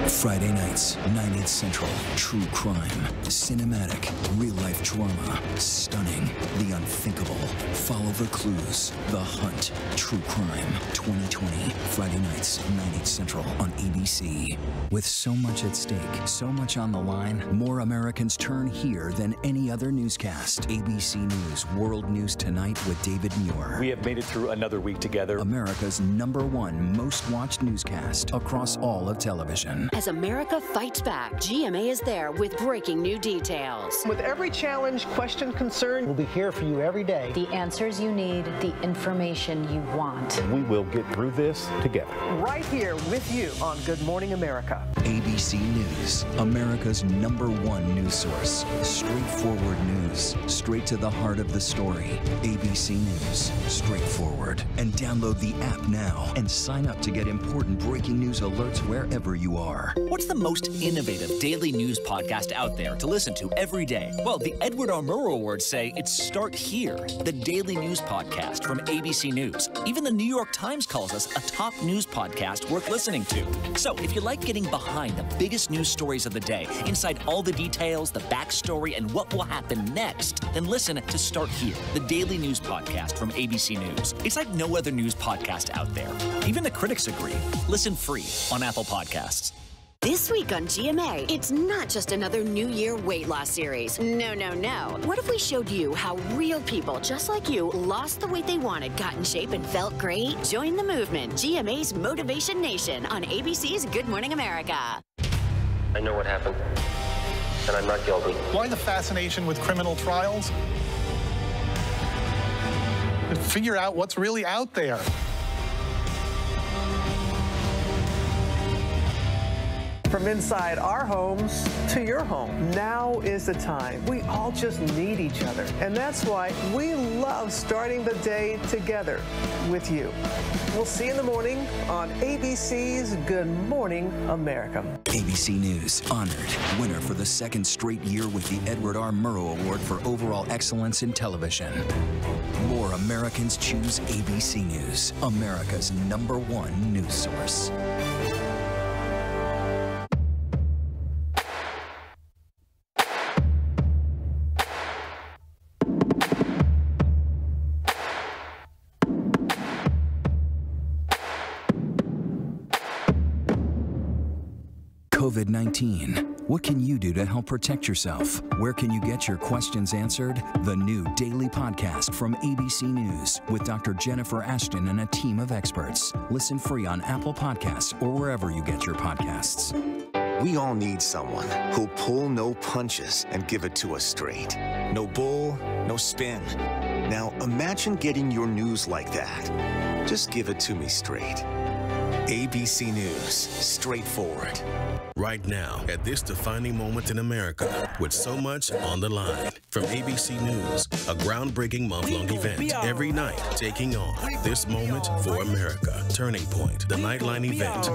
Friday nights, 9/8 Central. True crime, cinematic, real-life drama, stunning, the unthinkable. Follow the clues. The Hunt. True crime. 2020. Friday nights, 9/8 Central on ABC. With so much at stake, so much on the line, more Americans turn here than any other newscast. ABC News World News Tonight with David Muir. We have made it through another week together. America's #1 most watched newscast across all of television. As America fights back, GMA is there with breaking new details. With every challenge, question, concern, we'll be here for you every day. The answers you need, the information you want. We will get through this together. Right here with you on Good Morning America. ABC News, America's #1 news source. Straightforward news, straight to the heart of the story. ABC News, straightforward. And download the app now and sign up to get important breaking news alerts wherever you are. What's the most innovative daily news podcast out there to listen to every day? Well, the Edward R. Murrow Awards say it's Start Here, the daily news podcast from ABC News. Even the New York Times calls us a top news podcast worth listening to. So if you like getting behind the biggest news stories of the day, inside all the details, the backstory, and what will happen next, then listen to Start Here, the daily news podcast from ABC News. It's like no other news podcast out there. Even the critics agree. Listen free on Apple Podcasts. This week on GMA, it's not just another New Year weight loss series. No, no, no. What if we showed you how real people just like you lost the weight they wanted, got in shape, and felt great? Join the movement, GMA's Motivation Nation on ABC's Good Morning America. I know what happened, and I'm not guilty. Why the fascination with criminal trials? Figure out what's really out there. From inside our homes to your home, now is the time. We all just need each other. And that's why we love starting the day together with you. We'll see you in the morning on ABC's Good Morning America. ABC News honored winner for the second straight year with the Edward R. Murrow Award for Overall Excellence in Television. More Americans choose ABC News, America's #1 news source. COVID-19. What can you do to help protect yourself? Where can you get your questions answered? The new daily podcast from ABC News with Dr. Jennifer Ashton and a team of experts. Listen free on Apple Podcasts or wherever you get your podcasts. We all need someone who'll pull no punches and give it to us straight. No bull, no spin. Now imagine getting your news like that. Just give it to me straight. ABC News, straightforward. Right now, at this defining moment in America, with so much on the line. From ABC News, a groundbreaking month-long event. Every night, taking on this moment for America. Turning Point, the Nightline event.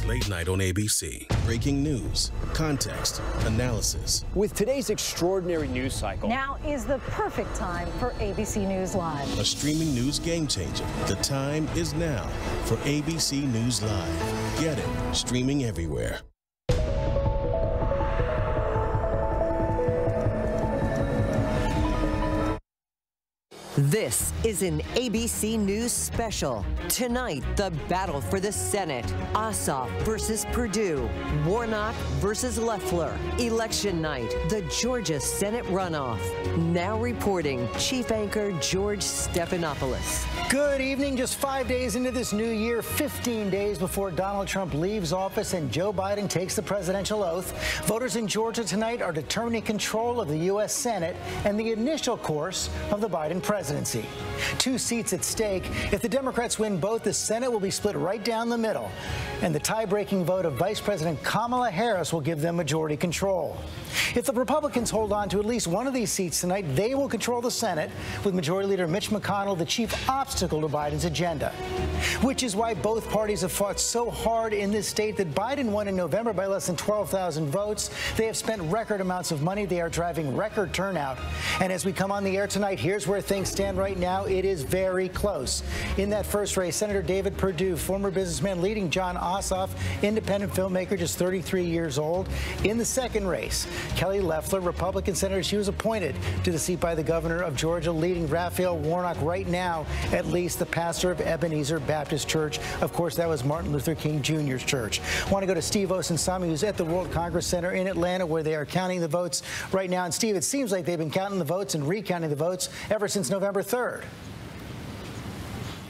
Late night on ABC. Breaking news, context, analysis. With today's extraordinary news cycle, now is the perfect time for ABC News Live. A streaming news game changer. The time is now for ABC News Live. Get it, streaming everywhere. This is an ABC News special. Tonight, the battle for the Senate. Ossoff versus Perdue. Warnock versus Loeffler. Election night, the Georgia Senate runoff. Now reporting, Chief Anchor George Stephanopoulos. Good evening. Just 5 days into this new year, 15 days before Donald Trump leaves office and Joe Biden takes the presidential oath, voters in Georgia tonight are determining control of the U.S. Senate and the initial course of the Biden presidency. 2 seats at stake. If the Democrats win both, the Senate will be split right down the middle, and the tie-breaking vote of Vice President Kamala Harris will give them majority control. If the Republicans hold on to at least one of these seats tonight, they will control the Senate, with Majority Leader Mitch McConnell the chief obstacle to Biden's agenda. Which is why both parties have fought so hard in this state that Biden won in November by less than 12,000 votes. They have spent record amounts of money. They are driving record turnout. And as we come on the air tonight, here's where things stand right now. It is very close. In that first race, Senator David Perdue, former businessman, leading Jon Ossoff, independent filmmaker, just 33 years old. In the second race, Kelly Loeffler, Republican senator, she was appointed to the seat by the governor of Georgia, leading Raphael Warnock, right now at least the pastor of Ebenezer Baptist Church. Of course, that was Martin Luther King Jr.'s church. I want to go to Steve Osunsami, who's at the World Congress Center in Atlanta, where they are counting the votes right now. And Steve, it seems like they've been counting the votes and recounting the votes ever since November 3rd.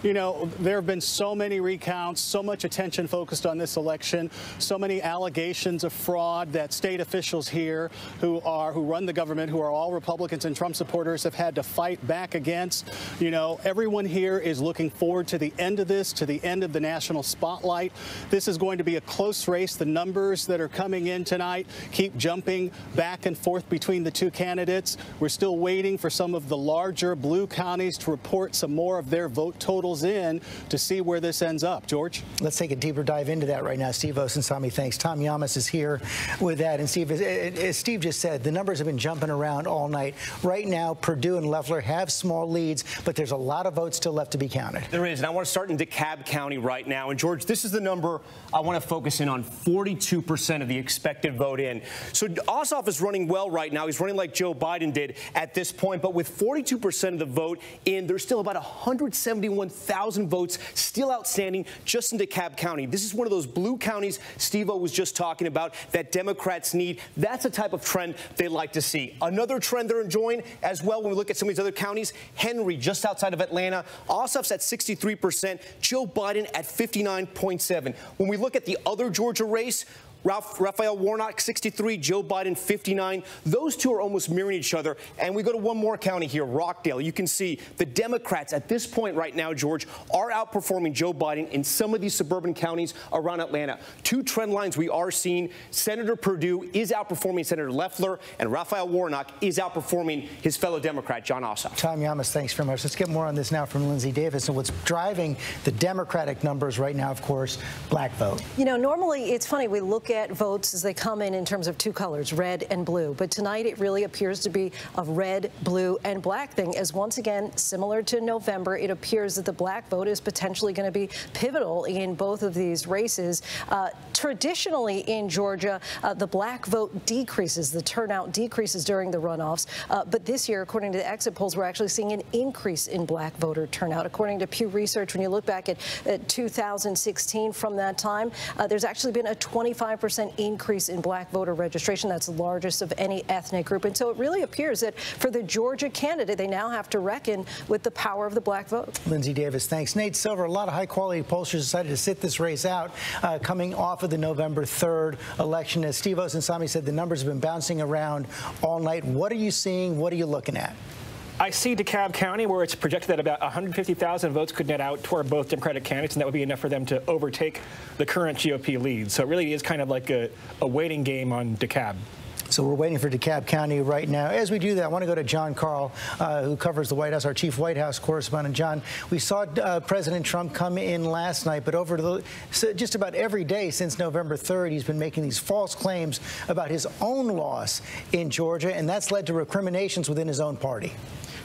You know, there have been so many recounts, so much attention focused on this election, so many allegations of fraud that state officials here who run the government, who are all Republicans and Trump supporters, have had to fight back against. You know, everyone here is looking forward to the end of this, to the end of the national spotlight. This is going to be a close race. The numbers that are coming in tonight keep jumping back and forth between the two candidates. We're still waiting for some of the larger blue counties to report some more of their vote totals in to see where this ends up. George? Let's take a deeper dive into that right now. Steve Osunsami, thanks. Tom Yamas is here with that. And Steve, as Steve just said, the numbers have been jumping around all night. Right now, Perdue and Loeffler have small leads, but there's a lot of votes still left to be counted. There is, and I want to start in DeKalb County right now. And George, this is the number I want to focus in on, 42% of the expected vote in. So Ossoff is running well right now. He's running like Joe Biden did at this point, but with 42% of the vote in, there's still about 171,000 votes still outstanding just in DeKalb County. This is one of those blue counties Steve-O was just talking about that Democrats need. That's the type of trend they like to see. Another trend they're enjoying as well when we look at some of these other counties, Henry, just outside of Atlanta, Ossoff's at 63%, Joe Biden at 59.7%. When we look at the other Georgia race, Raphael Warnock, 63, Joe Biden, 59. Those two are almost mirroring each other. And we go to one more county here, Rockdale. You can see the Democrats at this point right now, George, are outperforming Joe Biden in some of these suburban counties around Atlanta. 2 trend lines we are seeing. Senator Perdue is outperforming Senator Loeffler, and Raphael Warnock is outperforming his fellow Democrat, Jon Ossoff. Tom Yamas, thanks very much. Let's get more on this now from Lindsay Davis. And what's driving the Democratic numbers right now, of course, black vote. You know, normally it's funny, we look at votes as they come in terms of 2 colors, red and blue. But tonight it really appears to be a red, blue, and black thing, as once again, similar to November, it appears that the black vote is potentially going to be pivotal in both of these races. Traditionally in Georgia, the black vote decreases, the turnout decreases during the runoffs. But this year, according to the exit polls, we're actually seeing an increase in black voter turnout. According to Pew Research, when you look back at 2016, from that time, there's actually been a 25% increase in black voter registration. That's the largest of any ethnic group. And so it really appears that for the Georgia candidate, they now have to reckon with the power of the black vote. Lindsay Davis, thanks. Nate Silver, a lot of high-quality pollsters decided to sit this race out coming off of the November 3rd election. As Steve Osunsami said, the numbers have been bouncing around all night. What are you seeing? What are you looking at? I see DeKalb County, where it's projected that about 150,000 votes could net out toward both Democratic candidates, and that would be enough for them to overtake the current GOP lead. So it really is kind of like a waiting game on DeKalb. So we're waiting for DeKalb County right now. As we do that, I want to go to John Carl, who covers the White House, our chief White House correspondent. John, we saw President Trump come in last night, but just about every day since November 3rd, he's been making these false claims about his own loss in Georgia, and that's led to recriminations within his own party.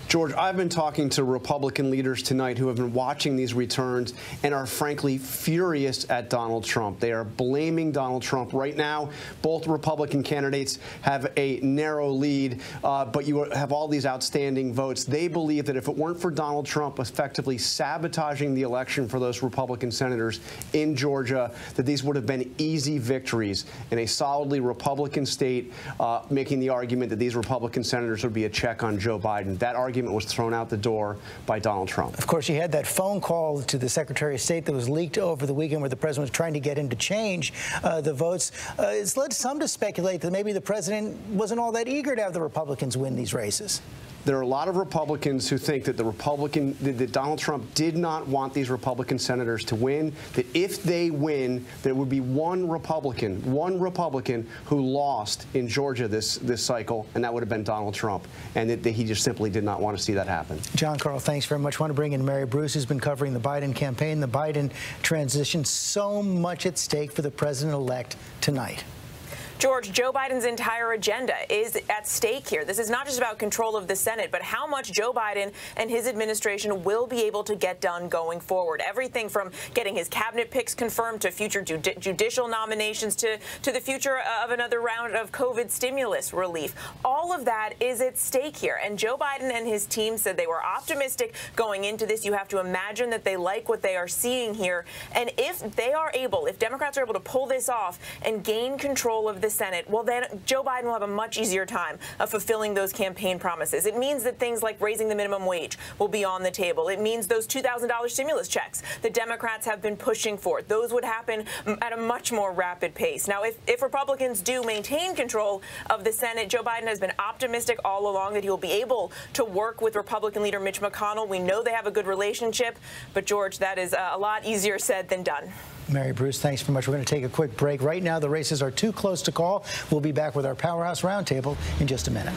George, I've been talking to Republican leaders tonight who have been watching these returns and are frankly furious at Donald Trump. They are blaming Donald Trump. Right now, both Republican candidates have a narrow lead, but you have all these outstanding votes. They believe that if it weren't for Donald Trump effectively sabotaging the election for those Republican senators in Georgia, that these would have been easy victories in a solidly Republican state, making the argument that these Republican senators would be a check on Joe Biden. That argument was thrown out the door by Donald Trump. Of course, you had that phone call to the Secretary of State that was leaked over the weekend where the president was trying to get him to change the votes. It's led some to speculate that maybe the president wasn't all that eager to have the Republicans win these races. There are a lot of Republicans who think that that Donald Trump did not want these Republican senators to win, that if they win, there would be one Republican who lost in Georgia this cycle, and that would have been Donald Trump, and that he just simply did not want to see that happen. John Carl, thanks very much. I want to bring in Mary Bruce, who's been covering the Biden campaign, the Biden transition. So much at stake for the president-elect tonight. George, Joe Biden's entire agenda is at stake here. This is not just about control of the Senate, but how much Joe Biden and his administration will be able to get done going forward. Everything from getting his cabinet picks confirmed to future judicial nominations to the future of another round of COVID stimulus relief. All of that is at stake here. And Joe Biden and his team said they were optimistic going into this. You have to imagine that they like what they are seeing here. And if Democrats are able to pull this off and gain control of the Senate, well, then Joe Biden will have a much easier time of fulfilling those campaign promises. It means that things like raising the minimum wage will be on the table. It means those $2,000 stimulus checks the Democrats have been pushing for. Those would happen at a much more rapid pace. Now, if Republicans do maintain control of the Senate, Joe Biden has been optimistic all along that he will be able to work with Republican leader Mitch McConnell. We know they have a good relationship, but George, that is a lot easier said than done. Mary Bruce, thanks very much. We're going to take a quick break. Right now, the races are too close to call. We'll be back with our Powerhouse Roundtable in just a minute.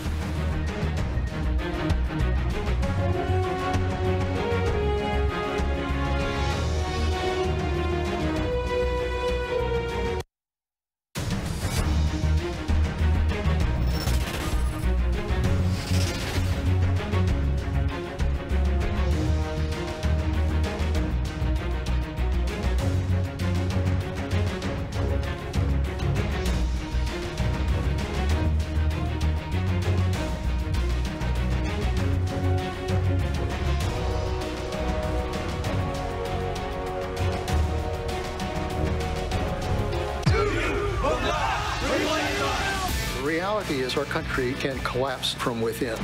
Our country can collapse from within.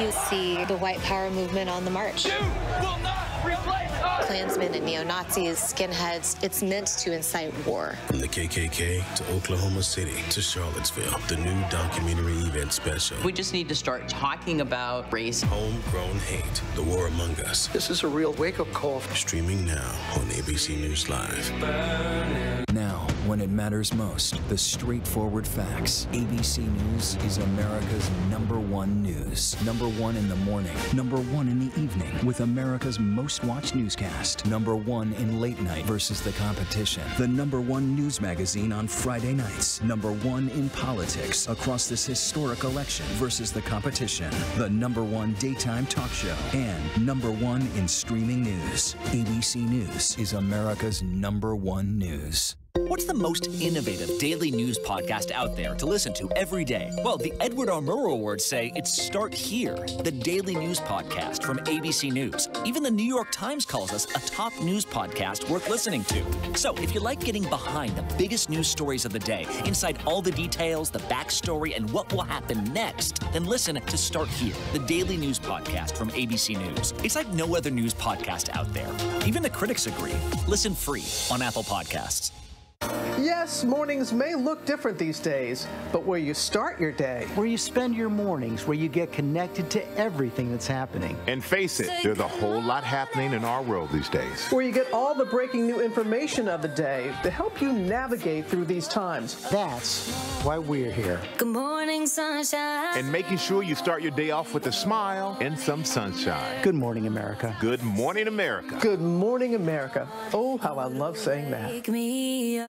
You see the white power movement on the march. Klansmen and neo-Nazis, skinheads, it's meant to incite war. From the KKK to Oklahoma City to Charlottesville, the new documentary event special. We just need to start talking about race. Homegrown hate, the war among us. This is a real wake-up call. Streaming now on ABC News Live. Now, when it matters most, the straightforward facts. ABC News is America's #1 news. #1 in the morning, #1 in the evening, with America's most watched newscast. #1 in late night versus the competition. The #1 news magazine on Friday nights. #1 in politics across this historic election versus the competition. The #1 daytime talk show. And #1 in streaming news. ABC News is America's #1 news. What's the most innovative daily news podcast out there to listen to every day? Well, the Edward R. Murrow Awards say it's Start Here, the daily news podcast from ABC News. Even the New York Times calls us a top news podcast worth listening to. So if you like getting behind the biggest news stories of the day, inside all the details, the backstory, and what will happen next, then listen to Start Here, the daily news podcast from ABC News. It's like no other news podcast out there. Even the critics agree. Listen free on Apple Podcasts. Yes, mornings may look different these days, but where you start your day, where you spend your mornings, where you get connected to everything that's happening. And face it, there's a whole lot happening in our world these days. Where you get all the breaking new information of the day to help you navigate through these times. That's why we're here. Good morning, sunshine. And making sure you start your day off with a smile and some sunshine. Good morning, America. Good morning, America. Good morning, America. Oh, how I love saying that. Wake me up.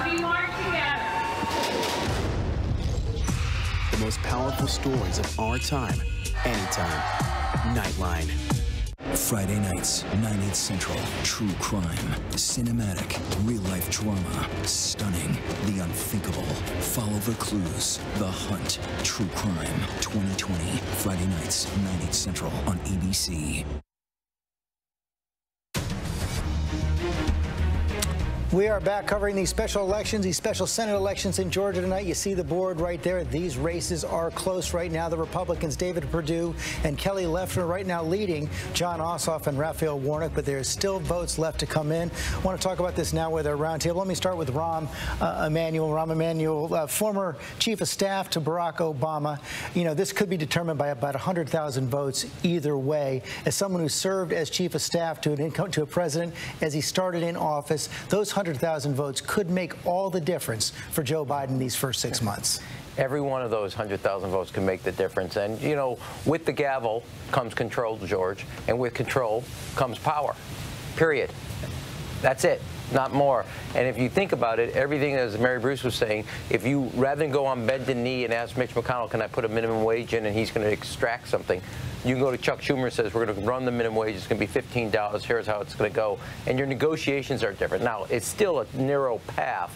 We march together. most powerful stories of our time, anytime. Nightline. Friday nights, 9/8 Central. True crime, cinematic, real-life drama, stunning, the unthinkable. Follow the clues. The Hunt. True Crime 2020. Friday nights, 9/8 Central on ABC. We are back covering these special elections, these special Senate elections in Georgia tonight. You see the board right there. These races are close right now. The Republicans, David Perdue and Kelly Loeffler, right now leading Jon Ossoff and Raphael Warnock, but there's still votes left to come in. I want to talk about this now with our roundtable. Let me start with Rahm Emanuel, former chief of staff to Barack Obama. You know, this could be determined by about 100,000 votes either way. As someone who served as chief of staff to a president as he started in office, those 100,000 votes could make all the difference for Joe Biden these first 6 months. Every one of those 100,000 votes can make the difference. And, you know, with the gavel comes control, George, and with control comes power, period. That's it, not more. And if you think about it, everything, as Mary Bruce was saying, if you, rather than go on bended knee and ask Mitch McConnell, can I put a minimum wage in and he's going to extract something, you can go to Chuck Schumer and says, we're going to run the minimum wage, it's going to be $15, here's how it's going to go. And your negotiations are different. Now, it's still a narrow path.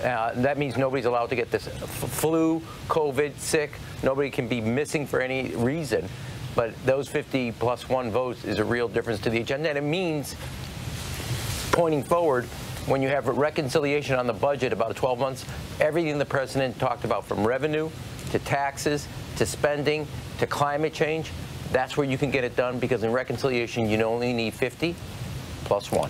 That means nobody's allowed to get this flu, COVID, sick. Nobody can be missing for any reason. But those 50+1 votes is a real difference to the agenda. And it means, pointing forward, when you have a reconciliation on the budget about 12 months, everything the president talked about, from revenue to taxes to spending to climate change, that's where you can get it done, because in reconciliation you only need 50+1.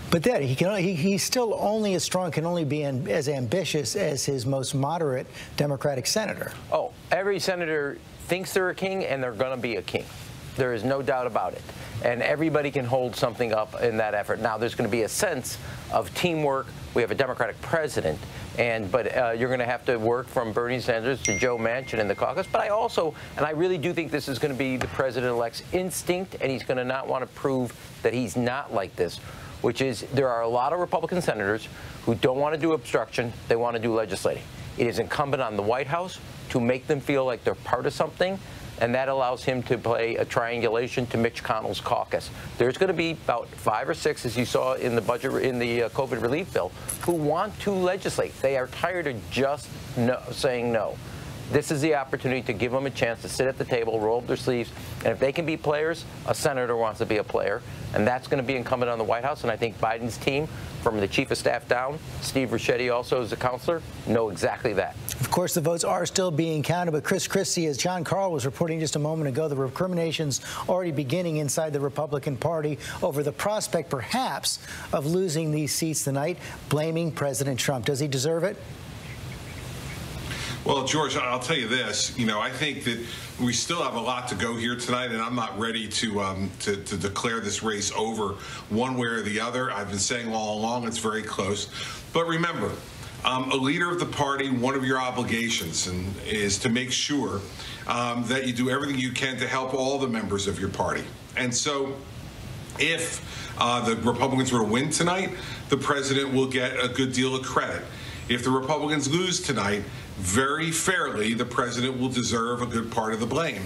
But then he's still only as strong, can only be as ambitious as his most moderate Democratic senator. Oh, every senator thinks they're a king, and they're going to be a king. There is no doubt about it. And everybody can hold something up in that effort. Now, there's going to be a sense of teamwork. We have a Democratic president, but you're going to have to work from Bernie Sanders to Joe Manchin in the caucus. But I really do think this is going to be the president-elect's instinct, and he's going to not want to prove that he's not like this, which is there are a lot of Republican senators who don't want to do obstruction. They want to do legislating. It is incumbent on the White House to make them feel like they're part of something, and that allows him to play a triangulation to Mitch McConnell's caucus. There's going to be about 5 or 6, as you saw in the budget, in the COVID relief bill, who want to legislate. They are tired of just saying no. This is the opportunity to give them a chance to sit at the table, roll up their sleeves, and if they can be players, a senator wants to be a player, and that's going to be incumbent on the White House. And I think Biden's team, from the chief of staff down, Steve Ricchetti also as a counselor, know exactly that. Of course, the votes are still being counted, but Chris Christie, as John Carl was reporting just a moment ago, the recriminations already beginning inside the Republican Party over the prospect, perhaps, of losing these seats tonight, blaming President Trump. Does he deserve it? Well, George, I'll tell you this. You know, I think that we still have a lot to go here tonight, and I'm not ready to declare this race over one way or the other. I've been saying all along it's very close. But remember, a leader of the party, one of your obligations is to make sure that you do everything you can to help all the members of your party. And so if the Republicans were to win tonight, the president will get a good deal of credit. If the Republicans lose tonight, very fairly, the president will deserve a good part of the blame.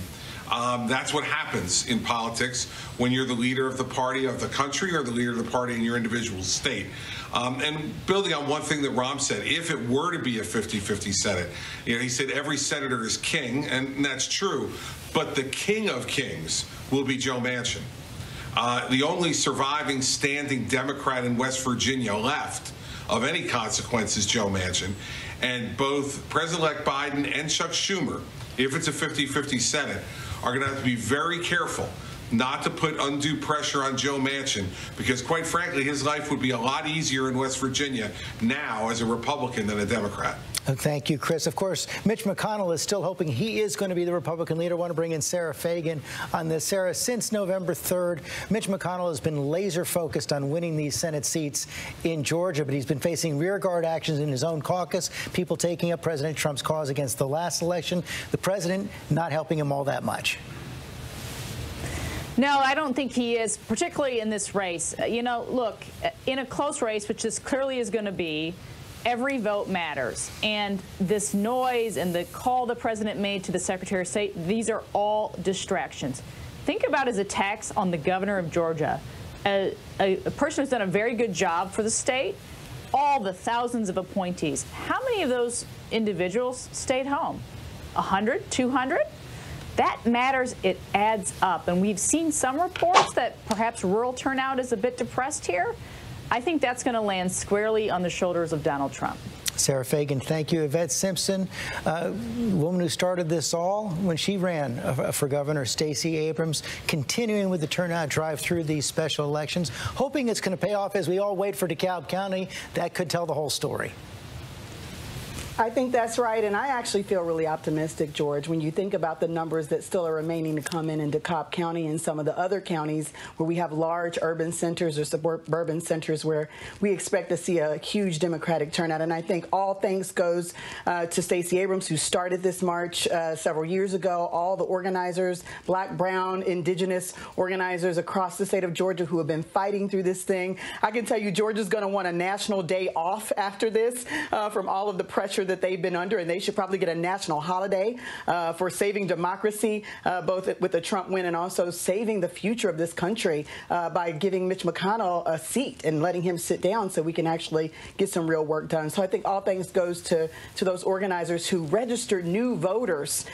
That's what happens in politics when you're the leader of the party of the country or the leader of the party in your individual state. And building on one thing that Rahm said, if it were to be a 50-50 Senate, you know, he said every senator is king, and that's true, but the king of kings will be Joe Manchin. The only surviving standing Democrat in West Virginia left of any consequence is Joe Manchin. And both President-elect Biden and Chuck Schumer, if it's a 50-50 Senate, are going to have to be very careful not to put undue pressure on Joe Manchin, because quite frankly, his life would be a lot easier in West Virginia now as a Republican than a Democrat. Thank you, Chris. Of course, Mitch McConnell is still hoping he is going to be the Republican leader. I want to bring in Sarah Fagan on this. Sarah, since November 3rd, Mitch McConnell has been laser focused on winning these Senate seats in Georgia, but he's been facing rearguard actions in his own caucus, people taking up President Trump's cause against the last election, the president not helping him all that much. No, I don't think he is, particularly in this race. You know, look, in a close race, which this clearly is going to be, every vote matters. And this noise and the call the president made to the Secretary of State, these are all distractions. Think about his attacks on the governor of Georgia, a person who's done a very good job for the state, all the thousands of appointees. How many of those individuals stayed home? 100, 200? That matters. It adds up. And we've seen some reports that perhaps rural turnout is a bit depressed here. I think that's going to land squarely on the shoulders of Donald Trump. Sarah Fagan, thank you. Yvette Simpson, woman who started this all when she ran for governor, Stacey Abrams, continuing with the turnout drive through these special elections, hoping it's going to pay off as we all wait for DeKalb County. That could tell the whole story. I think that's right, and I actually feel really optimistic, George, when you think about the numbers that still are remaining to come in Cobb County and some of the other counties where we have large urban centers or suburban centers where we expect to see a huge Democratic turnout. And I think all thanks goes to Stacey Abrams, who started this march several years ago, all the organizers, black, brown, indigenous organizers across the state of Georgia who have been fighting through this thing. I can tell you Georgia's going to want a national day off after this from all of the pressure that they've been under, and they should probably get a national holiday for saving democracy, both with the Trump win and also saving the future of this country by giving Mitch McConnell a seat and letting him sit down so we can actually get some real work done. So I think all thanks goes to those organizers who registered new voters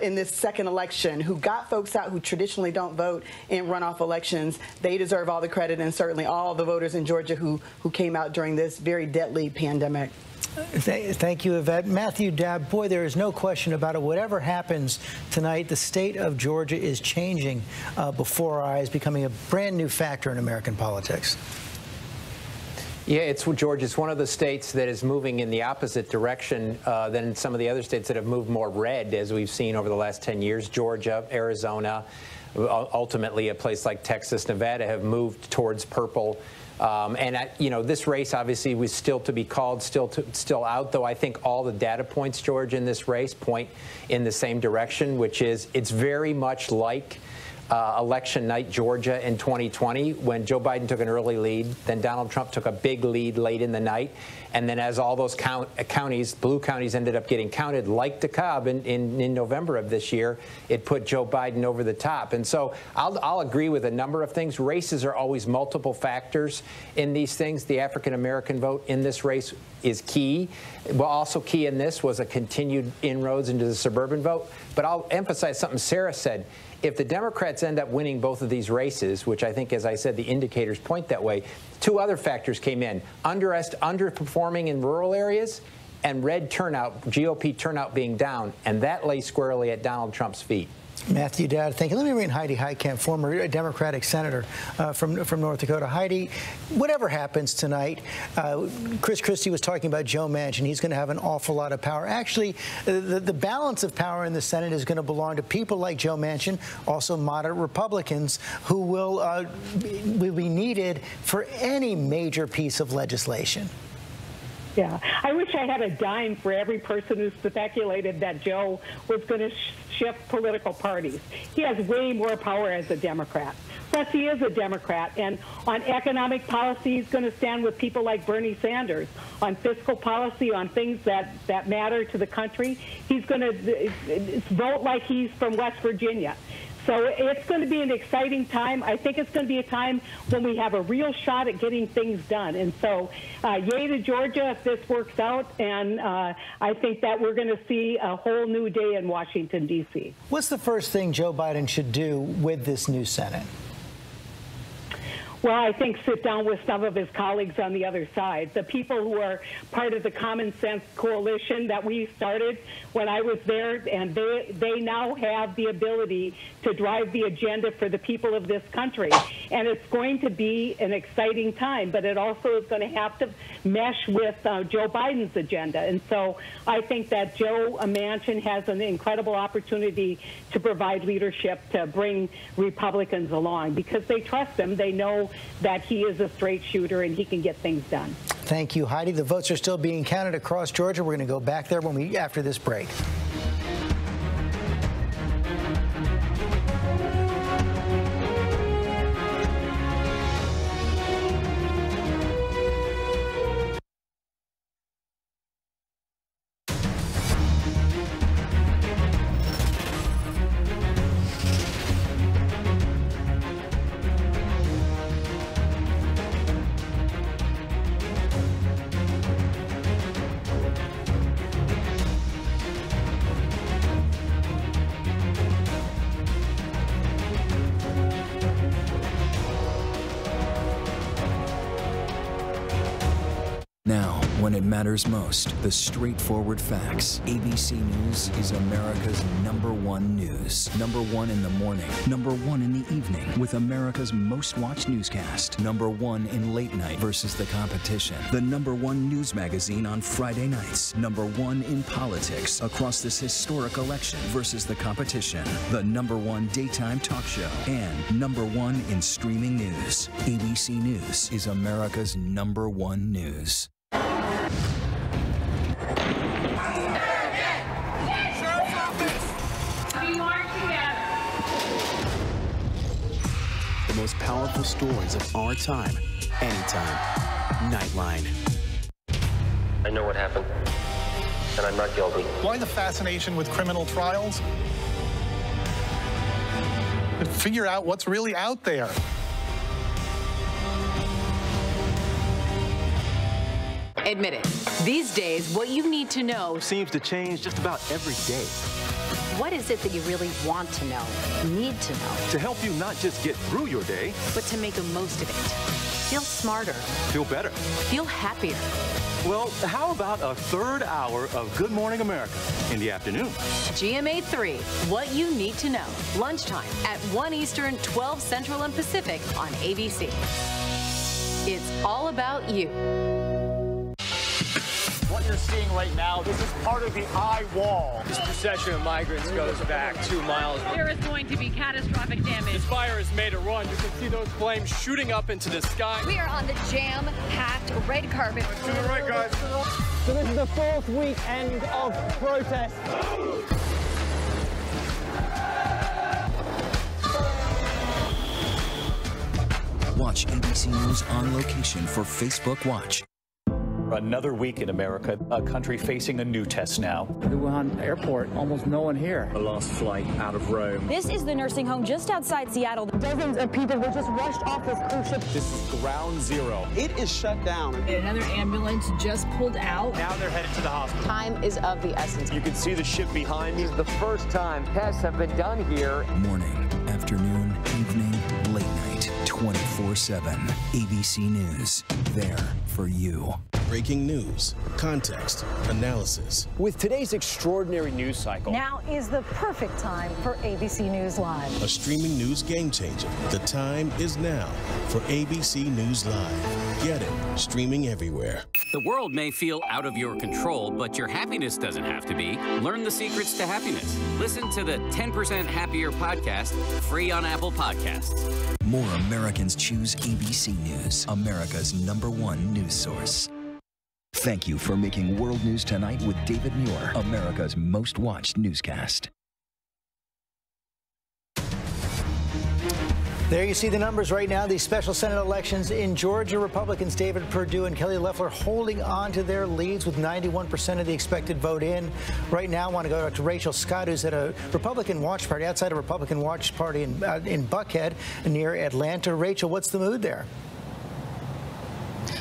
in this second election, who got folks out who traditionally don't vote in runoff elections. They deserve all the credit, and certainly all the voters in Georgia who came out during this very deadly pandemic. Thank you, Yvette. Matthew Dabb, boy, there is no question about it. Whatever happens tonight, the state of Georgia is changing before our eyes, becoming a brand new factor in American politics. Yeah, Georgia, it's one of the states that is moving in the opposite direction than some of the other states that have moved more red, as we've seen over the last 10 years. Georgia, Arizona, ultimately a place like Texas, Nevada have moved towards purple. This race obviously was still to be called, still out, though I think all the data points, George, in this race point in the same direction, which is it's very much like election night Georgia in 2020 when Joe Biden took an early lead, then Donald Trump took a big lead late in the night, and then as all those counties, blue counties, ended up getting counted, like DeKalb in November of this year, it put Joe Biden over the top. And so I'll agree with a number of things. Races are always multiple factors in these things. The African-American vote in this race is key. Well, also key in this was a continued inroads into the suburban vote. But I'll emphasize something Sarah said. If the Democrats end up winning both of these races, which I think, as I said, the indicators point that way, two other factors came in. Underperforming in rural areas and red turnout, GOP turnout being down, and that lay squarely at Donald Trump's feet. Matthew Dabb, thank you. Let me bring Heidi Heitkamp, former Democratic senator from North Dakota. Heidi, whatever happens tonight, Chris Christie was talking about Joe Manchin. He's going to have an awful lot of power. Actually, the balance of power in the Senate is going to belong to people like Joe Manchin, also moderate Republicans, who will be needed for any major piece of legislation. Yeah, I wish I had a dime for every person who speculated that Joe was going to shift political parties. He has way more power as a Democrat. Plus, he is a Democrat, and on economic policy, he's going to stand with people like Bernie Sanders. On fiscal policy, on things that matter to the country, he's going to vote like he's from West Virginia. So it's going to be an exciting time. I think it's going to be a time when we have a real shot at getting things done. And so yay to Georgia if this works out. And I think that we're going to see a whole new day in Washington, D.C. What's the first thing Joe Biden should do with this new Senate? Well, I think sit down with some of his colleagues on the other side, the people who are part of the Common Sense Coalition that we started when I was there, and they now have the ability to drive the agenda for the people of this country. And it's going to be an exciting time, but it also is going to have to mesh with Joe Biden's agenda. And so I think that Joe Manchin has an incredible opportunity to provide leadership to bring Republicans along because they trust him. They know that he is a straight shooter and he can get things done. Thank you, Heidi. The votes are still being counted across Georgia. We're going to go back there after this break. matters most, the straightforward facts. ABC News is America's #1 news. #1 in the morning, #1 in the evening, with America's most watched newscast. #1 in late night versus the competition. The #1 news magazine on Friday nights. #1 in politics across this historic election versus the competition. The #1 daytime talk show. And #1 in streaming news. ABC News is America's #1 news. The most powerful stories of our time, anytime. Nightline. I know what happened, and I'm not guilty. Why the fascination with criminal trials? To figure out what's really out there. Admit it. These days, what you need to know seems to change just about every day. What is it that you really want to know, need to know? To help you not just get through your day, but to make the most of it. Feel smarter. Feel better. Feel happier. Well, how about a third hour of Good Morning America in the afternoon? GMA 3, what you need to know. Lunchtime at 1 Eastern, 12 Central and Pacific on ABC. It's all about you. What you're seeing right now, this is part of the eye wall. This procession of migrants goes back 2 miles. There is going to be catastrophic damage. This fire has made a run. You can see those flames shooting up into the sky. We are on the jam-packed red carpet. To the right, guys. So this is the 4th weekend of protest. Watch ABC News on location for Facebook Watch. Another week in America, a country facing a new test now. The Wuhan airport, almost no one here. The last flight out of Rome. This is the nursing home just outside Seattle. Dozens of people were just rushed off this cruise ship. This is ground zero. It is shut down. Another ambulance just pulled out. Now they're headed to the hospital. Time is of the essence. You can see the ship behind me. This is the first time tests have been done here. Morning, afternoon, evening, late night, 24/7. ABC News, there for you. Breaking news, context, analysis. With today's extraordinary news cycle, Now is the perfect time for ABC News Live. A streaming news game changer. The time is now for ABC News Live. Get it, streaming everywhere. The world may feel out of your control, but your happiness doesn't have to be. Learn the secrets to happiness. Listen to the 10% Happier podcast, free on Apple Podcasts. More Americans choose ABC News, America's #1 news source. Thank you for making World News Tonight with David Muir, America's most watched newscast. There you see the numbers right now. These special Senate elections in Georgia, Republicans David Perdue and Kelly Loeffler holding on to their leads with 91% of the expected vote in. Right now, I want to go to Rachel Scott, who's at a Republican watch party, outside a Republican watch party in Buckhead near Atlanta. Rachel, what's the mood there?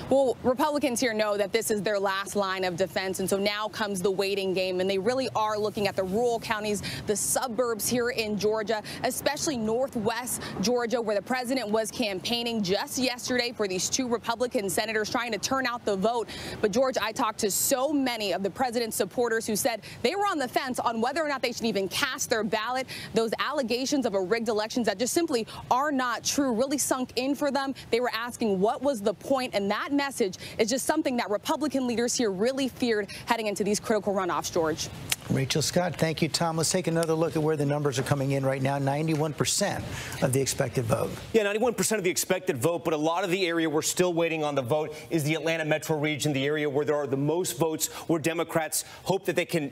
Well, Republicans here know that this is their last line of defense, and so now comes the waiting game, and they really are looking at the rural counties, the suburbs here in Georgia, especially northwest Georgia, where the president was campaigning just yesterday for these 2 Republican senators trying to turn out the vote. But, George, I talked to so many of the president's supporters who said they were on the fence on whether or not they should even cast their ballot. Those allegations of a rigged elections that just simply are not true really sunk in for them. They were asking what was the point, and that message is just something that Republican leaders here really feared heading into these critical runoffs, George. Rachel Scott, thank you, Tom. Let's take another look at where the numbers are coming in right now. 91% of the expected vote. Yeah, 91% of the expected vote, but a lot of the area we're still waiting on the vote is the Atlanta metro region, the area where there are the most votes, where Democrats hope that they can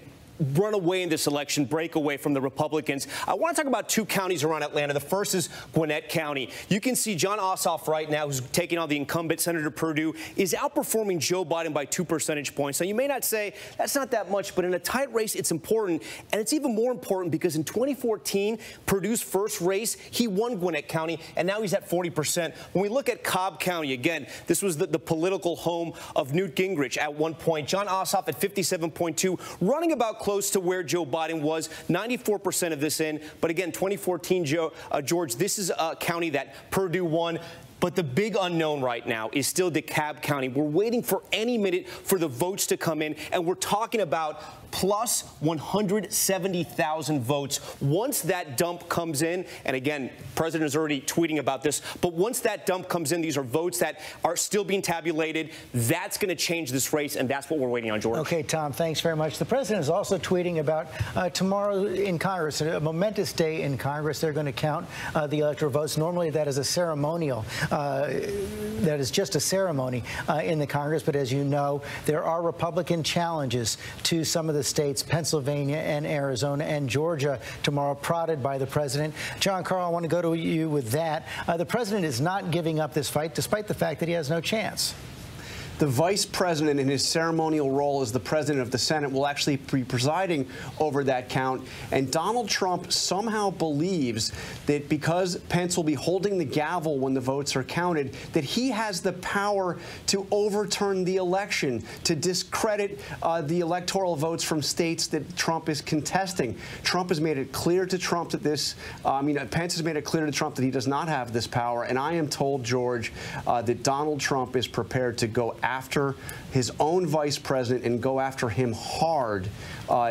run away in this election, break away from the Republicans. I want to talk about 2 counties around Atlanta. The first is Gwinnett County. You can see Jon Ossoff right now, who's taking on the incumbent Senator Perdue, is outperforming Joe Biden by 2 percentage points. Now, you may not say that's not that much, but in a tight race, it's important. And it's even more important because in 2014, Perdue's first race, he won Gwinnett County, and now he's at 40%. When we look at Cobb County, again, this was the political home of Newt Gingrich at one point. Jon Ossoff at 57.2, running about close to where Joe Biden was, 94% of this in. But again, 2014, George, this is a county that Perdue won. But the big unknown right now is still DeKalb County. We're waiting for any minute for the votes to come in, and we're talking about plus 170,000 votes. Once that dump comes in, and again, President is already tweeting about this, but once that dump comes in, these are votes that are still being tabulated. That's going to change this race, and that's what we're waiting on, George. Okay, Tom, thanks very much. The president is also tweeting about tomorrow in Congress, a momentous day in Congress. They're going to count the electoral votes. Normally, that is a ceremonial, that is just a ceremony in the Congress. But as you know, there are Republican challenges to some of the states, Pennsylvania and Arizona and Georgia, tomorrow, prodded by the president. John Carl, I want to go to you with that. The president is not giving up this fight, despite the fact that he has no chance. The vice president, in his ceremonial role as the president of the Senate, will actually be presiding over that count. And Donald Trump somehow believes that because Pence will be holding the gavel when the votes are counted, that he has the power to overturn the election, to discredit the electoral votes from states that Trump is contesting. Trump has made it clear to Trump that Pence has made it clear to Trump that he does not have this power. And I am told, George, that Donald Trump is prepared to go after his own vice president and go after him hard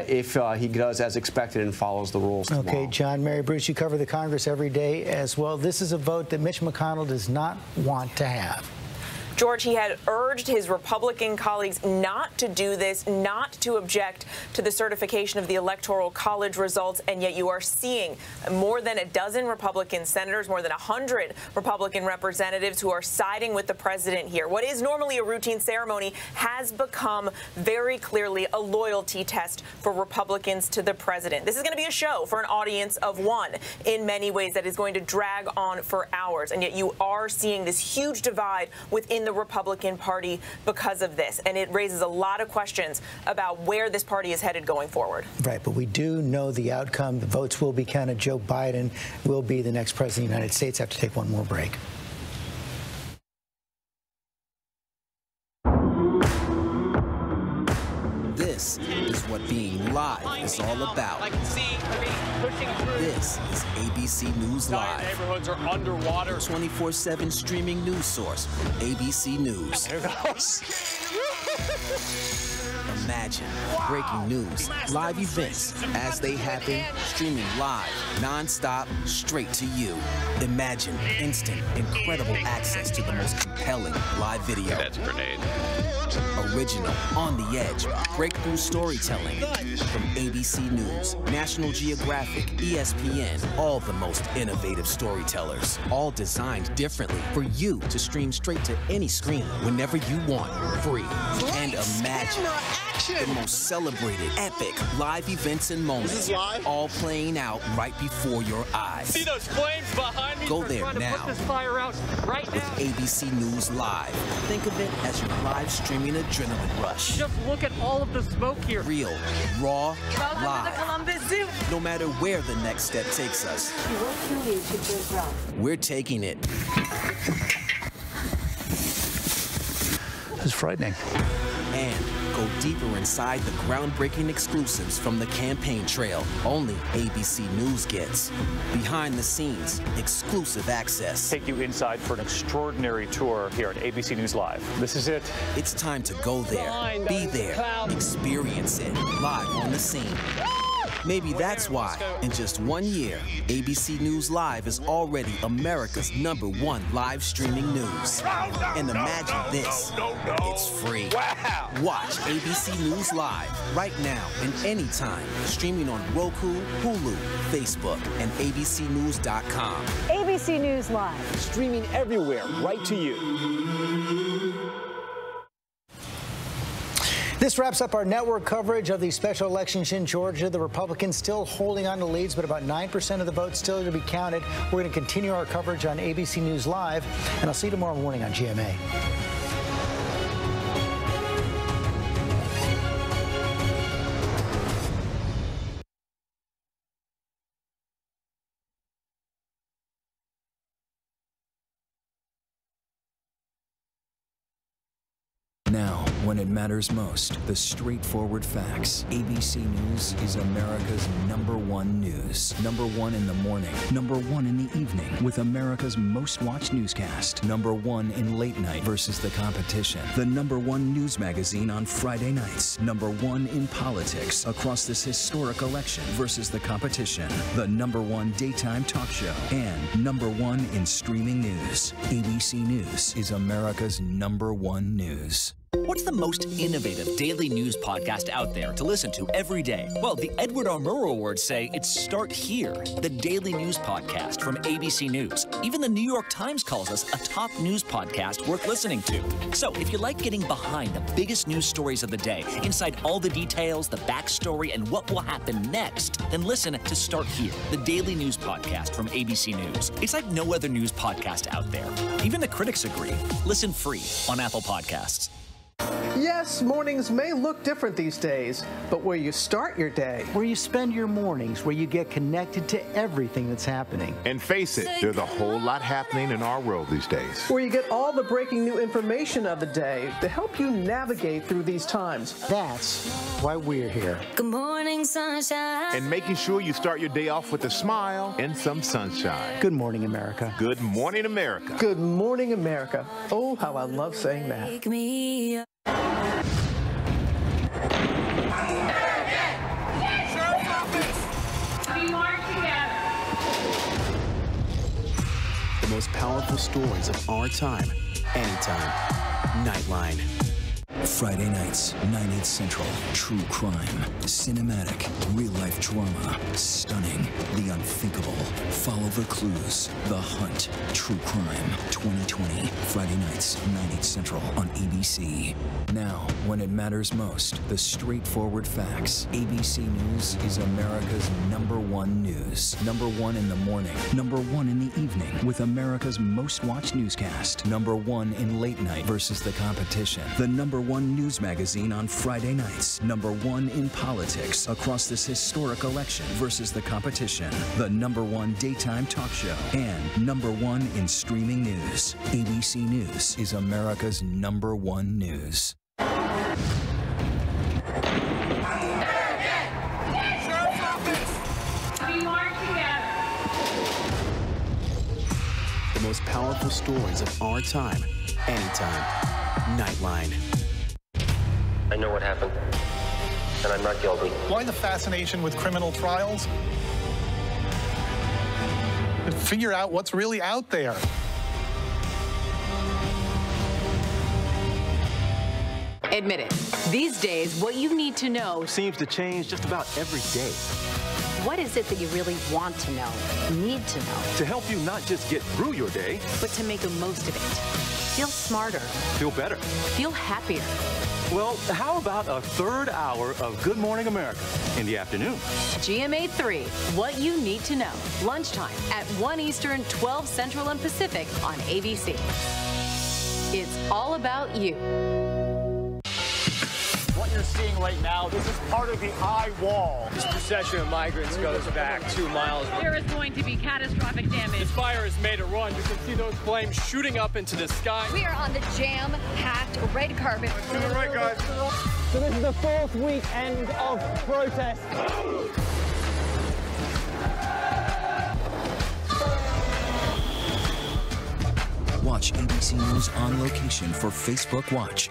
if he does as expected and follows the rules tomorrow. Okay, John, Mary Bruce, you cover the Congress every day as well. This is a vote that Mitch McConnell does not want to have. George, he had urged his Republican colleagues not to do this, not to object to the certification of the Electoral College results, and yet you are seeing more than a dozen Republican senators, more than 100 Republican representatives who are siding with the president here. What is normally a routine ceremony has become very clearly a loyalty test for Republicans to the president. This is going to be a show for an audience of one in many ways that is going to drag on for hours, and yet you are seeing this huge divide within the Republican Party because of this, and it raises a lot of questions about where this party is headed going forward. Right, but we do know the outcome. The votes will be counted. Joe Biden will be the next president of the United States. I have to take one more break. This is what being live is all about. I can see pushing through. This is ABC News Live. Neighborhoods are underwater. 24/7 streaming news source, ABC News. Here goes. Imagine breaking news, live events as they happen, streaming live, non-stop, straight to you. Imagine instant, incredible access to the most compelling live video. That's a grenade. Original, on the edge, breakthrough storytelling from ABC News, National Geographic, ESPN, all the most innovative storytellers, all designed differently for you to stream straight to any screen whenever you want, free. And imagine the most celebrated, epic live events and moments, all playing out right before your eyes. See those flames behind me? Go there trying to now. put this fire out right With now. ABC News Live. Think of it as your live streaming adrenaline rush. Just look at all of the smoke here. Real, raw, Welcome live. to the Columbus Zoo. No matter where the next step takes us, we're taking it. This is frightening. And go deeper inside the groundbreaking exclusives from the campaign trail only ABC News gets. Behind the scenes, exclusive access. Take you inside for an extraordinary tour here at ABC News Live. This is it. It's time to go there, be there, experience it, live on the scene. Maybe that's why, in just 1 year, ABC News Live is already America's #1 live streaming news. And imagine this, it's free. Wow. Watch ABC News Live right now and anytime, streaming on Roku, Hulu, Facebook, and abcnews.com. ABC News Live. Streaming everywhere, right to you. This wraps up our network coverage of the special elections in Georgia. The Republicans still holding on to leads, but about 9% of the votes still to be counted. We're going to continue our coverage on ABC News Live, and I'll see you tomorrow morning on GMA. Now, when it matters most, the straightforward facts. ABC News is America's #1 news. #1 in the morning, #1 in the evening, with America's most watched newscast. #1 in late night versus the competition. The #1 news magazine on Friday nights. #1 in politics across this historic election versus the competition. The #1 daytime talk show. And #1 in streaming news. ABC News is America's #1 news. What's the most innovative daily news podcast out there to listen to every day? Well, the Edward R. Murrow Awards say it's Start Here, the daily news podcast from ABC News. Even the New York Times calls us a top news podcast worth listening to. So if you like getting behind the biggest news stories of the day, inside all the details, the backstory, and what will happen next, then listen to Start Here, the daily news podcast from ABC News. It's like no other news podcast out there. Even the critics agree. Listen free on Apple Podcasts. Yes, mornings may look different these days, but where you start your day, where you spend your mornings, where you get connected to everything that's happening. And face it, there's a whole lot happening in our world these days. Where you get all the breaking new information of the day to help you navigate through these times. That's why we're here. Good morning, sunshine. And making sure you start your day off with a smile and some sunshine. Good morning, America. Good morning, America. Good morning, America. Oh, how I love saying that. Wake me up. The most powerful stories of our time, anytime. Nightline. Friday nights, 9/8 Central. True crime, cinematic, real-life drama, stunning, the unthinkable. Follow the clues. The Hunt. True Crime 2020. Friday nights, 9/8 Central on ABC. Now, when it matters most, the straightforward facts. ABC News is America's #1 news. #1 in the morning, #1 in the evening, with America's most watched newscast. #1 in late night versus the competition. The #1 news magazine on Friday nights. #1 in politics across this historic election versus the competition. The #1 daytime talk show. And #1 in streaming news. ABC News is America's #1 news. The most powerful stories of our time, anytime. Nightline. I know what happened, and I'm not guilty. Why the fascination with criminal trials? Figure out what's really out there. Admit it. These days, what you need to know seems to change just about every day. What is it that you really want to know, need to know? To help you not just get through your day, but to make the most of it. Feel smarter. Feel better. Feel happier. Well, how about a third hour of Good Morning America in the afternoon? GMA 3, what you need to know. Lunchtime at 1 Eastern, 12 Central and Pacific on ABC. It's all about you. What you're seeing right now, this is part of the eye wall. This procession of migrants goes back 2 miles. There is going to be catastrophic damage. This fire has made a run. You can see those flames shooting up into the sky. We are on the jam-packed red carpet. To the right, guys. So this is the 4th weekend of protest. Watch ABC News on location for Facebook Watch.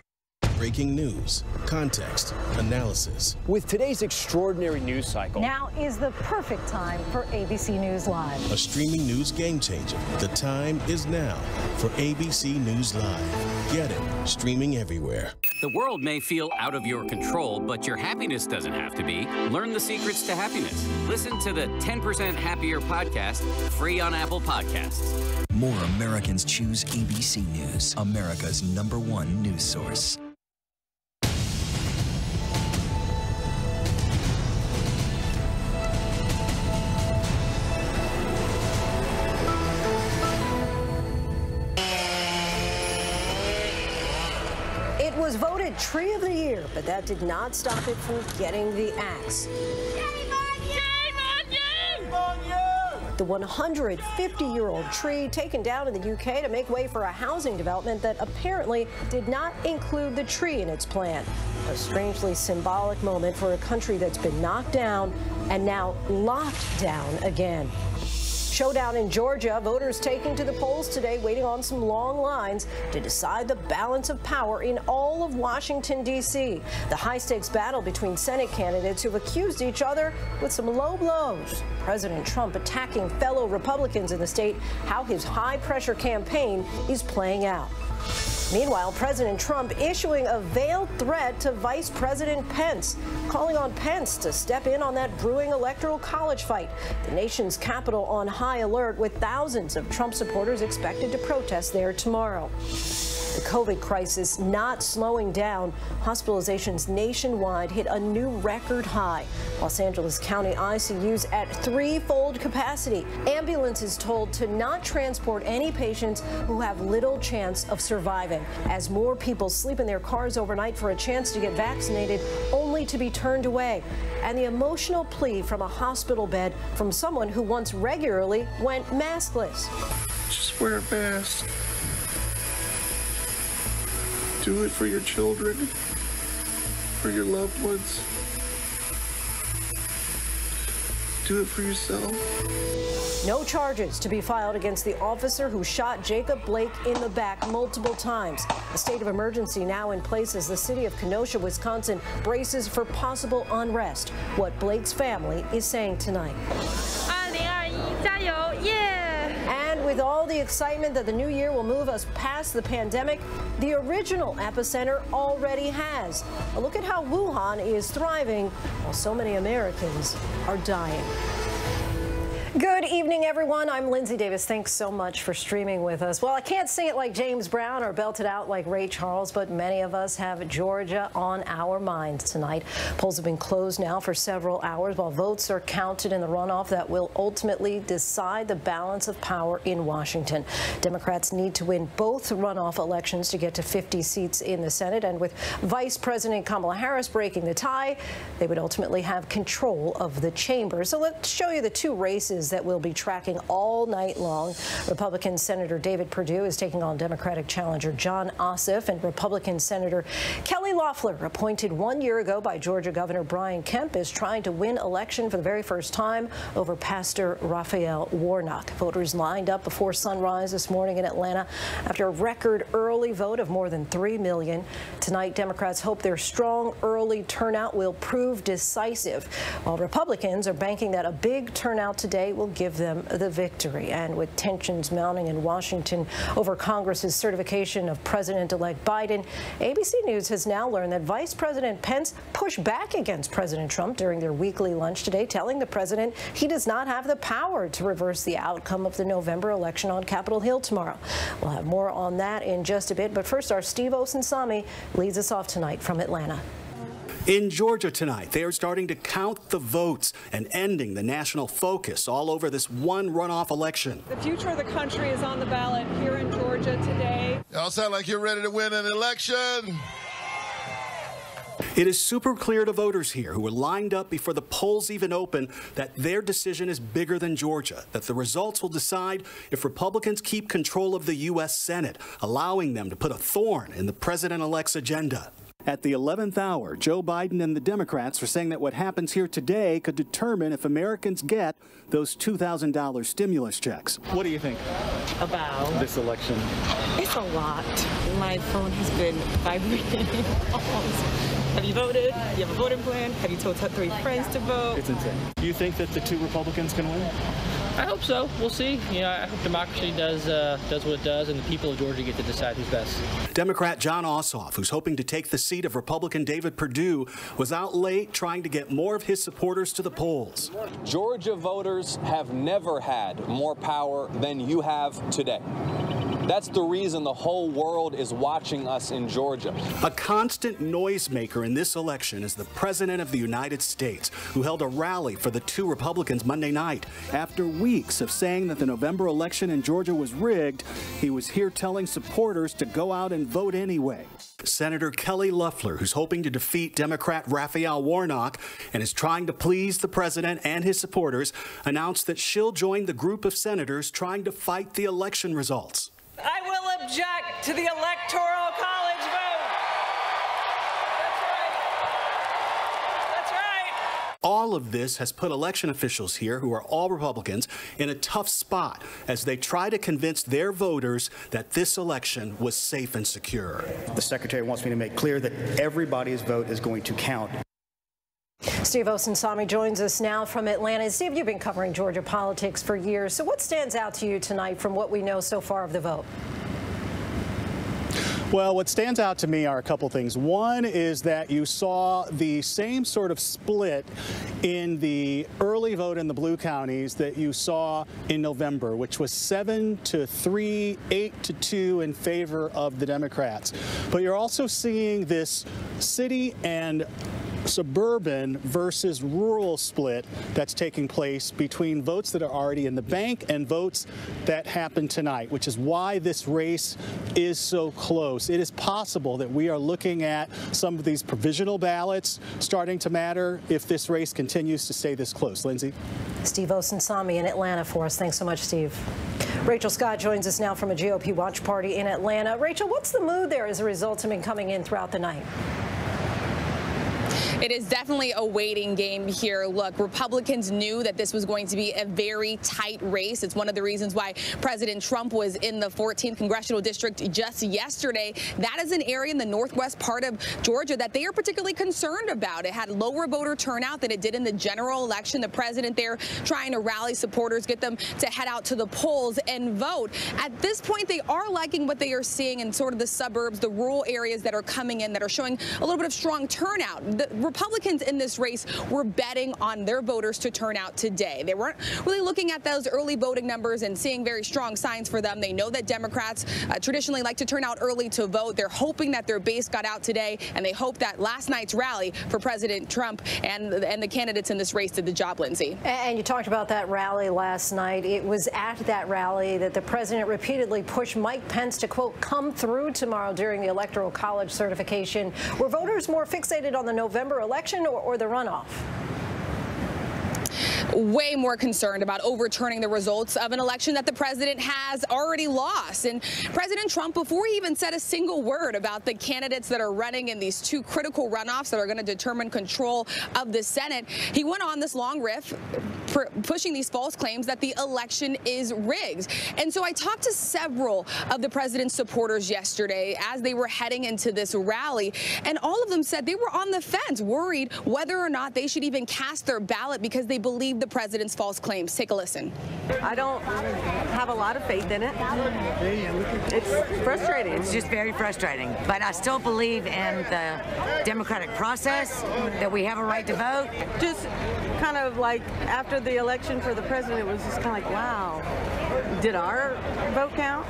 Breaking news, context, analysis. With today's extraordinary news cycle, now is the perfect time for ABC News Live. A streaming news game changer. The time is now for ABC News Live. Get it, streaming everywhere. The world may feel out of your control, but your happiness doesn't have to be. Learn the secrets to happiness. Listen to the 10% Happier podcast, free on Apple Podcasts. More Americans choose ABC News, America's #1 news source. It was voted Tree of the Year, but that did not stop it from getting the axe. the 150-year-old tree taken down in the UK to make way for a housing development that apparently did not include the tree in its plan. A strangely symbolic moment for a country that's been knocked down and now locked down again. Showdown in Georgia, voters taking to the polls today, waiting on some long lines to decide the balance of power in all of Washington, D.C. The high-stakes battle between Senate candidates who've accused each other with some low blows. President Trump attacking fellow Republicans in the state, how his high-pressure campaign is playing out. Meanwhile, President Trump issuing a veiled threat to Vice President Pence, calling on Pence to step in on that brewing electoral college fight. The nation's capital on high alert, with thousands of Trump supporters expected to protest there tomorrow. The COVID crisis not slowing down. Hospitalizations nationwide hit a new record high. Los Angeles County ICUs at threefold capacity. Ambulances told to not transport any patients who have little chance of surviving, as more people sleep in their cars overnight for a chance to get vaccinated, only to be turned away. And the emotional plea from a hospital bed from someone who once regularly went maskless. Just wear a mask. Do it for your children, for your loved ones. Do it for yourself. No charges to be filed against the officer who shot Jacob Blake in the back multiple times. A state of emergency now in place as the city of Kenosha, Wisconsin, braces for possible unrest. What Blake's family is saying tonight. And with all the excitement that the new year will move us past the pandemic, the original epicenter already has. A look at how Wuhan is thriving while so many Americans are dying. Good evening, everyone. I'm Lindsay Davis. Thanks so much for streaming with us. Well, I can't sing it like James Brown or belt it out like Ray Charles, but many of us have Georgia on our minds tonight. Polls have been closed now for several hours while votes are counted in the runoff that will ultimately decide the balance of power in Washington. Democrats need to win both runoff elections to get to 50 seats in the Senate, and with Vice President Kamala Harris breaking the tie, they would ultimately have control of the chamber. So let's show you the two races that we'll be tracking all night long. Republican Senator David Perdue is taking on Democratic challenger Jon Ossoff, and Republican Senator Kelly Loeffler, appointed 1 year ago by Georgia Governor Brian Kemp, is trying to win election for the very first time over Pastor Raphael Warnock. Voters lined up before sunrise this morning in Atlanta after a record early vote of more than 3 million. Tonight, Democrats hope their strong early turnout will prove decisive, while Republicans are banking that a big turnout today will give them the victory. And with tensions mounting in Washington over Congress's certification of President-elect Biden, ABC News has now learned that Vice President Pence pushed back against President Trump during their weekly lunch today, telling the president he does not have the power to reverse the outcome of the November election on Capitol Hill tomorrow. We'll have more on that in just a bit, but first, our Steve Osunsami leads us off tonight from Atlanta. In Georgia tonight, they are starting to count the votes and ending the national focus all over this one runoff election. The future of the country is on the ballot here in Georgia today. Y'all sound like you're ready to win an election. It is super clear to voters here who were lined up before the polls even open that their decision is bigger than Georgia, that the results will decide if Republicans keep control of the U.S. Senate, allowing them to put a thorn in the president-elect's agenda. At the 11th hour, Joe Biden and the Democrats are saying that what happens here today could determine if Americans get those $2,000 stimulus checks. What do you think about this election? It's a lot. My phone has been vibrating. Have you voted? You have a voting plan? Have you told 3 friends to vote? It's insane. Do you think that the 2 Republicans can win? I hope so. We'll see. You know, I hope democracy does what it does, and the people of Georgia get to decide who's best. Democrat Jon Ossoff, who's hoping to take the seat of Republican David Perdue, was out late trying to get more of his supporters to the polls. Georgia voters have never had more power than you have today. That's the reason the whole world is watching us in Georgia. A constant noisemaker in this election is the President of the United States, who held a rally for the two Republicans Monday night. After weeks of saying that the November election in Georgia was rigged, he was here telling supporters to go out and vote anyway. Senator Kelly Loeffler, who's hoping to defeat Democrat Raphael Warnock and is trying to please the president and his supporters, announced that she'll join the group of senators trying to fight the election results. I will object to the Electoral College vote. That's right. All of this has put election officials here, who are all Republicans, in a tough spot as they try to convince their voters that this election was safe and secure. The Secretary wants me to make clear that everybody's vote is going to count. Steve Osunsami joins us now from Atlanta. Steve, you've been covering Georgia politics for years. So what stands out to you tonight from what we know so far of the vote? Well, what stands out to me are a couple things. One is that you saw the same sort of split in the early vote in the blue counties that you saw in November, which was 7-3, 8-2 in favor of the Democrats. But you're also seeing this city and suburban versus rural split that's taking place between votes that are already in the bank and votes that happen tonight, which is why this race is so close. It is possible that we are looking at some of these provisional ballots starting to matter if this race continues to stay this close. Lindsay? Steve Osunsami in Atlanta for us. Thanks so much, Steve. Rachel Scott joins us now from a GOP watch party in Atlanta. Rachel, what's the mood there as the results have been coming in throughout the night? It is definitely a waiting game here. Look, Republicans knew that this was going to be a very tight race. It's one of the reasons why President Trump was in the 14th congressional district just yesterday. That is an area in the northwest part of Georgia that they are particularly concerned about. It had lower voter turnout than it did in the general election. The president there trying to rally supporters, get them to head out to the polls and vote. At this point, they are liking what they are seeing in sort of the suburbs, the rural areas that are coming in that are showing a little bit of strong turnout. The Republicans in this race were betting on their voters to turn out today. They weren't really looking at those early voting numbers and seeing very strong signs for them. They know that Democrats traditionally like to turn out early to vote. They're hoping that their base got out today, and they hope that last night's rally for President Trump and the candidates in this race did the job, Lindsay. And you talked about that rally last night. It was at that rally that the president repeatedly pushed Mike Pence to, quote, come through tomorrow during the Electoral College certification. Were voters more fixated on the November election or the runoff? Way more concerned about overturning the results of an election that the president has already lost. And President Trump, before he even said a single word about the candidates that are running in these two critical runoffs that are going to determine control of the Senate, he went on this long riff pushing these false claims that the election is rigged. And so I talked to several of the president's supporters yesterday as they were heading into this rally, and all of them said they were on the fence, worried whether or not they should even cast their ballot because they believe the president's false claims. Take a listen. I don't have a lot of faith in it. It's frustrating. It's just very frustrating. But I still believe in the democratic process, that we have a right to vote. Just kind of like after the election for the president, it was just kind of like, wow, did our vote count?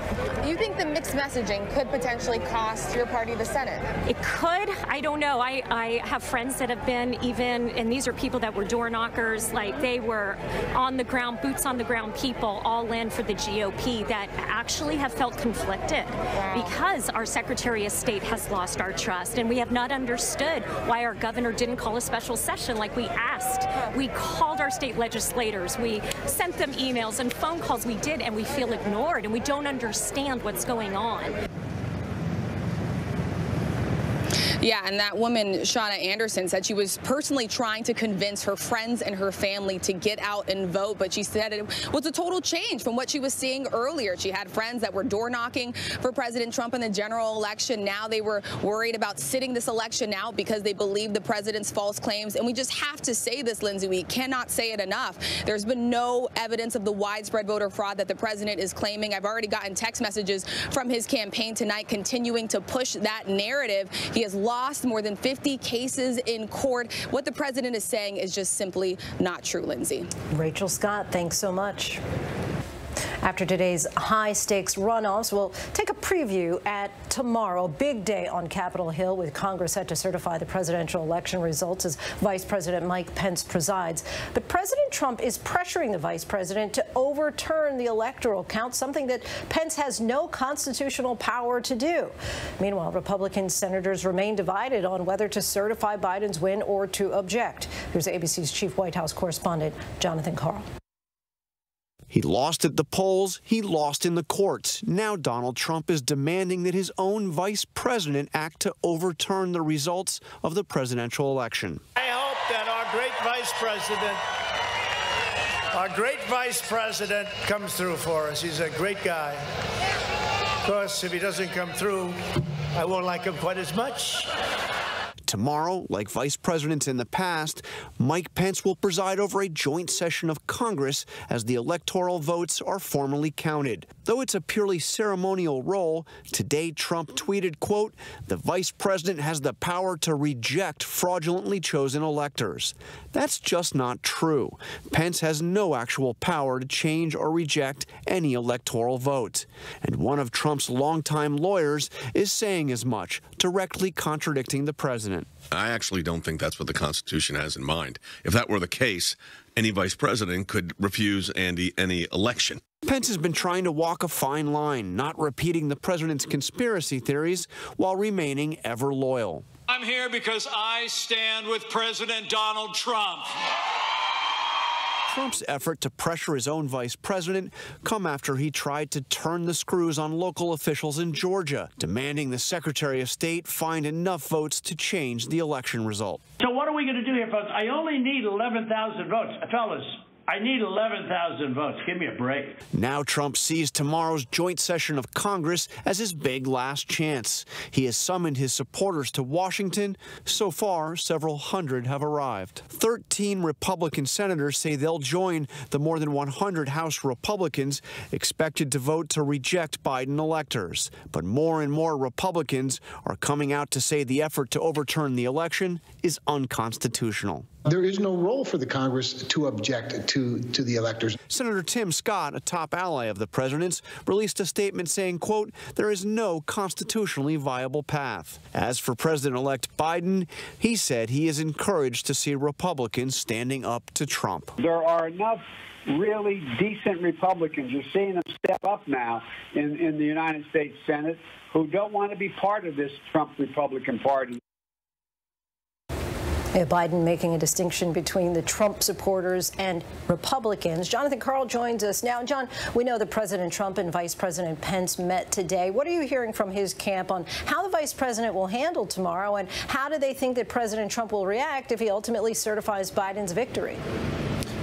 You think the mixed messaging could potentially cost your party the Senate? It could. I don't know. I have friends that have been even, and these are people that were door knockers, like they were on the ground, boots on the ground people, all in for the GOP that actually have felt conflicted because our Secretary of State has lost our trust, and we have not understood why our governor didn't call a special session like we asked. We called our state legislators, we sent them emails and phone calls, we did, and we feel ignored, and we don't understand what's going on. Yeah, and that woman, Shauna Anderson, said she was personally trying to convince her friends and her family to get out and vote, but she said it was a total change from what she was seeing earlier. She had friends that were door knocking for President Trump in the general election. Now they were worried about sitting this election out because they believe the president's false claims. And we just have to say this, Lindsay. We cannot say it enough. There's been no evidence of the widespread voter fraud that the president is claiming. I've already gotten text messages from his campaign tonight continuing to push that narrative. He has lost more than 50 cases in court. What the president is saying is just simply not true, Lindsay. Rachel Scott, thanks so much. After today's high-stakes runoffs, we'll take a preview at tomorrow. Big day on Capitol Hill with Congress set to certify the presidential election results as Vice President Mike Pence presides. But President Trump is pressuring the vice president to overturn the electoral count, something that Pence has no constitutional power to do. Meanwhile, Republican senators remain divided on whether to certify Biden's win or to object. Here's ABC's chief White House correspondent, Jonathan Karl. He lost at the polls. He lost in the courts. Now Donald Trump is demanding that his own vice president act to overturn the results of the presidential election. I hope that our great vice president comes through for us. He's a great guy. Of course, if he doesn't come through, I won't like him quite as much. Tomorrow, like vice presidents in the past, Mike Pence will preside over a joint session of Congress as the electoral votes are formally counted. Though it's a purely ceremonial role, today Trump tweeted, quote, "The vice president has the power to reject fraudulently chosen electors." That's just not true. Pence has no actual power to change or reject any electoral vote. And one of Trump's longtime lawyers is saying as much, directly contradicting the president. I actually don't think that's what the Constitution has in mind. If that were the case, any vice president could refuse any election. Pence has been trying to walk a fine line, not repeating the president's conspiracy theories while remaining ever loyal. I'm here because I stand with President Donald Trump. Trump's effort to pressure his own vice president come after he tried to turn the screws on local officials in Georgia, demanding the Secretary of State find enough votes to change the election result. So what are we going to do here, folks? I only need 11,000 votes. Fellas, I need 11,000 votes. Give me a break. Now Trump sees tomorrow's joint session of Congress as his big last chance. He has summoned his supporters to Washington. So far, several hundred have arrived. 13 Republican senators say they'll join the more than 100 House Republicans expected to vote to reject Biden electors. But more and more Republicans are coming out to say the effort to overturn the election is unconstitutional. There is no role for the Congress to object to the electors. Senator Tim Scott, a top ally of the president's, released a statement saying, quote, "There is no constitutionally viable path." As for President-elect Biden, he said he is encouraged to see Republicans standing up to Trump. There are enough really decent Republicans, you're seeing them step up now in the United States Senate, who don't want to be part of this Trump Republican Party. Biden making a distinction between the Trump supporters and Republicans. Jonathan Karl joins us now. John, we know that President Trump and Vice President Pence met today. What are you hearing from his camp on how the vice president will handle tomorrow, and how do they think that President Trump will react if he ultimately certifies Biden's victory?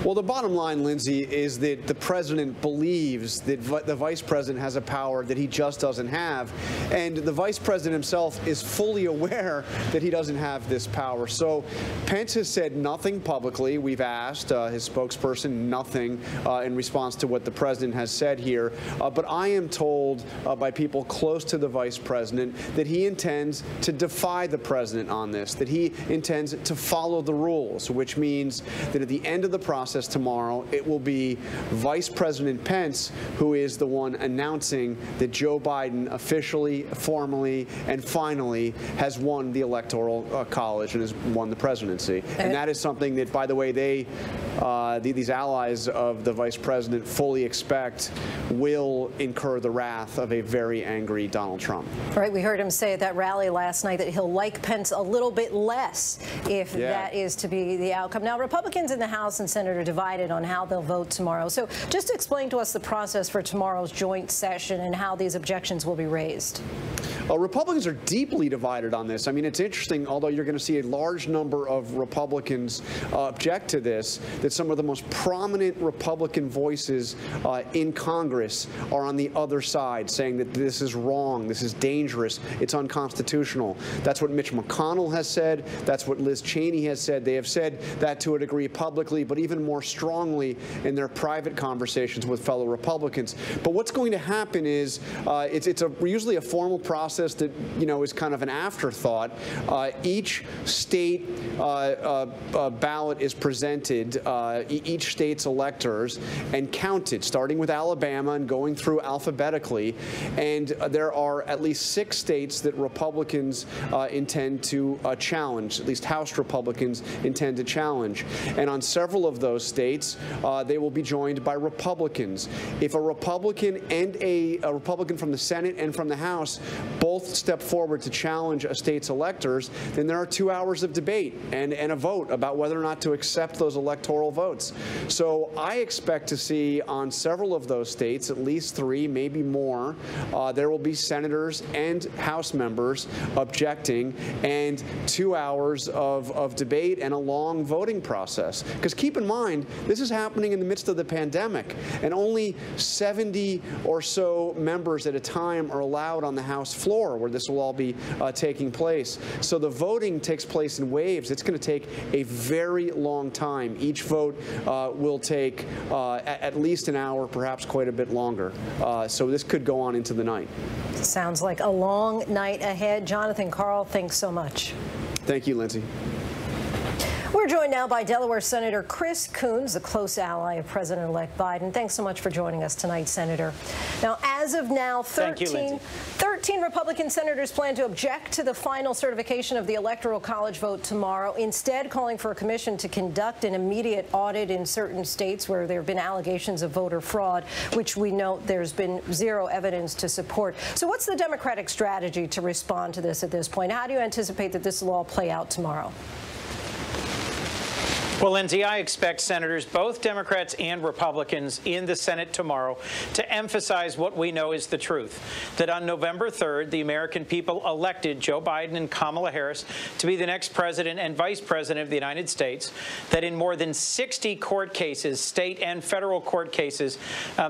Well, the bottom line, Lindsay, is that the president believes that the vice president has a power that he just doesn't have. And the vice president himself is fully aware that he doesn't have this power. So Pence has said nothing publicly. We've asked his spokesperson nothing in response to what the president has said here. But I am told by people close to the vice president that he intends to defy the president on this, that he intends to follow the rules, which means that at the end of the process tomorrow, it will be Vice President Pence who is the one announcing that Joe Biden officially, formally, and finally has won the Electoral College and has won the presidency. And that is something that, by the way, these allies of the vice president fully expect will incur the wrath of a very angry Donald Trump. Right. We heard him say at that rally last night that he'll like Pence a little bit less if that is to be the outcome. Now, Republicans in the House and Senate are divided on how they'll vote tomorrow. So just explain to us the process for tomorrow's joint session and how these objections will be raised. Republicans are deeply divided on this. I mean, it's interesting, although you're going to see a large number of Republicans object to this, that some of the most prominent Republican voices in Congress are on the other side, saying that this is wrong, this is dangerous, it's unconstitutional. That's what Mitch McConnell has said. That's what Liz Cheney has said. They have said that to a degree publicly, but even more strongly in their private conversations with fellow Republicans. But what's going to happen is it's usually a formal process that, is kind of an afterthought. Each state ballot is presented each state's electors and counted, starting with Alabama and going through alphabetically. And there are at least 6 states that Republicans intend to challenge, at least House Republicans intend to challenge. And on several of those states, they will be joined by Republicans. If a Republican and a Republican from the Senate and from the House both step forward to challenge a state's electors, then there are 2 hours of debate and a vote about whether or not to accept those electoral votes. So I expect to see on several of those states, at least 3, maybe more, there will be senators and House members objecting, and 2 hours of debate and a long voting process. Because keep in mind, this is happening in the midst of the pandemic, and only 70 or so members at a time are allowed on the House floor where this will all be taking place. So the voting takes place in waves. It's going to take a very long time. Each vote will take at least an hour, perhaps quite a bit longer. So this could go on into the night. Sounds like a long night ahead. Jonathan Karl, thanks so much. Thank you, Lindsay. We're joined now by Delaware Senator Chris Coons, a close ally of President-elect Biden. Thanks so much for joining us tonight, Senator. Now, as of now, 13 Republican senators plan to object to the final certification of the Electoral College vote tomorrow, instead calling for a commission to conduct an immediate audit in certain states where there have been allegations of voter fraud, which we note there's been zero evidence to support. So what's the Democratic strategy to respond to this at this point? How do you anticipate that this will all play out tomorrow? Well, Lindsay, I expect senators, both Democrats and Republicans, in the Senate tomorrow to emphasize what we know is the truth, that on November 3rd, the American people elected Joe Biden and Kamala Harris to be the next president and vice president of the United States, that in more than 60 court cases, state and federal court cases,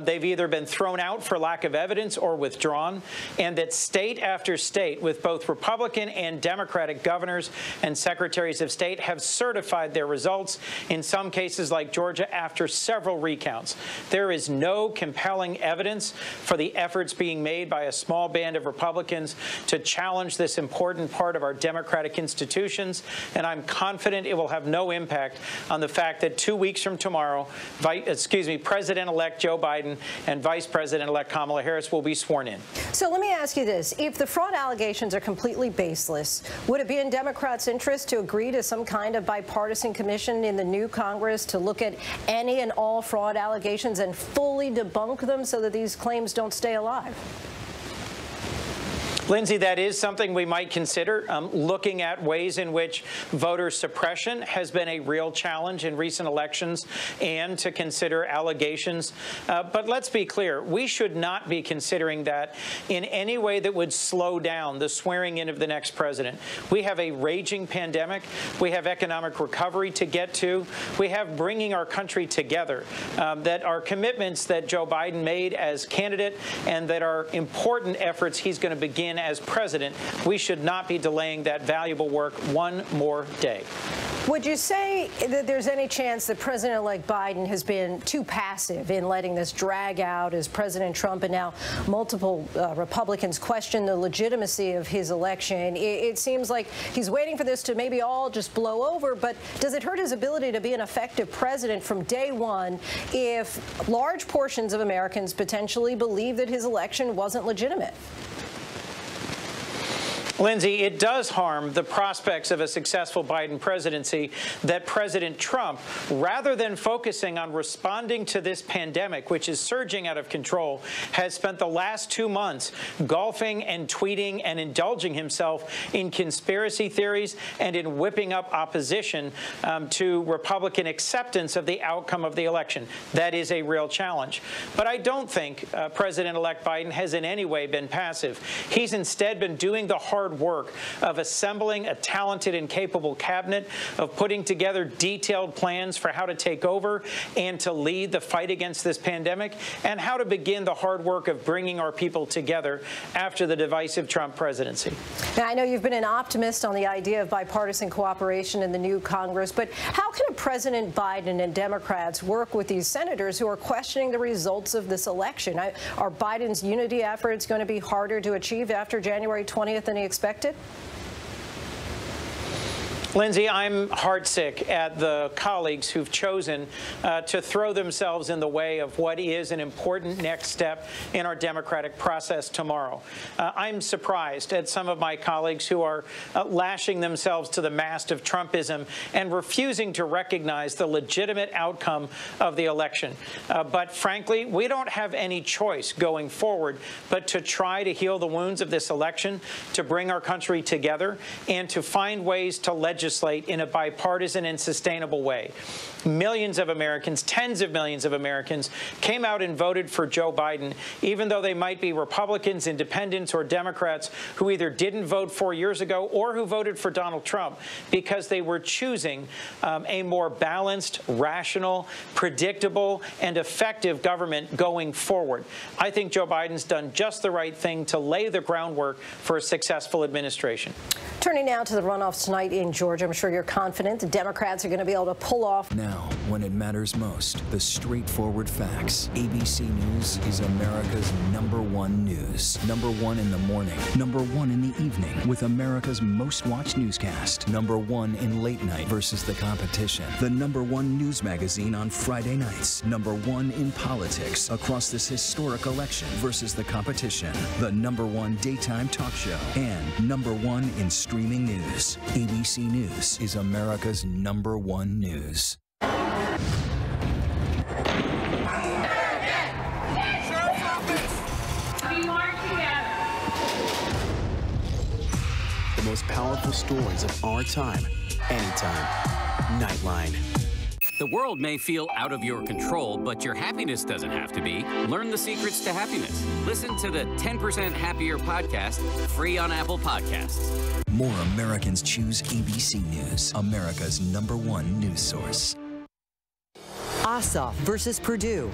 they've either been thrown out for lack of evidence or withdrawn, and that state after state, with both Republican and Democratic governors and secretaries of state, have certified their results, in some cases like Georgia, after several recounts. There is no compelling evidence for the efforts being made by a small band of Republicans to challenge this important part of our democratic institutions, and I'm confident it will have no impact on the fact that 2 weeks from tomorrow, President-elect Joe Biden and Vice President-elect Kamala Harris will be sworn in. So let me ask you this. If the fraud allegations are completely baseless, would it be in Democrats' interest to agree to some kind of bipartisan commission in the new Congress to look at any and all fraud allegations and fully debunk them so that these claims don't stay alive? Lindsay, that is something we might consider, looking at ways in which voter suppression has been a real challenge in recent elections, and to consider allegations. But let's be clear, we should not be considering that in any way that would slow down the swearing in of the next president. We have a raging pandemic. We have economic recovery to get to. We have bringing our country together, that are commitments that Joe Biden made as candidate and that are important efforts he's going to begin as president. We should not be delaying that valuable work one more day. Would you say that there's any chance that President-elect Biden has been too passive in letting this drag out as President Trump and now multiple Republicans question the legitimacy of his election? It seems like he's waiting for this to maybe all just blow over, but does it hurt his ability to be an effective president from day one if large portions of Americans potentially believe that his election wasn't legitimate? Lindsay, it does harm the prospects of a successful Biden presidency that President Trump, rather than focusing on responding to this pandemic, which is surging out of control, has spent the last 2 months golfing and tweeting and indulging himself in conspiracy theories and in whipping up opposition to Republican acceptance of the outcome of the election. That is a real challenge. But I don't think President-elect Biden has in any way been passive. He's instead been doing the hard work of assembling a talented and capable cabinet, of putting together detailed plans for how to take over and to lead the fight against this pandemic, and how to begin the hard work of bringing our people together after the divisive Trump presidency. Now, I know you've been an optimist on the idea of bipartisan cooperation in the new Congress, but how can President Biden and Democrats work with these senators who are questioning the results of this election? Are Biden's unity efforts going to be harder to achieve after January 20th than he expected? Lindsay, I'm heartsick at the colleagues who've chosen to throw themselves in the way of what is an important next step in our democratic process tomorrow. I'm surprised at some of my colleagues who are lashing themselves to the mast of Trumpism and refusing to recognize the legitimate outcome of the election. But frankly, we don't have any choice going forward but to try to heal the wounds of this election, to bring our country together, and to find ways to legislate in a bipartisan and sustainable way. Millions of Americans, tens of millions of Americans, came out and voted for Joe Biden, even though they might be Republicans, independents, or Democrats who either didn't vote 4 years ago or who voted for Donald Trump, because they were choosing a more balanced, rational, predictable, and effective government going forward. I think Joe Biden's done just the right thing to lay the groundwork for a successful administration. Turning now to the runoffs tonight in Georgia, I'm sure you're confident the Democrats are going to be able to pull off. Now, when it matters most, the straightforward facts. ABC News is America's #1 news. #1 in the morning, #1 in the evening, with America's most watched newscast. #1 in late night versus the competition. The #1 news magazine on Friday nights. #1 in politics across this historic election versus the competition. The #1 daytime talk show. And #1 in streaming news. ABC News is America's #1 news. The most powerful stories of our time, anytime. Nightline. The world may feel out of your control, but your happiness doesn't have to be. Learn the secrets to happiness. Listen to the 10% Happier podcast, free on Apple Podcasts. More Americans choose ABC News, America's #1 news source. Ossoff versus Perdue.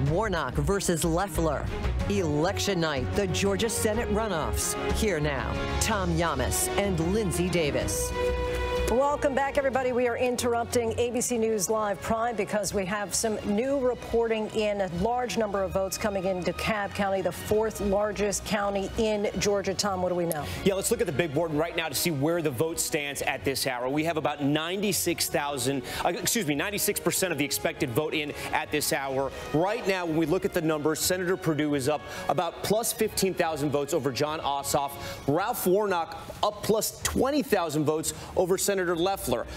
Warnock versus Loeffler. Election night, the Georgia Senate runoffs. Here now, Tom Yamas and Lindsay Davis. Welcome back, everybody. We are interrupting ABC News Live Prime because we have some new reporting in a large number of votes coming in DeKalb County, the 4th largest county in Georgia. Tom, what do we know? Yeah, let's look at the big board right now to see where the vote stands at this hour. We have about 96% of the expected vote in at this hour. Right now, when we look at the numbers, Senator Perdue is up about plus 15,000 votes over Jon Ossoff. Ralph Warnock up plus 20,000 votes over Senator Loeffler,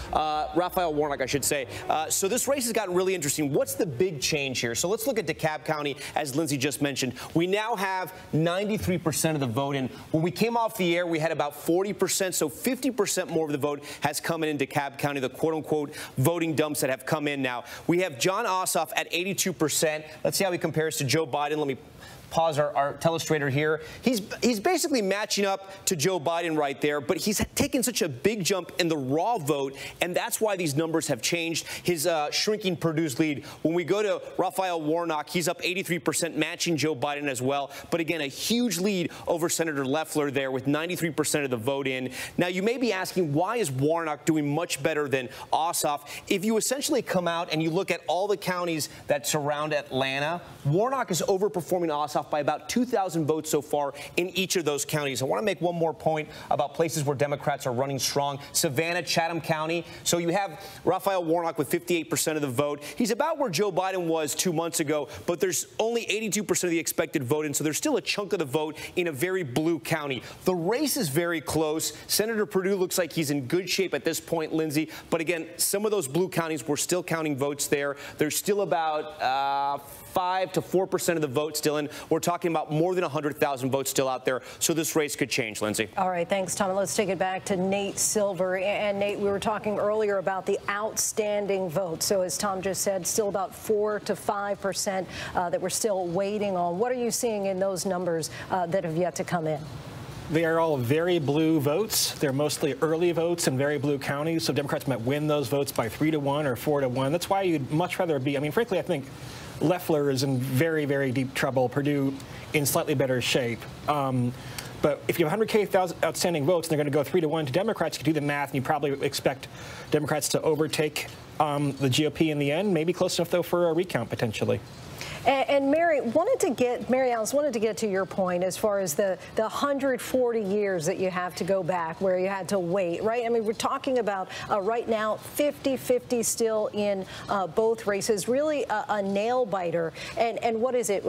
Raphael Warnock, I should say. So this race has gotten really interesting. What's the big change here? So let's look at DeKalb County, as Lindsay just mentioned. We now have 93% of the vote in. When we came off the air, we had about 40%, so 50% more of the vote has come in DeKalb County, the quote-unquote voting dumps that have come in now. We have Jon Ossoff at 82%. Let's see how he compares to Joe Biden. Let me pause our telestrator here. He's basically matching up to Joe Biden right there, but he's taken such a big jump in the raw vote, and that's why these numbers have changed. His shrinking Perdue's lead. When we go to Raphael Warnock, he's up 83%, matching Joe Biden as well. But again, a huge lead over Senator Loeffler there with 93% of the vote in. Now, you may be asking, why is Warnock doing much better than Ossoff? If you essentially come out and you look at all the counties that surround Atlanta, Warnock is overperforming Ossoff by about 2,000 votes so far in each of those counties. I want to make one more point about places where Democrats are running strong. Savannah, Chatham County. So you have Raphael Warnock with 58% of the vote. He's about where Joe Biden was 2 months ago, but there's only 82% of the expected vote in, so there's still a chunk of the vote in a very blue county. The race is very close. Senator Perdue looks like he's in good shape at this point, Lindsay. But again, some of those blue counties, we're still counting votes there. There's still about 5 to 4% of the vote still in. We're talking about more than 100,000 votes still out there. So this race could change, Lindsay. All right. Thanks, Tom. Let's take it back to Nate Silver. And Nate, we were talking earlier about the outstanding votes. So as Tom just said, still about 4 to 5% that we're still waiting on. What are you seeing in those numbers that have yet to come in? They are all very blue votes. They're mostly early votes in very blue counties. So Democrats might win those votes by 3 to 1 or 4 to 1. That's why you'd much rather be. I mean, frankly, I think Loeffler is in very, very deep trouble. Perdue in slightly better shape. But if you have 100,000 outstanding votes and they're going to go 3 to 1 to Democrats, you can do the math and you probably expect Democrats to overtake The GOP in the end may be close enough, though, for a recount potentially. And Mary Alice wanted to get to your point as far as the 140 years that you have to go back where you had to wait, right? I mean, we're talking about right now 50-50 still in both races, really a nail biter. And what is it?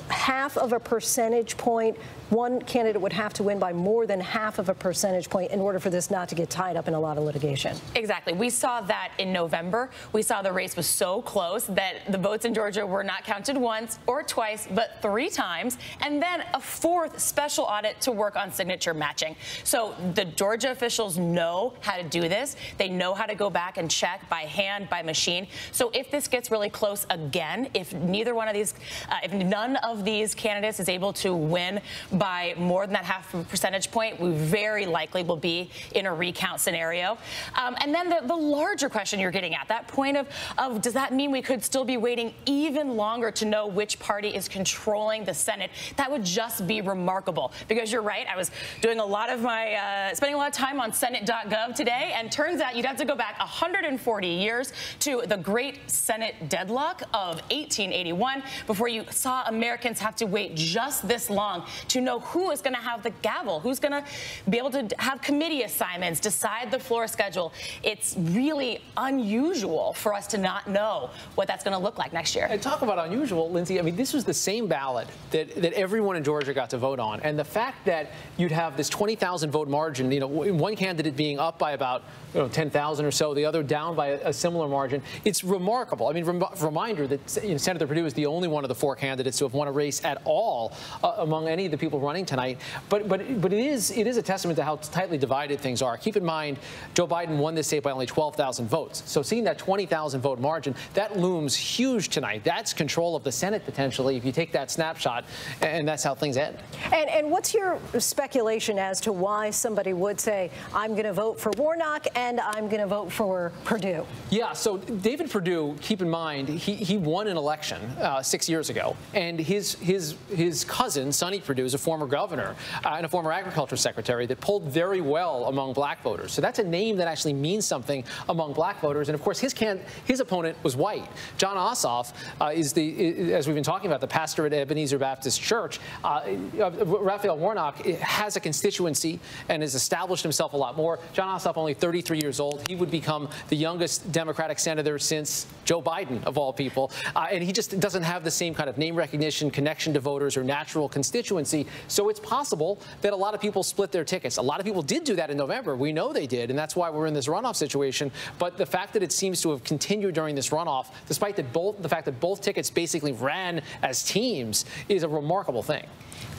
Half of a percentage point. One candidate would have to win by more than half of a percentage point in order for this not to get tied up in a lot of litigation. Exactly. We saw that in November. We saw the race was so close that the votes in Georgia were not counted once or twice, but 3 times, and then a 4th special audit to work on signature matching. So the Georgia officials know how to do this. They know how to go back and check by hand, by machine. So if this gets really close again, if neither one of these, if none of these candidates is able to win by more than that half percentage point, we very likely will be in a recount scenario. And then the larger question you're getting at, that point of does that mean we could still be waiting even longer to know which party is controlling the Senate? That would just be remarkable, because you're right. I was doing a lot of my, spending a lot of time on Senate.gov today, and turns out you'd have to go back 140 years to the great Senate deadlock of 1881 before you saw Americans have to wait just this long to know who is going to have the gavel, who's going to be able to have committee assignments, decide the floor schedule. It's really unusual for us to not know what that's going to look like next year. And talk about unusual, Lindsay. I mean, this was the same ballot that everyone in Georgia got to vote on. And the fact that you'd have this 20,000 vote margin, one candidate being up by about 10,000 or so, the other down by a similar margin, it's remarkable. I mean, reminder that Senator Perdue is the only one of the 4 candidates to have won a race at all among any of the people running tonight. But it is a testament to how tightly divided things are. Keep in mind, Joe Biden won this state by only 12,000 votes. So seeing that 20,000 vote margin, that looms huge tonight. That's control of the Senate potentially if you take that snapshot, and that's how things end. And what's your speculation as to why somebody would say, I'm going to vote for Warnock and I'm going to vote for Perdue? Yeah, so David Perdue, keep in mind, he won an election 6 years ago, and his cousin, Sonny Perdue, is a former governor and a former agriculture secretary that polled very well among black voters. So that's a name that actually means something among black voters. And of course, his opponent was white. John Ossoff as we've been talking about, the pastor at Ebenezer Baptist Church. Raphael Warnock has a constituency and has established himself a lot more. John Ossoff, only 33 years old. He would become the youngest Democratic senator since Joe Biden, of all people. And he just doesn't have the same kind of name recognition, connection to voters, or natural constituency. So it's possible that a lot of people split their tickets. A lot of people did do that in November. We know they did, and that's why we're in this runoff situation. But the fact that it seems to have continued during this runoff, despite the fact that both tickets basically ran as teams, is a remarkable thing.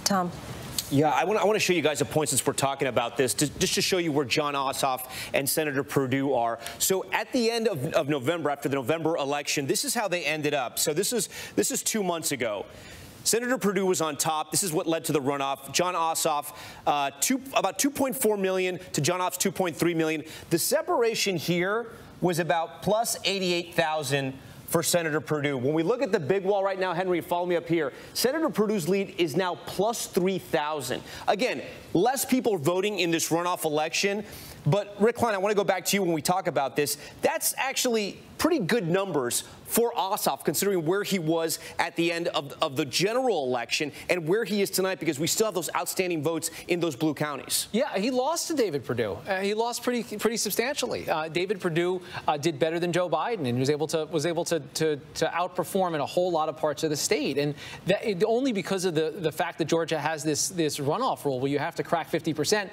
Tom. Yeah, I want to show you guys a point since we're talking about this, just to show you where John Ossoff and Senator Perdue are. So at the end of November, after the November election, this is how they ended up. So this is 2 months ago. Senator Perdue was on top. This is what led to the runoff. John Ossoff, about 2.4 million to John Ossoff's 2.3 million. The separation here was about plus 88,000 for Senator Perdue. When we look at the big wall right now, Henry, follow me up here. Senator Perdue's lead is now plus 3,000. Again, less people voting in this runoff election. But Rick Klein, I want to go back to you when we talk about this. That's actually pretty good numbers for Ossoff, considering where he was at the end of the general election and where he is tonight, because we still have those outstanding votes in those blue counties. Yeah, he lost to David Perdue. He lost pretty substantially. David Perdue did better than Joe Biden and was able to outperform in a whole lot of parts of the state, and only because of the fact that Georgia has this runoff rule where you have to crack 50%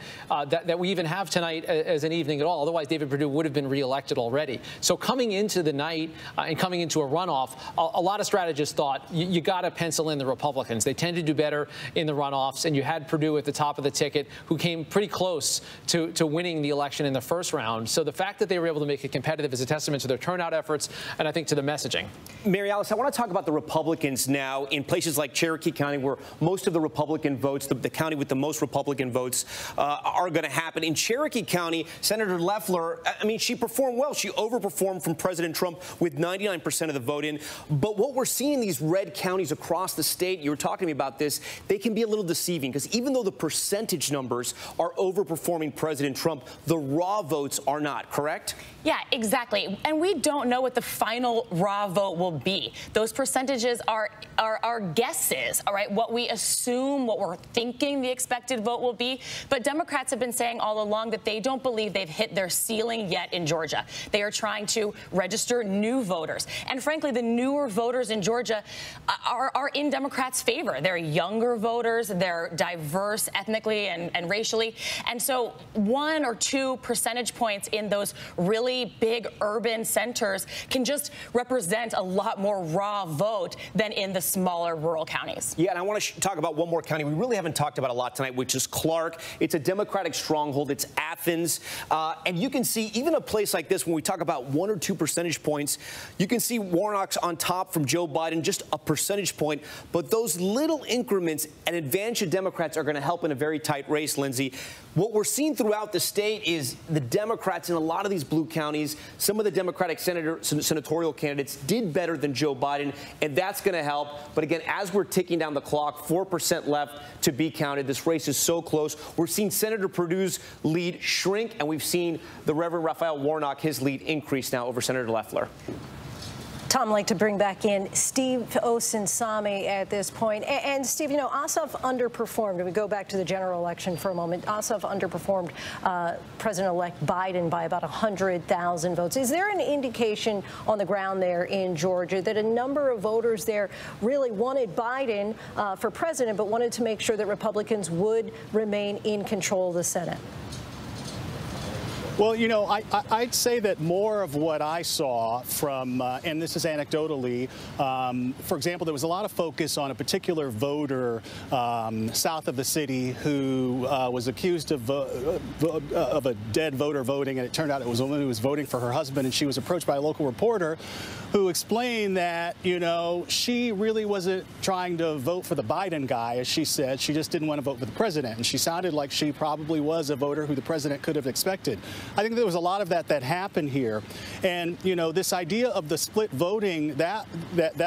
that we even have tonight as an evening at all. Otherwise, David Perdue would have been reelected already. So coming into the night and coming into a runoff, a lot of strategists thought you got to pencil in the Republicans. They tend to do better in the runoffs, and you had Perdue at the top of the ticket, who came pretty close to winning the election in the first round. So the fact that they were able to make it competitive is a testament to their turnout efforts and I think to the messaging. Mary Alice, I want to talk about the Republicans now in places like Cherokee County, where most of the Republican votes, the county with the most Republican votes, are going to happen. In Cherokee County, County, Senator Loeffler, I mean, she performed well. She overperformed from President Trump with 99% of the vote in. But what we're seeing in these red counties across the state, you were talking to me about this, they can be a little deceiving because even though the percentage numbers are overperforming President Trump, the raw votes are not, correct? Yeah, exactly. And we don't know what the final raw vote will be. Those percentages are guesses, all right, what we assume, what we're thinking the expected vote will be. But Democrats have been saying all along that they don't believe they've hit their ceiling yet in Georgia. They are trying to register new voters. And frankly, the newer voters in Georgia are in Democrats' favor. They're younger voters. They're diverse ethnically and racially. And so 1 or 2 percentage points in those really big urban centers can just represent a lot more raw vote than in the smaller rural counties. Yeah, and I want to talk about one more county we really haven't talked about a lot tonight, which is Clark. It's a Democratic stronghold. It's Athens. And you can see even a place like this, when we talk about 1 or 2 percentage points, you can see Warnock's on top from Joe Biden, just a percentage point. But those little increments and advantage to Democrats are going to help in a very tight race, Lindsay. What we're seeing throughout the state is the Democrats in a lot of these blue counties, some of the Democratic senatorial candidates did better than Joe Biden, and that's going to help. But again, as we're ticking down the clock, 4% left to be counted. This race is so close. We're seeing Senator Perdue's lead shrink, and we've seen the Reverend Raphael Warnock, his lead increase now over Senator Loeffler. Tom, I'd like to bring back in Steve Osinsami at this point. And Steve, you know, Ossoff underperformed. If we go back to the general election for a moment, Ossoff underperformed President-elect Biden by about 100,000 votes. Is there an indication on the ground there in Georgia that a number of voters there really wanted Biden for president, but wanted to make sure that Republicans would remain in control of the Senate? Well, you know, I'd say that more of what I saw from, and this is anecdotally, for example, there was a lot of focus on a particular voter south of the city who was accused of a dead voter voting, and it turned out it was a woman who was voting for her husband, and she was approached by a local reporter who explained that, you know, she really wasn't trying to vote for the Biden guy, as she said. She just didn't want to vote for the president, and she sounded like she probably was a voter who the president could have expected. I think there was a lot of that happened here. And, you know, this idea of the split voting, that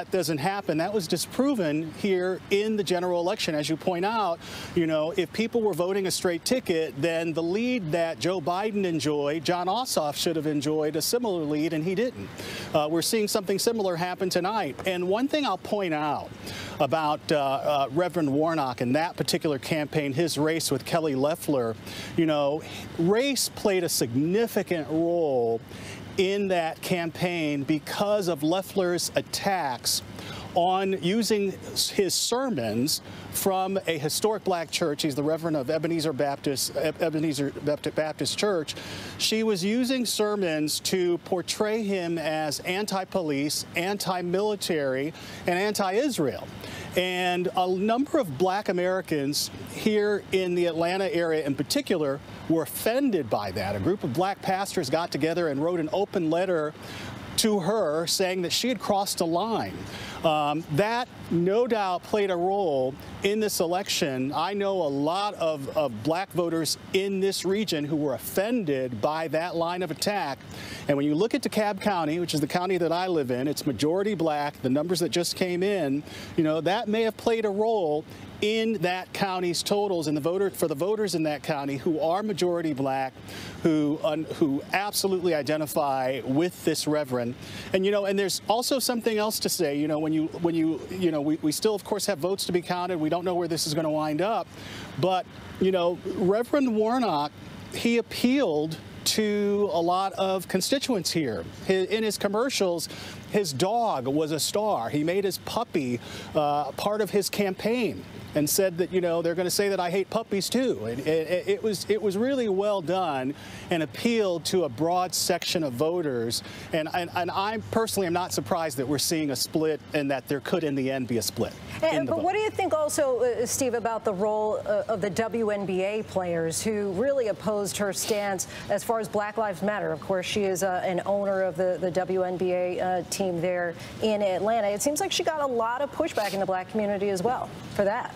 doesn't happen. That was disproven here in the general election. As you point out, you know, if people were voting a straight ticket, then the lead that Joe Biden enjoyed, John Ossoff should have enjoyed a similar lead, and he didn't. We're seeing something similar happen tonight. And one thing I'll point out about Reverend Warnock and that particular campaign, his race with Kelly Loeffler, you know, race played a significant role in that campaign because of Loeffler's attacks on using his sermons from a historic black church. He's the Reverend of Ebenezer Baptist Church. She was using sermons to portray him as anti-police, anti-military, and anti-Israel. And a number of black Americans here in the Atlanta area in particular were offended by that. A group of black pastors got together and wrote an open letter to her saying that she had crossed a line. That no doubt played a role in this election. I know a lot of black voters in this region who were offended by that line of attack. And when you look at DeKalb County, which is the county that I live in, it's majority black. The numbers that just came in, you know, that may have played a role in that county's totals, and for the voters in that county who are majority black, who absolutely identify with this reverend. And you know, and there's also something else to say. You know, we still of course have votes to be counted. We don't know where this is going to wind up, but you know, Reverend Warnock, he appealed to a lot of constituents here. In his commercials, his dog was a star. He made his puppy part of his campaign and said that, you know, they're going to say that I hate puppies too. And it was really well done and appealed to a broad section of voters. And I personally am not surprised that we're seeing a split and that there could in the end be a split. But what do you think also, Steve, about the role of the WNBA players who really opposed her stance as far as Black Lives Matter? Of course, she is an owner of the WNBA team there in Atlanta. It seems like she got a lot of pushback in the black community as well for that.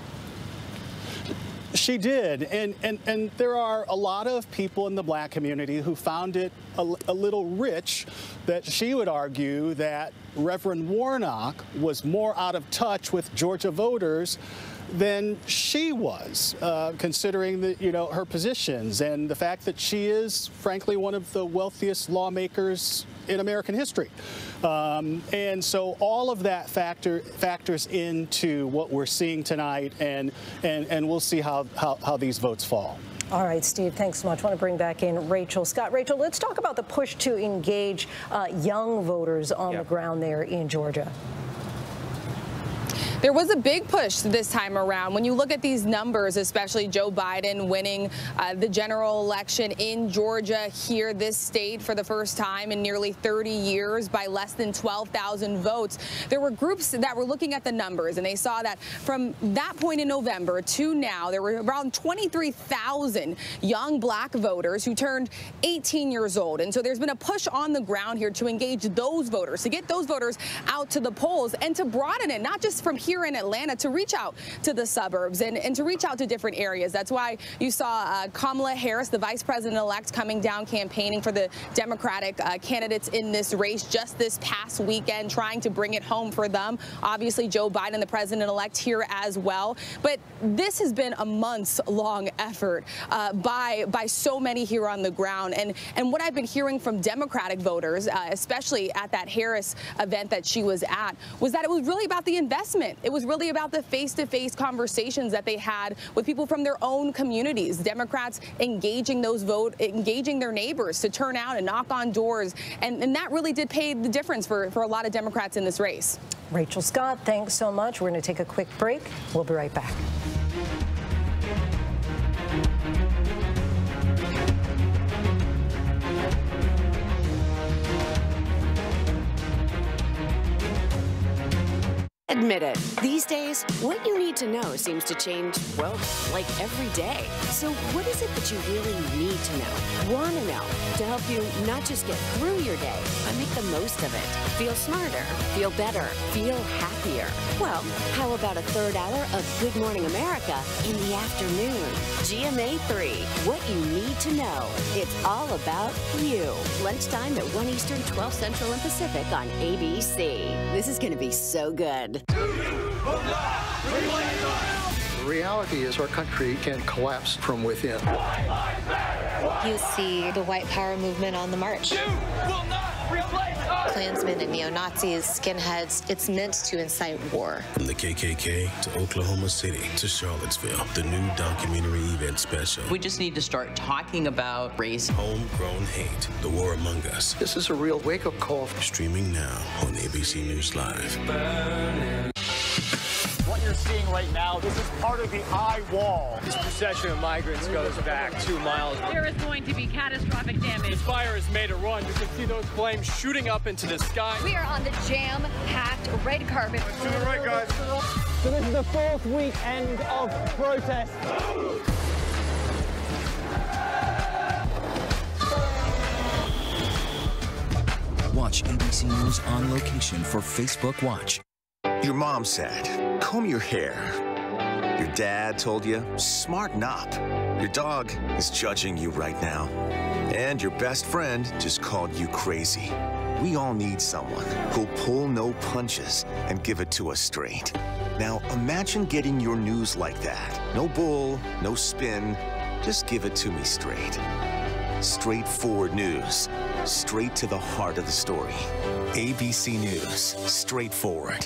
She did, and there are a lot of people in the black community who found it a little rich that she would argue that Reverend Warnock was more out of touch with Georgia voters than she was, considering her positions and the fact that she is, frankly, one of the wealthiest lawmakers in American history. And so all of that factors into what we're seeing tonight, and we'll see how these votes fall. All right, Steve, thanks so much. I want to bring back in Rachel Scott. Rachel, let's talk about the push to engage young voters on the ground there in Georgia. There was a big push this time around. When you look at these numbers, especially Joe Biden winning the general election in Georgia here, this state, for the first time in nearly 30 years by less than 12,000 votes. There were groups that were looking at the numbers, and they saw that from that point in November to now, there were around 23,000 young black voters who turned 18 years old. And so there's been a push on the ground here to engage those voters, to get those voters out to the polls and to broaden it, not just from here in Atlanta, to reach out to the suburbs and to reach out to different areas. That's why you saw Kamala Harris, the vice president-elect, coming down campaigning for the Democratic candidates in this race just this past weekend, trying to bring it home for them. Obviously, Joe Biden, the president-elect, here as well. But this has been a months-long effort by so many here on the ground. And what I've been hearing from Democratic voters, especially at that Harris event that she was at, was that it was really about the investment. It was really about the face-to-face conversations that they had with people from their own communities. Democrats engaging their neighbors to turn out and knock on doors. And that really did pay the difference for a lot of Democrats in this race. Rachel Scott, thanks so much. We're going to take a quick break. We'll be right back. Admit it. These days, what you need to know seems to change, well, like every day. So what is it that you really need to know, want to know, to help you not just get through your day, but make the most of it? Feel smarter, feel better, feel happier. Well, how about a third hour of Good Morning America in the afternoon? GMA 3, what you need to know. It's all about you. Lunchtime at 1 Eastern, 12 Central and Pacific on ABC. This is going to be so good. The reality is our country can collapse from within. You see the white power movement on the march. Klansmen and neo-Nazis, skinheads, it's meant to incite war. From the KKK to Oklahoma City to Charlottesville, the new documentary event special. We just need to start talking about race. Homegrown hate, the war among us. This is a real wake-up call. Streaming now on ABC News Live. What you're seeing right now, this is part of the eye wall. This procession of migrants goes back 2 miles. There is going to be catastrophic damage. This fire has made a run. You can see those flames shooting up into the sky. We are on the jam-packed red carpet. To the right, guys. So this is the 4th weekend of protest. Watch ABC News on location for Facebook Watch. Your mom said, comb your hair. Your dad told you, smarten up. Your dog is judging you right now. And your best friend just called you crazy. We all need someone who'll pull no punches and give it to us straight. Now imagine getting your news like that. No bull, no spin, just give it to me straight. Straightforward news, straight to the heart of the story. ABC News, straightforward.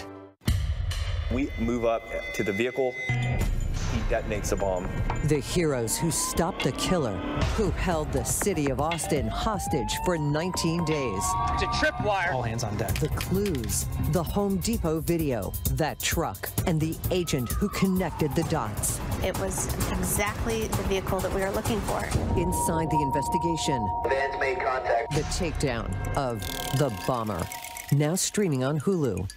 We move up to the vehicle. He detonates a bomb. The heroes who stopped the killer, who held the city of Austin hostage for 19 days. It's a tripwire. All hands on deck. The clues, the Home Depot video, that truck, and the agent who connected the dots. It was exactly the vehicle that we were looking for. Inside the investigation, Vans made contact. the takedown of the bomber. Now streaming on Hulu.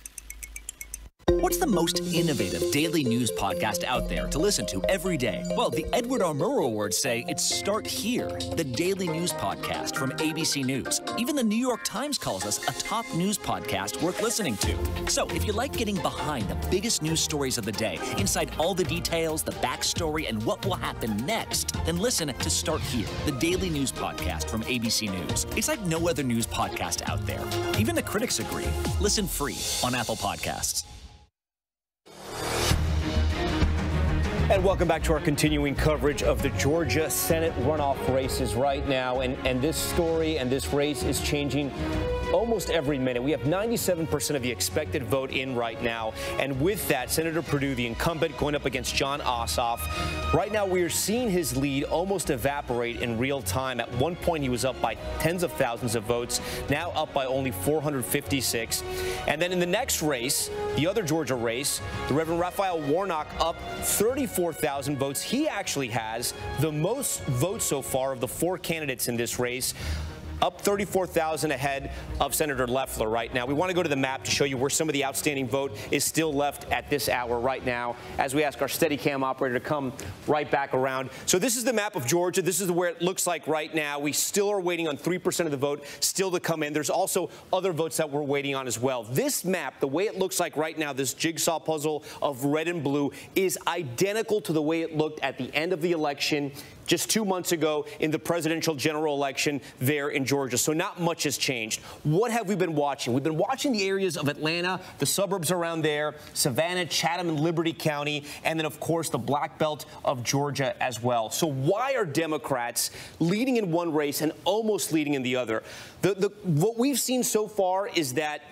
What's the most innovative daily news podcast out there to listen to every day? Well, the Edward R. Murrow Awards say it's Start Here, the daily news podcast from ABC News. Even the New York Times calls us a top news podcast worth listening to. So if you like getting behind the biggest news stories of the day, inside all the details, the backstory, and what will happen next, then listen to Start Here, the daily news podcast from ABC News. It's like no other news podcast out there. Even the critics agree. Listen free on Apple Podcasts. And welcome back to our continuing coverage of the Georgia Senate runoff races right now. And this story and this race is changing almost every minute. We have 97% of the expected vote in right now. And with that, Senator Perdue, the incumbent, going up against Jon Ossoff. Right now, we are seeing his lead almost evaporate in real time. At one point, he was up by tens of thousands of votes, now up by only 456. And then in the next race, the other Georgia race, the Reverend Raphael Warnock up 34,000 votes. He actually has the most votes so far of the four candidates in this race, up 34,000 ahead of Senator Loeffler right now. We want to go to the map to show you where some of the outstanding vote is still left at this hour right now, as we ask our Steadicam operator to come right back around. So this is the map of Georgia. This is where it looks like right now. We still are waiting on 3% of the vote still to come in. There's also other votes that we're waiting on as well. This map, the way it looks like right now, this jigsaw puzzle of red and blue, is identical to the way it looked at the end of the election just 2 months ago in the presidential general election there in Georgia. So not much has changed. What have we been watching? We've been watching the areas of Atlanta, the suburbs around there, Savannah, Chatham, and Liberty County, and then, of course, the black belt of Georgia as well. So why are Democrats leading in one race and almost leading in the other? What we've seen so far is that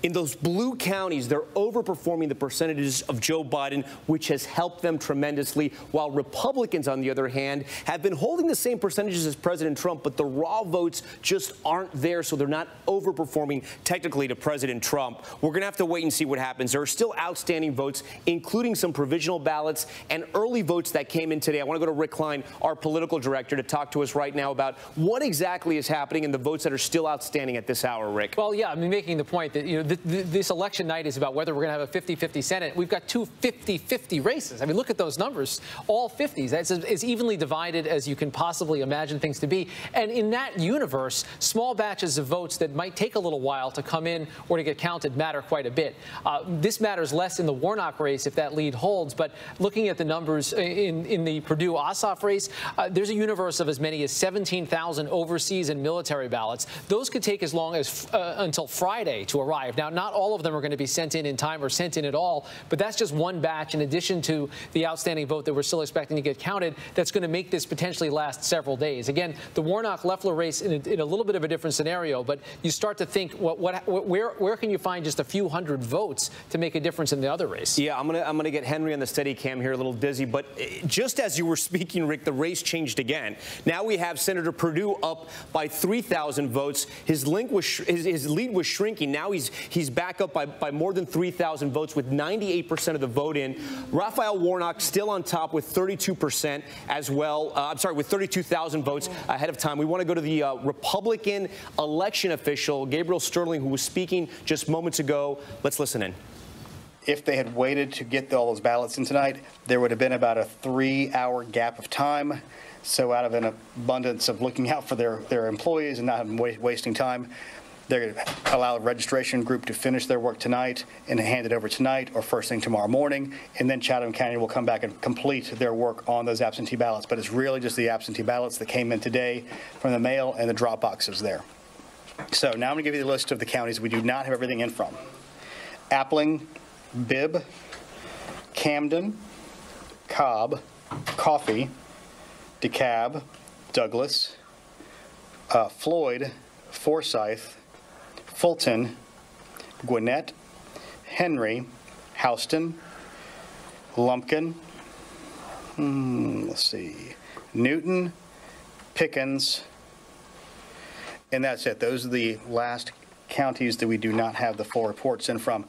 in those blue counties, they're overperforming the percentages of Joe Biden, which has helped them tremendously, while Republicans, on the other hand, have been holding the same percentages as President Trump, but the raw votes just aren't there, so they're not overperforming technically to President Trump. We're going to have to wait and see what happens. There are still outstanding votes, including some provisional ballots and early votes that came in today. I want to go to Rick Klein, our political director, to talk to us right now about what exactly is happening in the votes that are still outstanding at this hour, Rick. Well, yeah, I mean, making the point that, this election night is about whether we're going to have a 50-50 Senate. We've got two 50-50 races. I mean, look at those numbers, all 50s. That's as evenly divided as you can possibly imagine things to be. And in that universe, small batches of votes that might take a little while to come in or to get counted matter quite a bit. This matters less in the Warnock race if that lead holds. But looking at the numbers in the Perdue-Ossoff race, there's a universe of as many as 17,000 overseas and military ballots. Those could take as long as until Friday to arrive. Now, not all of them are going to be sent in time or sent in at all, but that's just one batch in addition to the outstanding vote that we're still expecting to get counted that's going to make this potentially last several days. Again, the Warnock-Loeffler race in a little bit of a different scenario, but you start to think, where can you find just a few hundred votes to make a difference in the other race? Yeah, I'm gonna get Henry on the Steadicam here, a little dizzy, but just as you were speaking, Rick, the race changed again. Now we have Senator Perdue up by 3,000 votes. His lead was shrinking. Now he's back up by more than 3,000 votes with 98% of the vote in. Raphael Warnock still on top with 32% as well. With 32,000 votes ahead of time. We want to go to the Republican election official, Gabriel Sterling, who was speaking just moments ago. Let's listen in. If they had waited to get all those ballots in tonight, there would have been about a 3-hour gap of time. So out of an abundance of looking out for their employees and not wasting time, they're going to allow the registration group to finish their work tonight and hand it over tonight or first thing tomorrow morning, and then Chatham County will come back and complete their work on those absentee ballots. But it's really just the absentee ballots that came in today from the mail and the drop boxes there. So now I'm going to give you the list of the counties we do not have everything in from. Appling, Bibb, Camden, Cobb, Coffee, DeKalb, Douglas, Floyd, Forsyth, Fulton, Gwinnett, Henry, Houston, Lumpkin, let's see, Newton, Pickens, and that's it. Those are the last counties that we do not have the full reports in from.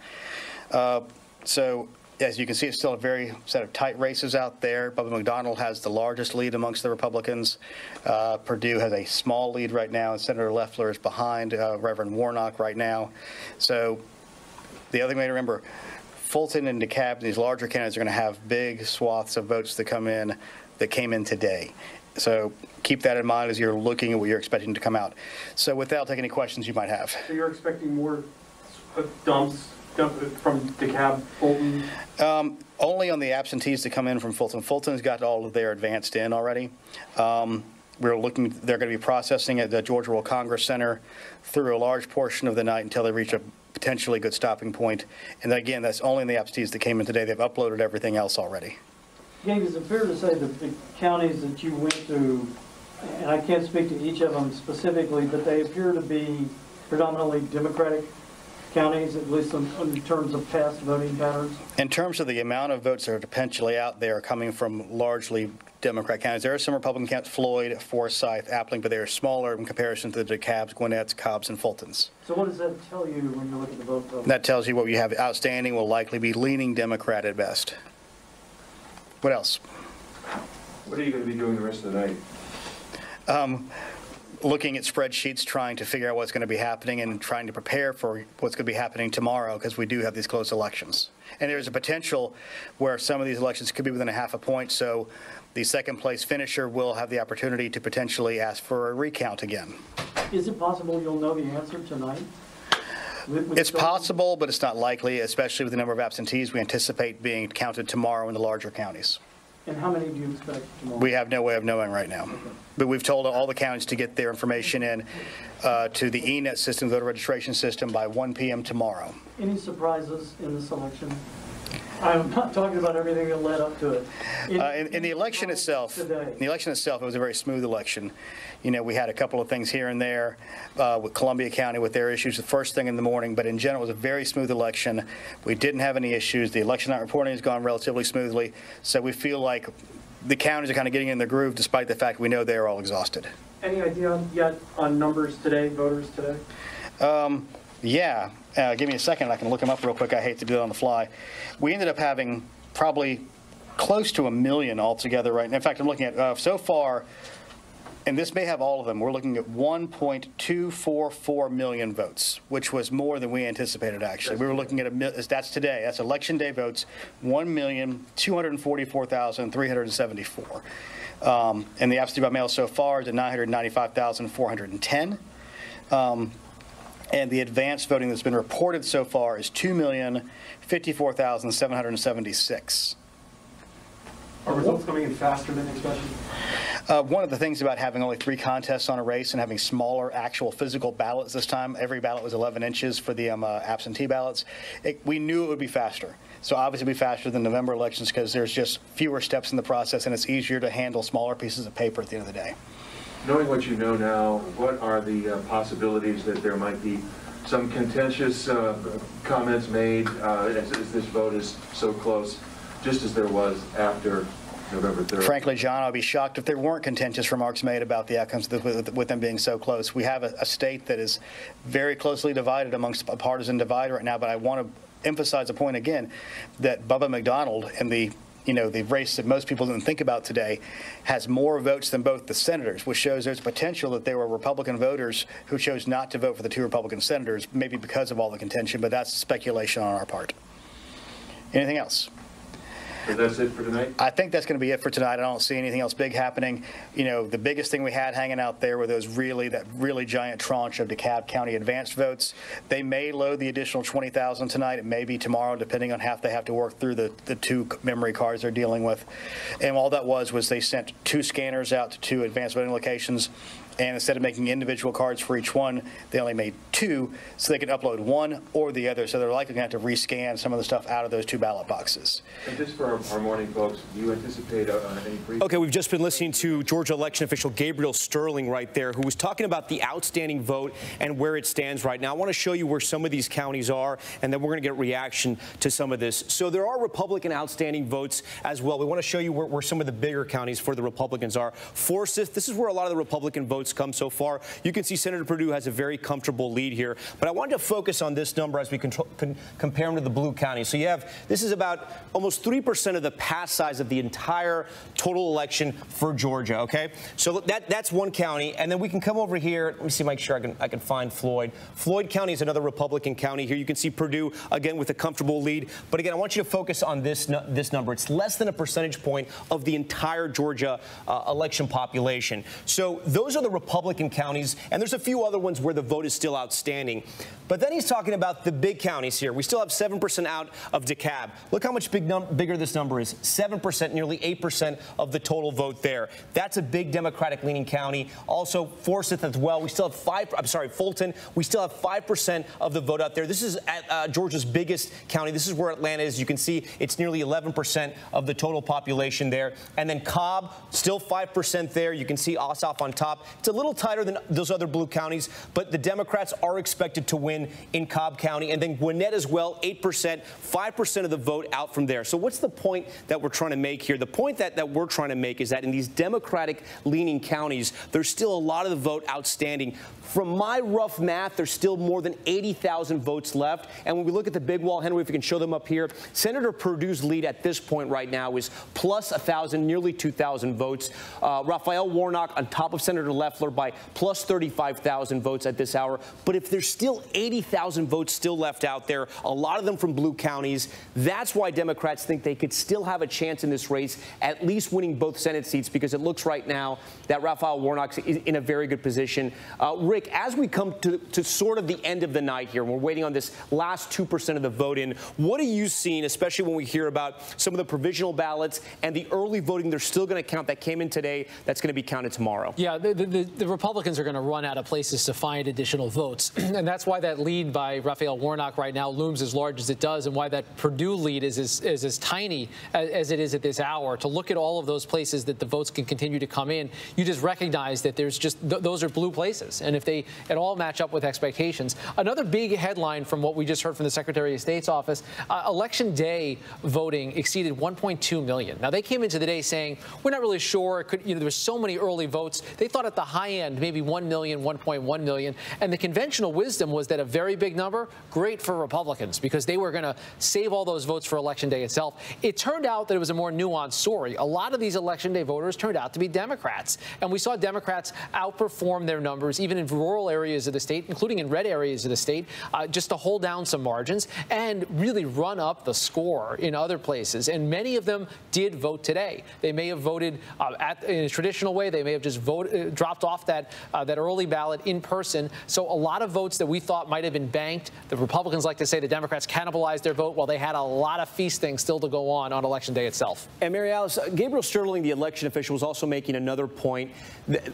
So as you can see, it's still a very set of tight races out there. Bubba McDonald has the largest lead amongst the Republicans. Perdue has a small lead right now, and Senator Loeffler is behind Reverend Warnock right now. So the other thing to remember, Fulton and DeKalb, these larger counties, are going to have big swaths of votes that came in today. So keep that in mind as you're looking at what you're expecting to come out. So with that, I'll take any questions you might have. So you're expecting more dumps from DeKalb, Fulton? Only on the absentees to come in from Fulton. Fulton's got all of their advanced in already. They're going to be processing at the Georgia World Congress Center through a large portion of the night until they reach a potentially good stopping point. And again, that's only in the absentees that came in today. They've uploaded everything else already. Gabe, is it fair to say that the counties that you went to, and I can't speak to each of them specifically, but they appear to be predominantly Democratic counties, at least in terms of past voting patterns? In terms of the amount of votes that are potentially out there coming from largely Democrat counties, there are some Republican counties, Floyd, Forsyth, Appling, but they are smaller in comparison to the DeKalbs, Gwinnetts, Cobbs, and Fultons. So what does that tell you when you look at the vote total? That tells you what you have outstanding will likely be leaning Democrat at best. What else? What are you going to be doing the rest of the night? Looking at spreadsheets, trying to figure out what's going to be happening and trying to prepare for what's going to be happening tomorrow, because we do have these close elections. And there's a potential where some of these elections could be within a half a point, so the second place finisher will have the opportunity to potentially ask for a recount again. Is it possible you'll know the answer tonight? It's possible, but it's not likely, especially with the number of absentees we anticipate being counted tomorrow in the larger counties. And how many do you expect tomorrow? We have no way of knowing right now. Okay. But we've told all the counties to get their information in to the ENET system, voter registration system, by 1 p.m. tomorrow. Any surprises in this election? I'm not talking about everything that led up to it. In the election itself, it was a very smooth election. You know, we had a couple of things here and there with Columbia County with their issues the first thing in the morning, but in general, it was a very smooth election. We didn't have any issues. The election night reporting has gone relatively smoothly, so we feel like the counties are kind of getting in the groove, despite the fact we know they are all exhausted. Any idea yet on numbers today, voters today? Yeah. Give me a second. I can look them up real quick. I hate to do it on the fly. We ended up having probably close to 1 million altogether right now. In fact, I'm looking at so far, and this may have all of them, we're looking at 1.244 million votes, which was more than we anticipated, actually. We were looking at that's today. That's election day votes, 1,244,374. And the absentee by mail so far is at 995,410. And the advanced voting that's been reported so far is 2,054,776. Are results coming in faster than expected? One of the things about having only 3 contests on a race and having smaller actual physical ballots this time, every ballot was 11 inches for the absentee ballots, we knew it would be faster. So obviously it'll be faster than November elections because there's just fewer steps in the process and it's easier to handle smaller pieces of paper at the end of the day. Knowing what you know now, what are the possibilities that there might be some contentious comments made as this vote is so close, just as there was after November 3rd? Frankly, John, I'd be shocked if there weren't contentious remarks made about the outcomes with them being so close. We have a state that is very closely divided amongst a partisan divide right now, but I want to emphasize a point again that Bubba McDonald and the race that most people didn't think about today has more votes than both the senators, which shows there's potential that there were Republican voters who chose not to vote for the 2 Republican senators, maybe because of all the contention, but that's speculation on our part. Anything else? So that's it for tonight? I think that's going to be it for tonight. I don't see anything else big happening. You know, the biggest thing we had hanging out there were that really giant tranche of DeKalb County advanced votes. They may load the additional 20,000 tonight. It may be tomorrow, depending on how they have to work through the 2 memory cards they're dealing with. And all that was they sent 2 scanners out to 2 advanced voting locations. And instead of making individual cards for each one, they only made 2, so they could upload one or the other. So they're likely going to have to rescan some of the stuff out of those 2 ballot boxes. And just for our morning folks, do you anticipate any brief? Okay, we've just been listening to Georgia election official Gabriel Sterling right there, who was talking about the outstanding vote and where it stands right now. I want to show you where some of these counties are, and then we're going to get reaction to some of this. So there are Republican outstanding votes as well. We want to show you where some of the bigger counties for the Republicans are. Forsyth, this is where a lot of the Republican votes votes come so far. You can see Senator Perdue has a very comfortable lead here. But I wanted to focus on this number as we compare them to the blue counties. So you have, this is about almost 3% of the pass size of the entire total election for Georgia, okay? So that's one county. And then we can come over here. Let me see, make sure I can find Floyd. Floyd County is another Republican county here. You can see Perdue, again, with a comfortable lead. But again, I want you to focus on this number. It's less than a percentage point of the entire Georgia election population. So those are the Republican counties, and there's a few other ones where the vote is still outstanding. But then he's talking about the big counties here. We still have 7% out of DeKalb. Look how much bigger this number is. 7%, nearly 8% of the total vote there. That's a big Democratic-leaning county. Also, Forsyth as well. We still have Fulton. We still have 5% of the vote out there. This is at Georgia's biggest county. This is where Atlanta is. You can see it's nearly 11% of the total population there. And then Cobb, still 5% there. You can see Ossoff on top. It's a little tighter than those other blue counties, but the Democrats are expected to win in Cobb County. And then Gwinnett as well, 8%, 5% of the vote out from there. So what's the point that we're trying to make here? The point that we're trying to make is that in these Democratic-leaning counties, there's still a lot of the vote outstanding. From my rough math, there's still more than 80,000 votes left. And when we look at the big wall, Henry, if we can show them up here, Senator Perdue's lead at this point right now is plus 1,000, nearly 2,000 votes. Raphael Warnock on top of Senator Loeffler by plus 35,000 votes at this hour. But if there's still 80,000 votes still left out there, a lot of them from blue counties, that's why Democrats think they could still have a chance in this race, at least winning both Senate seats, because it looks right now that Raphael Warnock is in a very good position. Rick, as we come to sort of the end of the night here, we're waiting on this last 2% of the vote in, what are you seeing, especially when we hear about some of the provisional ballots and the early voting they're still going to count that came in today that's going to be counted tomorrow? Yeah, the Republicans are going to run out of places to find additional votes. And that's why that lead by Raphael Warnock right now looms as large as it does, and why that Perdue lead is as tiny as it is at this hour. To look at all of those places that the votes can continue to come in, you just recognize that there's just those are blue places. And if they at all match up with expectations. Another big headline from what we just heard from the Secretary of State's office, Election Day voting exceeded 1.2 million. Now, they came into the day saying, we're not really sure. There were so many early votes. They thought at the high end, maybe 1 million, 1.1 million. And the conventional wisdom was that a very big number, great for Republicans, because they were going to save all those votes for Election Day itself. It turned out that it was a more nuanced story. A lot of these Election Day voters turned out to be Democrats. And we saw Democrats outperform their numbers, even in rural areas of the state, including in red areas of the state, just to hold down some margins and really run up the score in other places. And many of them did vote today. They may have voted in a traditional way. They may have just dropped off that early ballot in person. So a lot of votes that we thought might have been banked, the Republicans like to say the Democrats cannibalized their vote while they had a lot of feasting still to go on Election Day itself. And Mary Alice, Gabriel Sterling, the election official, was also making another point,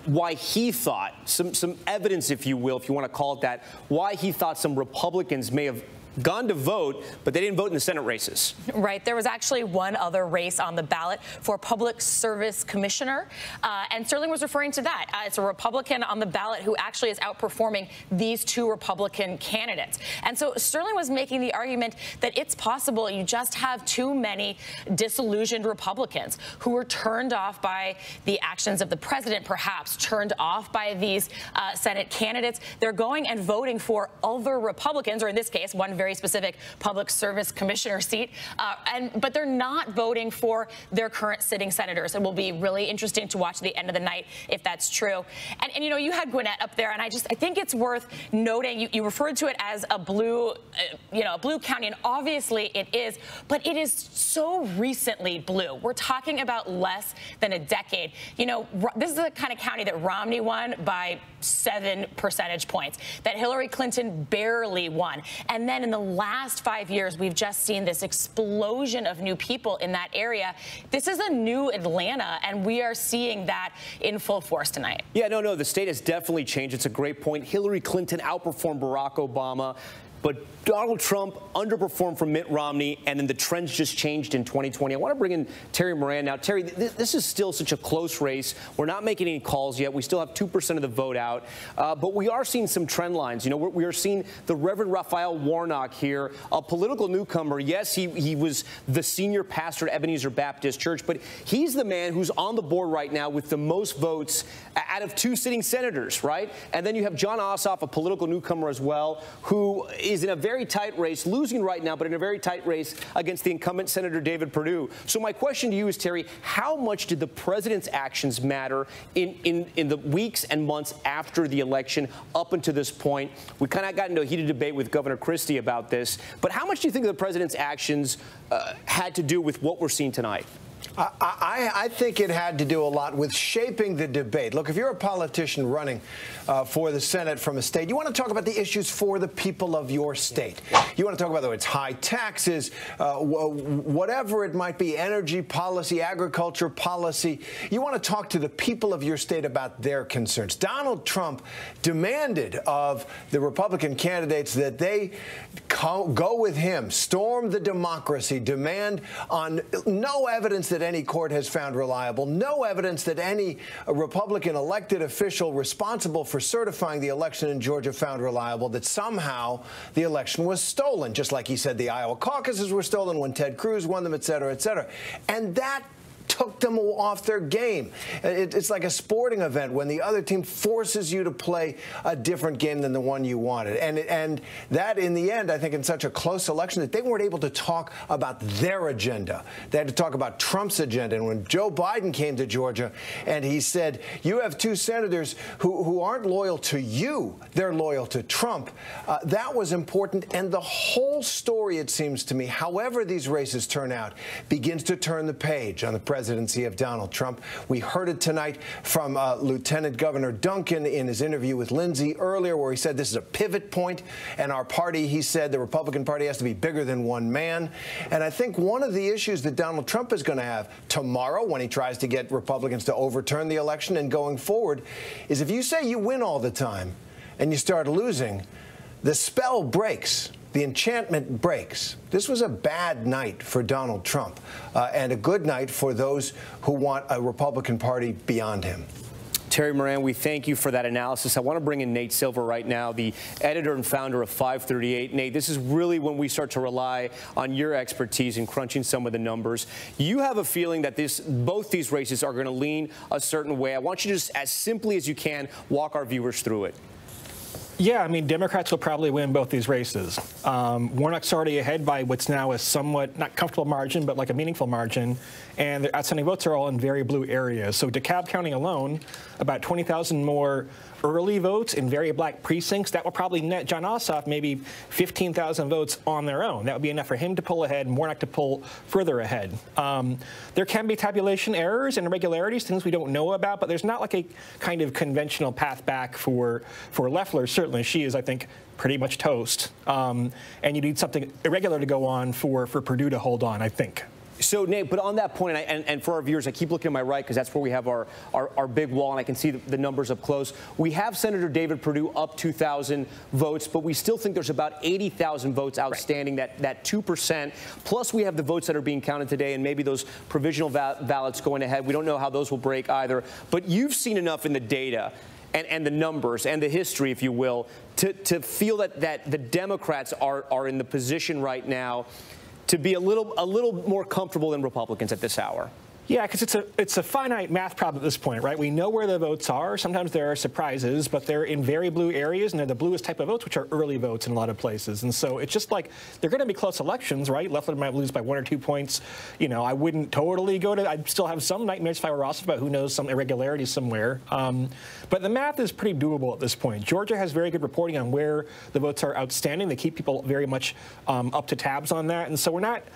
why he thought, some evidence, if you will, if you want to call it that, why he thought some Republicans may have gone to vote, but they didn't vote in the Senate races. Right. There was actually one other race on the ballot for Public Service Commissioner, and Sterling was referring to that. It's a Republican on the ballot who actually is outperforming these two Republican candidates. And so Sterling was making the argument that it's possible you just have too many disillusioned Republicans who were turned off by the actions of the president, perhaps turned off by these Senate candidates. They're going and voting for other Republicans, or in this case, one very specific Public Service Commissioner seat, but they're not voting for their current sitting senators. It will be really interesting to watch at the end of the night if that's true. And you know, you had Gwinnett up there, and I think it's worth noting, you referred to it as a blue, a blue county, and obviously it is, but it is so recently blue. We're talking about less than a decade. You know, this is the kind of county that Romney won by 7 percentage points, that Hillary Clinton barely won. And then in the last 5 years, we've just seen this explosion of new people in that area. This is a new Atlanta, and we are seeing that in full force tonight. Yeah, no, the state has definitely changed. It's a great point. Hillary Clinton outperformed Barack Obama. but Donald Trump underperformed from Mitt Romney, and then the trends just changed in 2020. I want to bring in Terry Moran now. Terry, this is still such a close race. We're not making any calls yet. We still have 2% of the vote out, but we are seeing some trend lines. You know, we are seeing the Reverend Raphael Warnock here, a political newcomer. Yes, he was the senior pastor at Ebenezer Baptist Church, but he's the man who's on the board right now with the most votes out of 2 sitting senators, right? And then you have Jon Ossoff, a political newcomer as well, who is in a very tight race, losing right now, but in a very tight race against the incumbent Senator David Perdue. So my question to you is, Terry, how much did the president's actions matter in the weeks and months after the election up until this point? We kind of got into a heated debate with Governor Christie about this, but how much do you think the president's actions had to do with what we're seeing tonight? I think it had to do a lot with shaping the debate. Look, if you're a politician running for the Senate from a state, you want to talk about the issues for the people of your state. You want to talk about whether it's high taxes, whatever it might be, energy policy, agriculture policy. You want to talk to the people of your state about their concerns. Donald Trump demanded of the Republican candidates that they go with him, storm the democracy, demand on no evidence that any court has found reliable, no evidence that any Republican elected official responsible for certifying the election in Georgia found reliable, that somehow the election was stolen, just like he said the Iowa caucuses were stolen when Ted Cruz won them, et cetera, et cetera. And that took them off their game. It's like a sporting event when the other team forces you to play a different game than the one you wanted. And that, in the end, I think in such a close election that they weren't able to talk about their agenda. They had to talk about Trump's agenda. And when Joe Biden came to Georgia and he said, you have 2 senators who aren't loyal to you, they're loyal to Trump, that was important. And the whole story, it seems to me, however these races turn out, begins to turn the page on the presidency of Donald Trump. We heard it tonight from Lieutenant Governor Duncan in his interview with Lindsay earlier, where he said this is a pivot point, and our party, he said, the Republican Party has to be bigger than one man. And I think one of the issues that Donald Trump is going to have tomorrow when he tries to get Republicans to overturn the election and going forward is if you say you win all the time and you start losing, the spell breaks. The enchantment breaks. This was a bad night for Donald Trump and a good night for those who want a Republican Party beyond him. Terry Moran, we thank you for that analysis. I want to bring in Nate Silver right now, the editor and founder of 538. Nate, this is really when we start to rely on your expertise in crunching some of the numbers. You have a feeling that both these races are going to lean a certain way. I want you to just, as simply as you can, walk our viewers through it. Yeah, I mean, Democrats will probably win both these races. Warnock's already ahead by what's now a somewhat, not comfortable margin, but like a meaningful margin. And the outstanding votes are all in very blue areas. So DeKalb County alone, about 20,000 more early votes in very black precincts. That will probably net Jon Ossoff maybe 15,000 votes on their own. That would be enough for him to pull ahead and Warnock to pull further ahead. There can be tabulation errors and irregularities, things we don't know about, but there's not like a kind of conventional path back for Loeffler. Certainly, she is, I think, pretty much toast. And you need something irregular to go on for Perdue to hold on, I think. So, Nate, but on that point, and for our viewers, I keep looking to my right because that's where we have our big wall, and I can see the numbers up close. We have Senator David Perdue up 2,000 votes, but we still think there's about 80,000 votes outstanding, right. that 2%. Plus, we have the votes that are being counted today, and maybe those provisional ballots going ahead. We don't know how those will break either. But you've seen enough in the data and the numbers and the history, if you will, to feel that the Democrats are in the position right now to be a little more comfortable than Republicans at this hour. Yeah, because it's a finite math problem at this point, right? We know where the votes are. Sometimes there are surprises, but they're in very blue areas, and they're the bluest type of votes, which are early votes in a lot of places. And so it's just like they're going to be close elections, right? Loeffler might lose by 1 or 2 points. You know, I wouldn't totally I'd still have some nightmares if I were Ross about who knows some irregularities somewhere. But the math is pretty doable at this point. Georgia has very good reporting on where the votes are outstanding. They keep people very much up to tabs on that. And so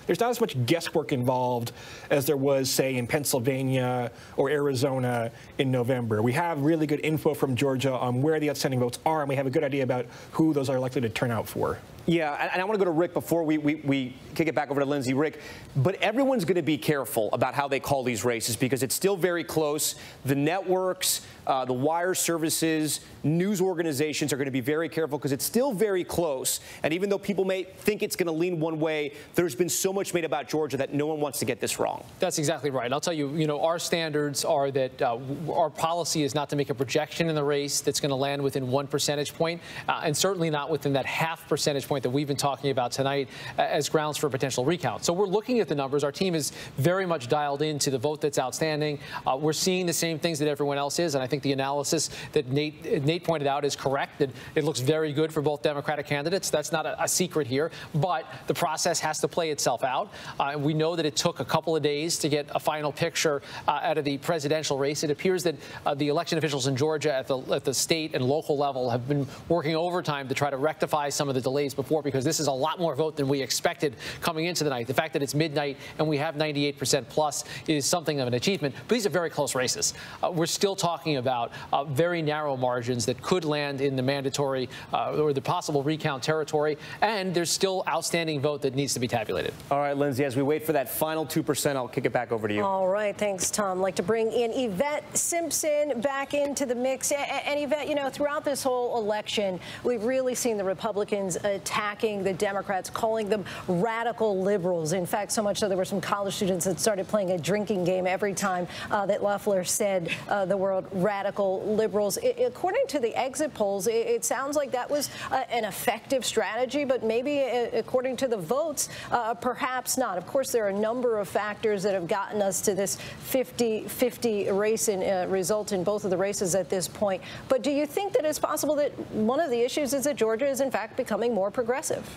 there's not as much guesswork involved as there was, say, in Pennsylvania or Arizona in November. We have really good info from Georgia on where the outstanding votes are, and we have a good idea about who those are likely to turn out for. Yeah, and I want to go to Rick before we kick it back over to Lindsay. Rick, but everyone's going to be careful about how they call these races because it's still very close. The networks, the wire services, news organizations are going to be very careful because it's still very close. And even though people may think it's going to lean one way, there's been so much made about Georgia that no one wants to get this wrong. That's exactly right. I'll tell you, our standards are that our policy is not to make a projection in the race that's going to land within 1 percentage point, and certainly not within that half percentage point that we've been talking about tonight as grounds for a potential recount. So we're looking at the numbers. Our team is very much dialed into the vote that's outstanding. We're seeing the same things that everyone else is, and I think the analysis that Nate pointed out is correct. That it looks very good for both Democratic candidates. That's not a secret here, but the process has to play itself out. We know that it took a couple of days to get a final picture out of the presidential race. It appears that the election officials in Georgia at the state and local level have been working overtime to try to rectify some of the delays before, because this is a lot more vote than we expected coming into the night. The fact that it's midnight and we have 98% plus is something of an achievement, but these are very close races. We're still talking about very narrow margins that could land in the mandatory or the possible recount territory, and there's still outstanding vote that needs to be tabulated. All right, Lindsay, as we wait for that final 2%, I'll kick it back over to you. All right, thanks, Tom. I'd like to bring in Yvette Simpson back into the mix. And Yvette, throughout this whole election, we've really seen the Republicans attacking the Democrats, calling them radical liberals. In fact, so much so there were some college students that started playing a drinking game every time that Loeffler said the word radical liberals. According to the exit polls, it sounds like that was an effective strategy, but maybe according to the votes, perhaps not. Of course, there are a number of factors that have gotten us to this 50-50 race result in both of the races at this point. But do you think that it's possible that one of the issues is that Georgia is, in fact, becoming more progressive?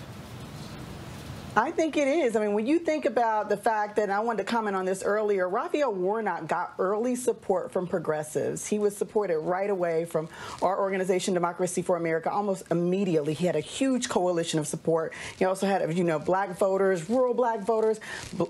I think it is. I mean, when you think about the fact that, and I wanted to comment on this earlier, Raphael Warnock got early support from progressives. He was supported right away from our organization, Democracy for America, almost immediately. He had a huge coalition of support. He also had, black voters, rural black voters,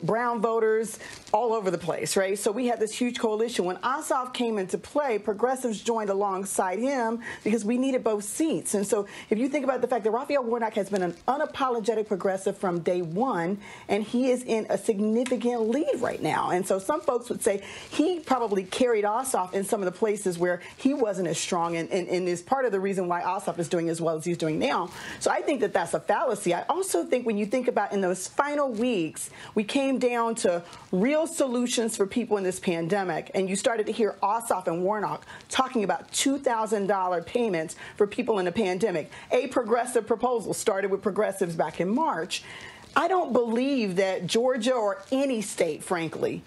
brown voters, all over the place, right? So we had this huge coalition. When Ossoff came into play, progressives joined alongside him because we needed both seats. And so if you think about the fact that Raphael Warnock has been an unapologetic progressive from day one, and he is in a significant lead right now. And so some folks would say he probably carried Ossoff in some of the places where he wasn't as strong, and is part of the reason why Ossoff is doing as well as he's doing now. So I think that that's a fallacy. I also think when you think about in those final weeks, we came down to real solutions for people in this pandemic, and you started to hear Ossoff and Warnock talking about $2,000 payments for people in the pandemic. A progressive proposal started with progressives back in March. I don't believe that Georgia or any state, frankly,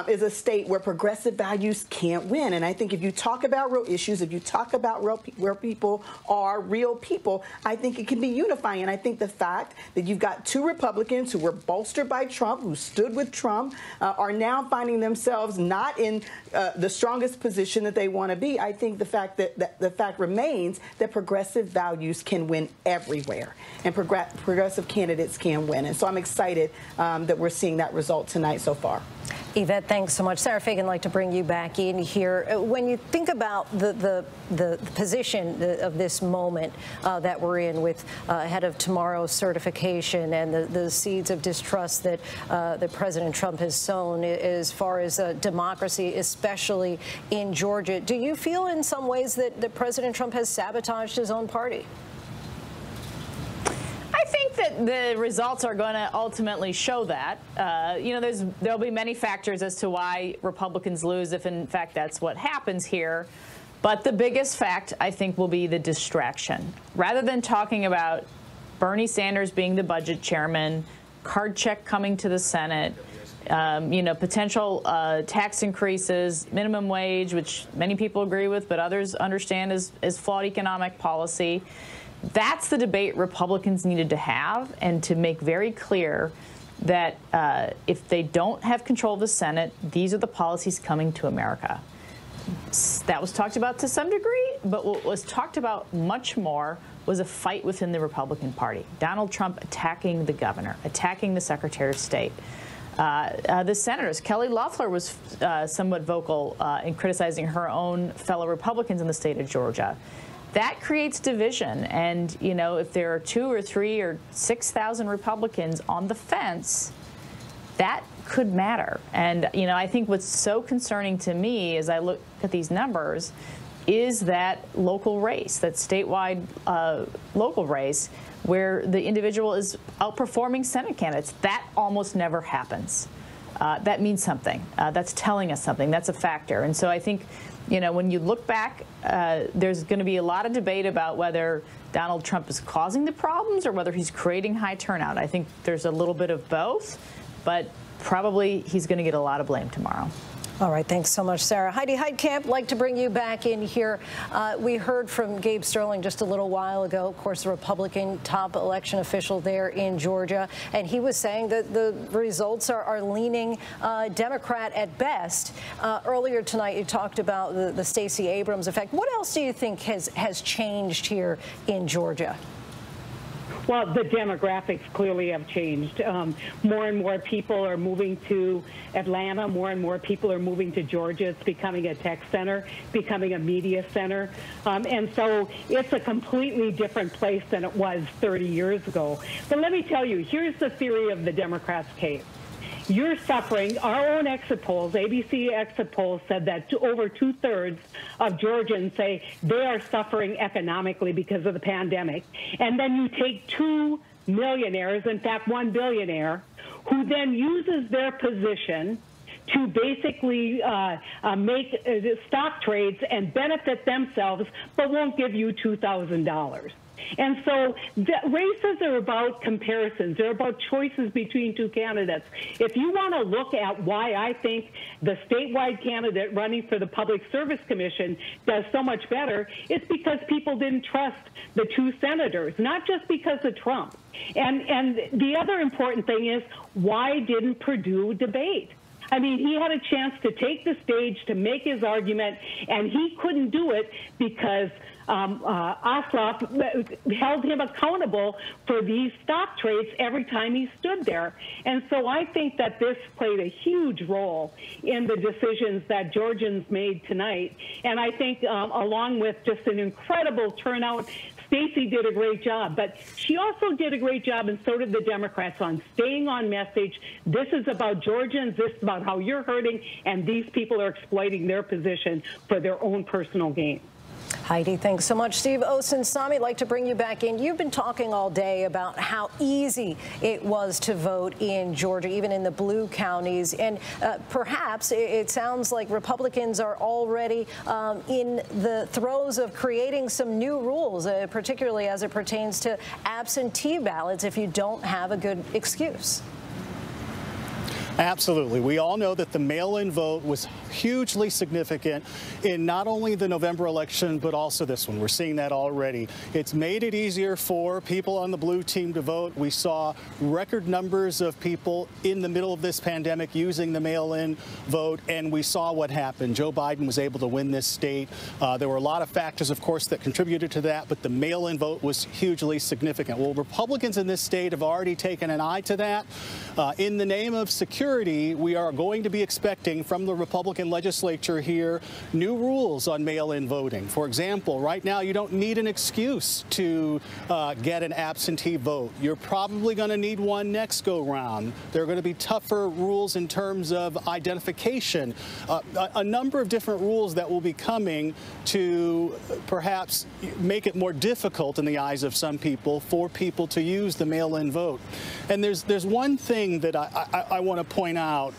is a state where progressive values can't win. And I think if you talk about real issues, if you talk about where people are real people, I think it can be unifying. And I think the fact that you've got two Republicans who were bolstered by Trump, who stood with Trump, are now finding themselves not in the strongest position that they want to be. I think the fact that the fact remains that progressive values can win everywhere, and progressive candidates can win. And so I'm excited that we're seeing that result tonight so far. Yvette, thanks so much. Sarah Fagan, I'd like to bring you back in here. When you think about the position of this moment that we're in with ahead of tomorrow's certification and the seeds of distrust that President Trump has sown as far as democracy, especially in Georgia, do you feel in some ways that President Trump has sabotaged his own party? I think that the results are going to ultimately show that. There'll be many factors as to why Republicans lose if, in fact, that's what happens here. But the biggest fact, I think, will be the distraction. Rather than talking about Bernie Sanders being the budget chairman, card check coming to the Senate, potential tax increases, minimum wage, which many people agree with, but others understand is flawed economic policy. That's the debate Republicans needed to have, and to make very clear that if they don't have control of the Senate, these are the policies coming to America. That was talked about to some degree, but what was talked about much more was a fight within the Republican Party. Donald Trump attacking the governor, attacking the Secretary of State. The senators, Kelly Loeffler was somewhat vocal in criticizing her own fellow Republicans in the state of Georgia. that creates division. And, you know, if there are 2 or 3 or 6,000 Republicans on the fence, that could matter. And, you know, I think what's so concerning to me as I look at these numbers is that local race, that statewide local race, where the individual is outperforming Senate candidates. That almost never happens. That means something. That's telling us something. That's a factor. And so I think, you know, when you look back, there's going to be a lot of debate about whether Donald Trump is causing the problems or whether he's creating high turnout. I think there's a little bit of both, but probably he's going to get a lot of blame tomorrow. All right, thanks so much, Sarah. Heidi Heitkamp, like to bring you back in here. We heard from Gabe Sterling just a little while ago, of course, the Republican top election official there in Georgia, and he was saying that the results are leaning Democrat at best. Earlier tonight, you talked about the Stacey Abrams effect. What else do you think has changed here in Georgia? Well, the demographics clearly have changed. More and more people are moving to Atlanta. More and more people are moving to Georgia. It's becoming a tech center, becoming a media center. And so it's a completely different place than it was 30 years ago. But let me tell you, here's the theory of the Democrats' case. You're suffering. Our own exit polls, ABC exit polls, said that over 2/3 of Georgians say they are suffering economically because of the pandemic. And then you take 2 millionaires, in fact, 1 billionaire, who then uses their position to basically make stock trades and benefit themselves, but won't give you $2,000. And so races are about comparisons. They're about choices between two candidates. If you want to look at why I think the statewide candidate running for the Public Service Commission does so much better, it's because people didn't trust the two senators, not just because of Trump. And the other important thing is, why didn't Perdue debate? I mean, he had a chance to take the stage to make his argument, and he couldn't do it because Ossoff held him accountable for these stock trades every time he stood there. And so I think that this played a huge role in the decisions that Georgians made tonight. And I think along with just an incredible turnout, Stacey did a great job, but she also did a great job, and so did the Democrats, on staying on message. This is about Georgians. This is about how you're hurting, and these people are exploiting their position for their own personal gain. Heidi, thanks so much. Steve Osunsami, I'd like to bring you back in. You've been talking all day about how easy it was to vote in Georgia, even in the blue counties. And perhaps it sounds like Republicans are already in the throes of creating some new rules, particularly as it pertains to absentee ballots if you don't have a good excuse. Absolutely. We all know that the mail-in vote was hugely significant in not only the November election, but also this one. We're seeing that already. It's made it easier for people on the blue team to vote. We saw record numbers of people in the middle of this pandemic using the mail-in vote, and we saw what happened. Joe Biden was able to win this state. There were a lot of factors, of course, that contributed to that, but the mail-in vote was hugely significant. Well, Republicans in this state have already taken an eye to that. In the name of security, we are going to be expecting from the Republican legislature here new rules on mail-in voting. For example, right now you don't need an excuse to get an absentee vote. You're probably going to need one next go round. There are going to be tougher rules in terms of identification. A number of different rules that will be coming to perhaps make it more difficult in the eyes of some people for people to use the mail-in vote. And there's one thing that I want to point out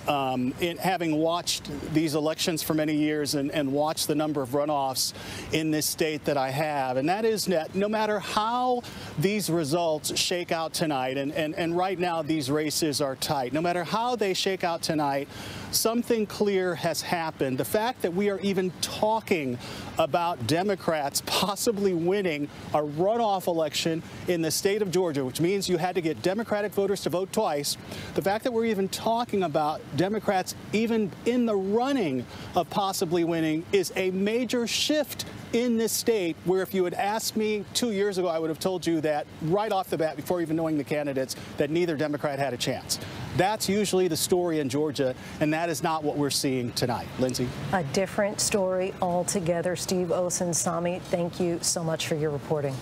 in having watched these elections for many years and watched the number of runoffs in this state that I have, and that is that no matter how these results shake out tonight, and right now these races are tight, no matter how they shake out tonight, something clear has happened. The fact that we are even talking about Democrats possibly winning a runoff election in the state of Georgia, which means you had to get Democratic voters to vote twice. The fact that we're even talking about Democrats even in the running of possibly winning is a major shift in this state, where if you had asked me 2 years ago, I would have told you that right off the bat, before even knowing the candidates, that neither Democrat had a chance. That's usually the story in Georgia, and that is not what we're seeing tonight. Lindsay? A different story altogether. Steve Osunsami, thank you so much for your reporting.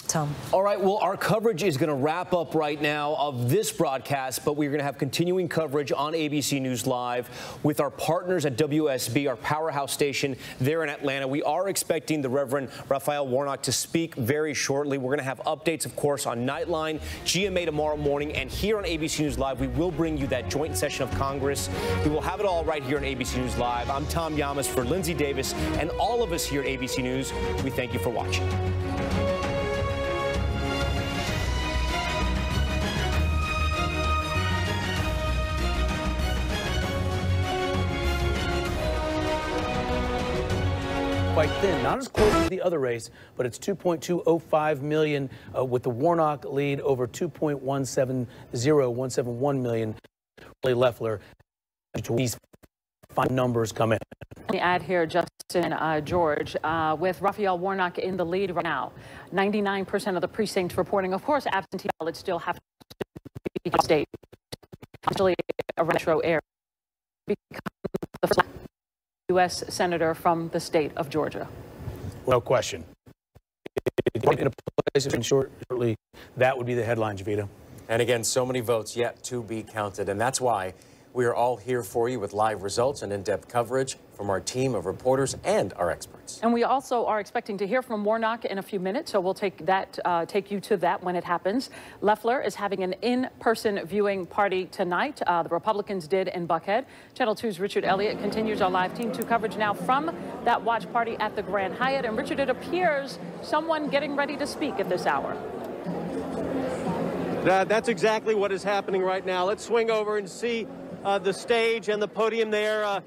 Tom. All right, well, our coverage is going to wrap up right now of this broadcast, but we're going to have continuing coverage on ABC News Live with our partners at WSB, our powerhouse station there in Atlanta. We are expecting the Reverend Raphael Warnock to speak very shortly. We're going to have updates, of course, on Nightline, GMA tomorrow morning, and here on ABC News Live, we will bring you that joint session of Congress. We will have it all right here on ABC News Live. I'm Tom Llamas for Lindsay Davis and all of us here at ABC News. We thank you for watching. Quite thin, not as close as the other race, but it's 2.205 million with the Warnock lead over 2.171 million. Loeffler. These fine numbers come in. Let me add here, Justin, George, with Raphael Warnock in the lead right now. 99% of the precincts reporting, of course, absentee ballots still have to be state. Actually, a retro area becomes the U.S. Senator from the state of Georgia. No question. In a place shortly, that would be the headline, Javita. And again, so many votes yet to be counted. And that's why we are all here for you with live results and in-depth coverage from our team of reporters and our experts. And we also are expecting to hear from Warnock in a few minutes, so we'll take you to that when it happens. Loeffler is having an in-person viewing party tonight. The Republicans did in Buckhead. Channel 2's Richard Elliott continues our live Team 2 coverage now from that watch party at the Grand Hyatt. And Richard, it appears someone getting ready to speak at this hour. That's exactly what is happening right now. Let's swing over and see the stage and the podium there.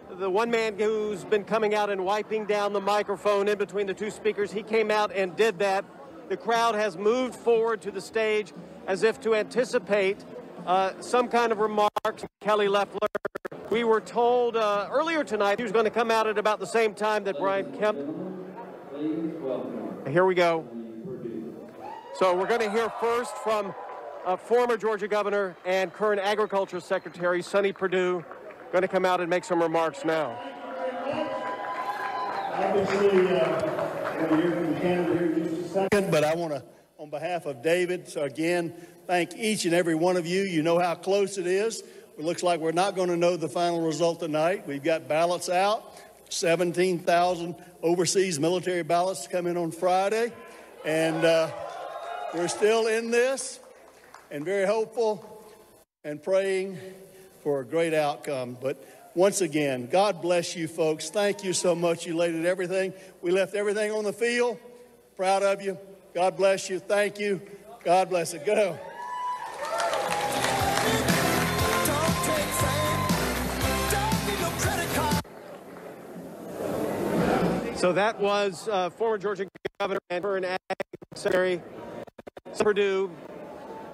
The one man who's been coming out and wiping down the microphone in between the two speakers, he came out and did that. The crowd has moved forward to the stage as if to anticipate some kind of remarks from Kelly Loeffler. We were told earlier tonight he was going to come out at about the same time that Brian Kemp. Here we go. So we're going to hear first from former Georgia governor and current agriculture secretary Sonny Perdue, going to come out and make some remarks now. Obviously, we're here from Canada here in just a second, but I want to, on behalf of David, so again, thank each and every one of you. You know how close it is. It looks like we're not going to know the final result tonight. We've got ballots out, 17,000 overseas military ballots to come in on Friday, and we're still in this and very hopeful and praying for a great outcome. But once again, God bless you folks. Thank you so much. You laid everything. We left everything on the field. Proud of you. God bless you. Thank you. God bless it. Go. So that was former Georgia governor and current ag secretary Perdue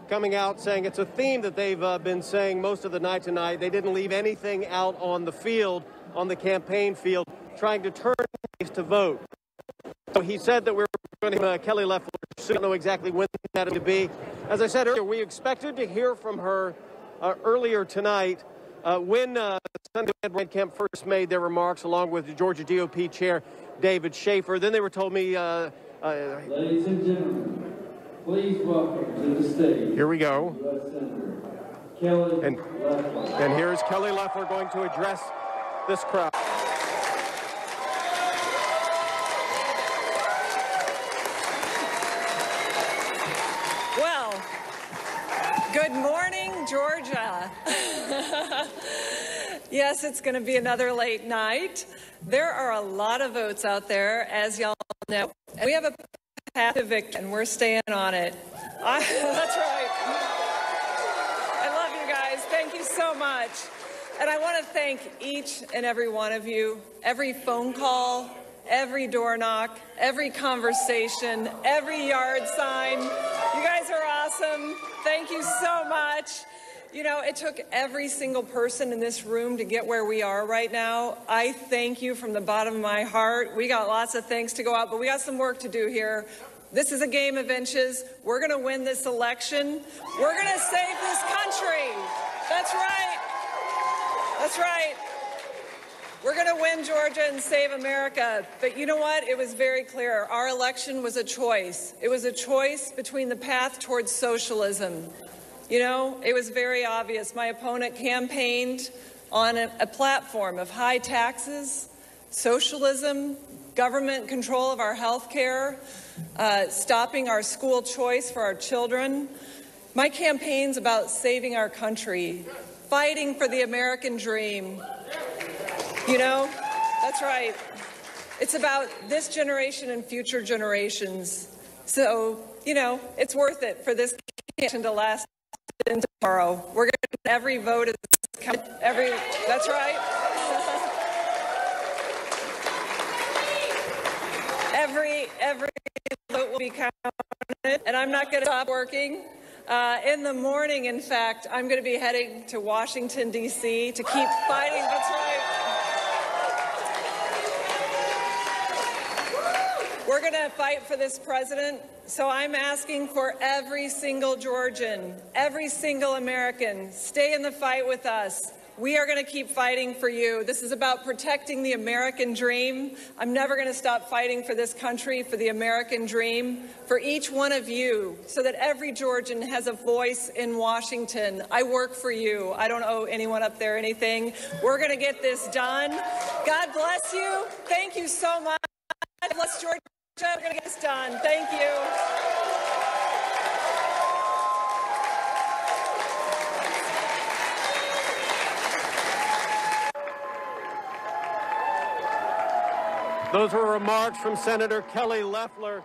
coming out saying it's a theme that they've been saying most of the night tonight. They didn't leave anything out on the field, on the campaign field, trying to turn to vote. So he said that we're going to Kelly Loeffler. I don't know exactly when that will be. As I said earlier, we expected to hear from her earlier tonight when Sunday Brian Kemp first made their remarks, along with the Georgia GOP chair David Schaefer. Then they were told me. Ladies and gentlemen, please welcome to the stage. Here we go. Kelly and here's Kelly Loeffler going to address this crowd. Well, good morning, Georgia. Yes, it's going to be another late night. There are a lot of votes out there, as y'all know. And we have a path to victory, and we're staying on it. That's right. I love you guys. Thank you so much. And I want to thank each and every one of you. Every phone call, every door knock, every conversation, every yard sign. You guys are awesome. Thank you so much. You know, it took every single person in this room to get where we are right now. I thank you from the bottom of my heart. We got lots of things to go out, but we got some work to do here. This is a game of inches. We're going to win this election. We're going to save this country. That's right. That's right. We're going to win Georgia and save America. But you know what? It was very clear. Our election was a choice. It was a choice between the path towards socialism. You know, it was very obvious. My opponent campaigned on a platform of high taxes, socialism, government control of our health care, stopping our school choice for our children. My campaign's about saving our country, fighting for the American dream. You know, that's right. It's about this generation and future generations. So, you know, it's worth it for this campaign to last into tomorrow. We're going to every vote is counted. That's right. Every vote will be counted, and I'm not going to stop working. In the morning, in fact, I'm going to be heading to Washington, D.C. to keep fighting. That's right. We're going to fight for this president, so I'm asking for every single Georgian, every single American, stay in the fight with us. We are going to keep fighting for you. This is about protecting the American dream. I'm never going to stop fighting for this country, for the American dream, for each one of you, so that every Georgian has a voice in Washington. I work for you. I don't owe anyone up there anything. We're going to get this done. God bless you. Thank you so much. God bless Georgia. We're going to get this done. Thank you. Those were remarks from Senator Kelly Loeffler.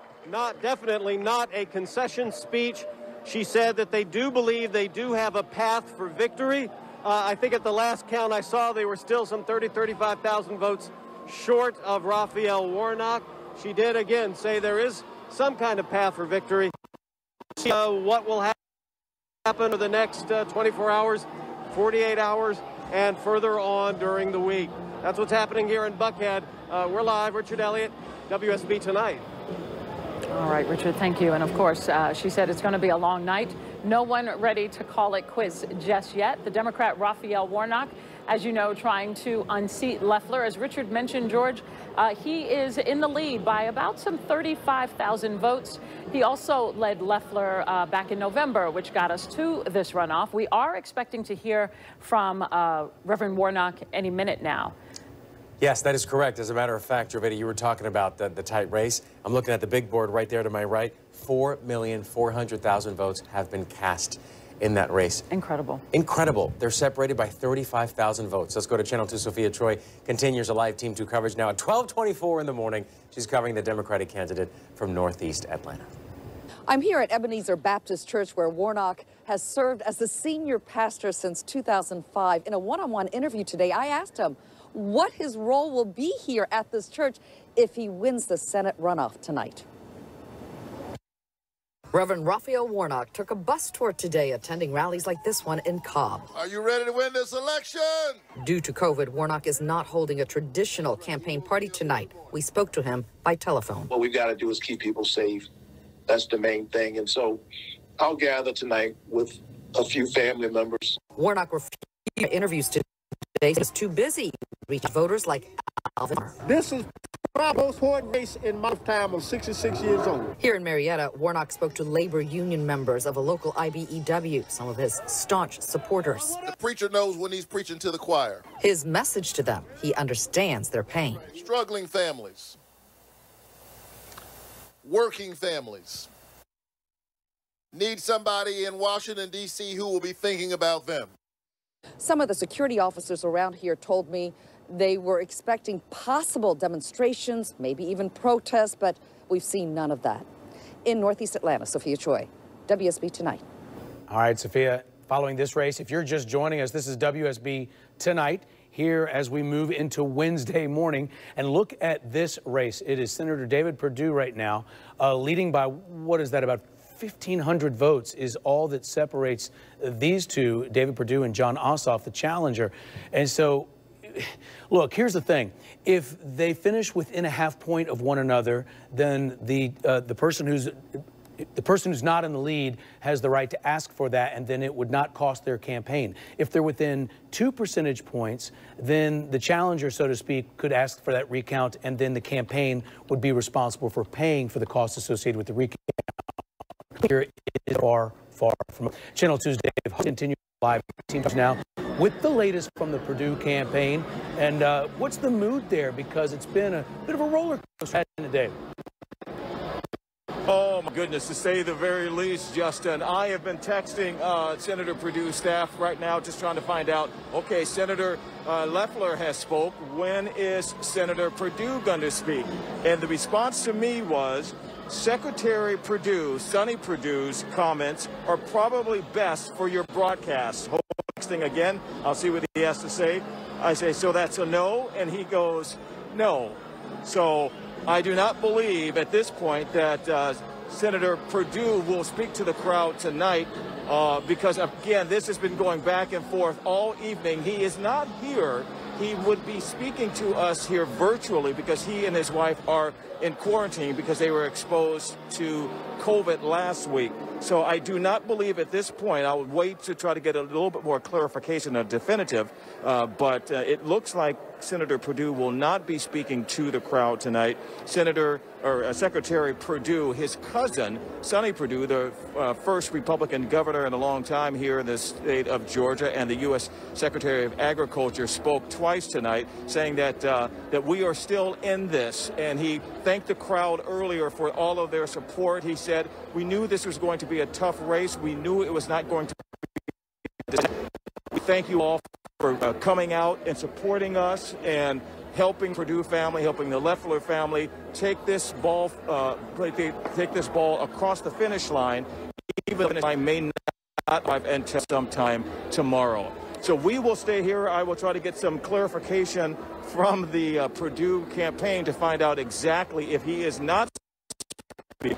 Definitely not a concession speech. She said that they do believe they do have a path for victory. I think at the last count I saw, they were still some 35,000 votes short of Raphael Warnock. She did again say there is some kind of path for victory. What will happen over the next 24 hours, 48 hours, and further on during the week. That's what's happening here in Buckhead. We're live. Richard Elliott, WSB Tonight. All right, Richard, thank you. And of course, she said it's going to be a long night. No one ready to call it quits just yet. The Democrat Raphael Warnock, as you know, trying to unseat Loeffler. As Richard mentioned, George, he is in the lead by about some 35,000 votes. He also led Loeffler back in November, which got us to this runoff. We are expecting to hear from Reverend Warnock any minute now. Yes, that is correct. As a matter of fact, Jovita, you were talking about the tight race. I'm looking at the big board right there to my right. 4,400,000 votes have been cast in that race. Incredible. Incredible. They're separated by 35,000 votes. Let's go to Channel 2. Sophia Troy continues a live Team 2 coverage now at 12:24 in the morning. She's covering the Democratic candidate from Northeast Atlanta. I'm here at Ebenezer Baptist Church, where Warnock has served as the senior pastor since 2005. In a one-on-one interview today, I asked him what his role will be here at this church if he wins the Senate runoff tonight. Reverend Raphael Warnock took a bus tour today, attending rallies like this one in Cobb. Are you ready to win this election? Due to COVID, Warnock is not holding a traditional campaign party tonight. We spoke to him by telephone. What we've got to do is keep people safe. That's the main thing. And so I'll gather tonight with a few family members. Warnock refused interviews today. He's too busy reaching voters like Alvin. This is the most important race in my time. I'm 66 years old. Here in Marietta, Warnock spoke to labor union members of a local IBEW, some of his staunch supporters. The preacher knows when he's preaching to the choir. His message to them, he understands their pain. Struggling families, working families, need somebody in Washington, D.C. who will be thinking about them. Some of the security officers around here told me they were expecting possible demonstrations, maybe even protests, but we've seen none of that. In Northeast Atlanta, Sophia Choi, WSB Tonight. All right, Sophia, following this race, if you're just joining us, this is WSB Tonight, here as we move into Wednesday morning. And look at this race. It is Senator David Perdue right now, leading by, what is that, about 1,500 votes is all that separates these two, David Perdue and Jon Ossoff, the challenger. And so look, here's the thing. If they finish within a half point of one another, then the person who's not in the lead has the right to ask for that, and then it would not cost their campaign. If they're within 2 percentage points, then the challenger, so to speak, could ask for that recount, and then the campaign would be responsible for paying for the costs associated with the recount. Here is far from Channel 2's Dave continue live teams now with the latest from the Purdue campaign. And what's the mood there? Because it's been a bit of a roller coaster today. Oh, my goodness, to say the very least, Justin. I have been texting Senator Perdue's staff right now just trying to find out, okay, Senator Loeffler has spoke. When is Senator Perdue going to speak? And the response to me was, Secretary Perdue, Sonny Perdue's comments are probably best for your broadcast. Texting again, I'll see what he has to say. I say, so that's a no? And he goes, no. So I do not believe at this point that Senator Perdue will speak to the crowd tonight because, again, this has been going back and forth all evening. He is not here. He would be speaking to us here virtually because he and his wife are in quarantine because they were exposed to COVID last week. So I do not believe at this point, I would wait to try to get a little bit more clarification or definitive, but it looks like Senator Perdue will not be speaking to the crowd tonight. Secretary Perdue, his cousin, Sonny Perdue, the first Republican governor in a long time here in the state of Georgia, and the U.S. Secretary of Agriculture spoke twice tonight, saying that that we are still in this. And he thanked the crowd earlier for all of their support. He said, we knew this was going to be a tough race. We knew it was not going to be. We thank you all for coming out and supporting us and helping Perdue family, helping the Loeffler family take this ball across the finish line, even if I may not arrive until sometime tomorrow. So we will stay here. I will try to get some clarification from the Perdue campaign to find out exactly if he is not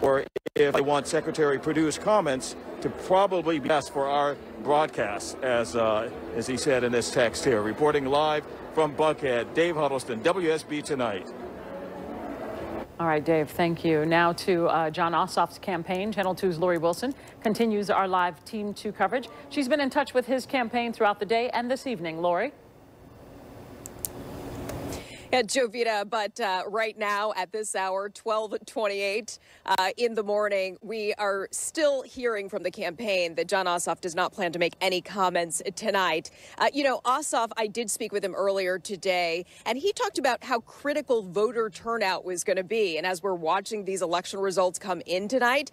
or if they want Secretary Perdue's comments to probably be best for our broadcast, as he said in this text here. Reporting live from Buckhead, Dave Huddleston, WSB Tonight. All right, Dave, thank you. Now to John Ossoff's campaign. Channel 2's Lori Wilson continues our live Team 2 coverage. She's been in touch with his campaign throughout the day and this evening. Lori? Yeah, Jovita, but right now at this hour, 12:28 in the morning, we are still hearing from the campaign that John Ossoff does not plan to make any comments tonight. You know, Ossoff, I did speak with him earlier today, and he talked about how critical voter turnout was going to be. And as we're watching these election results come in tonight,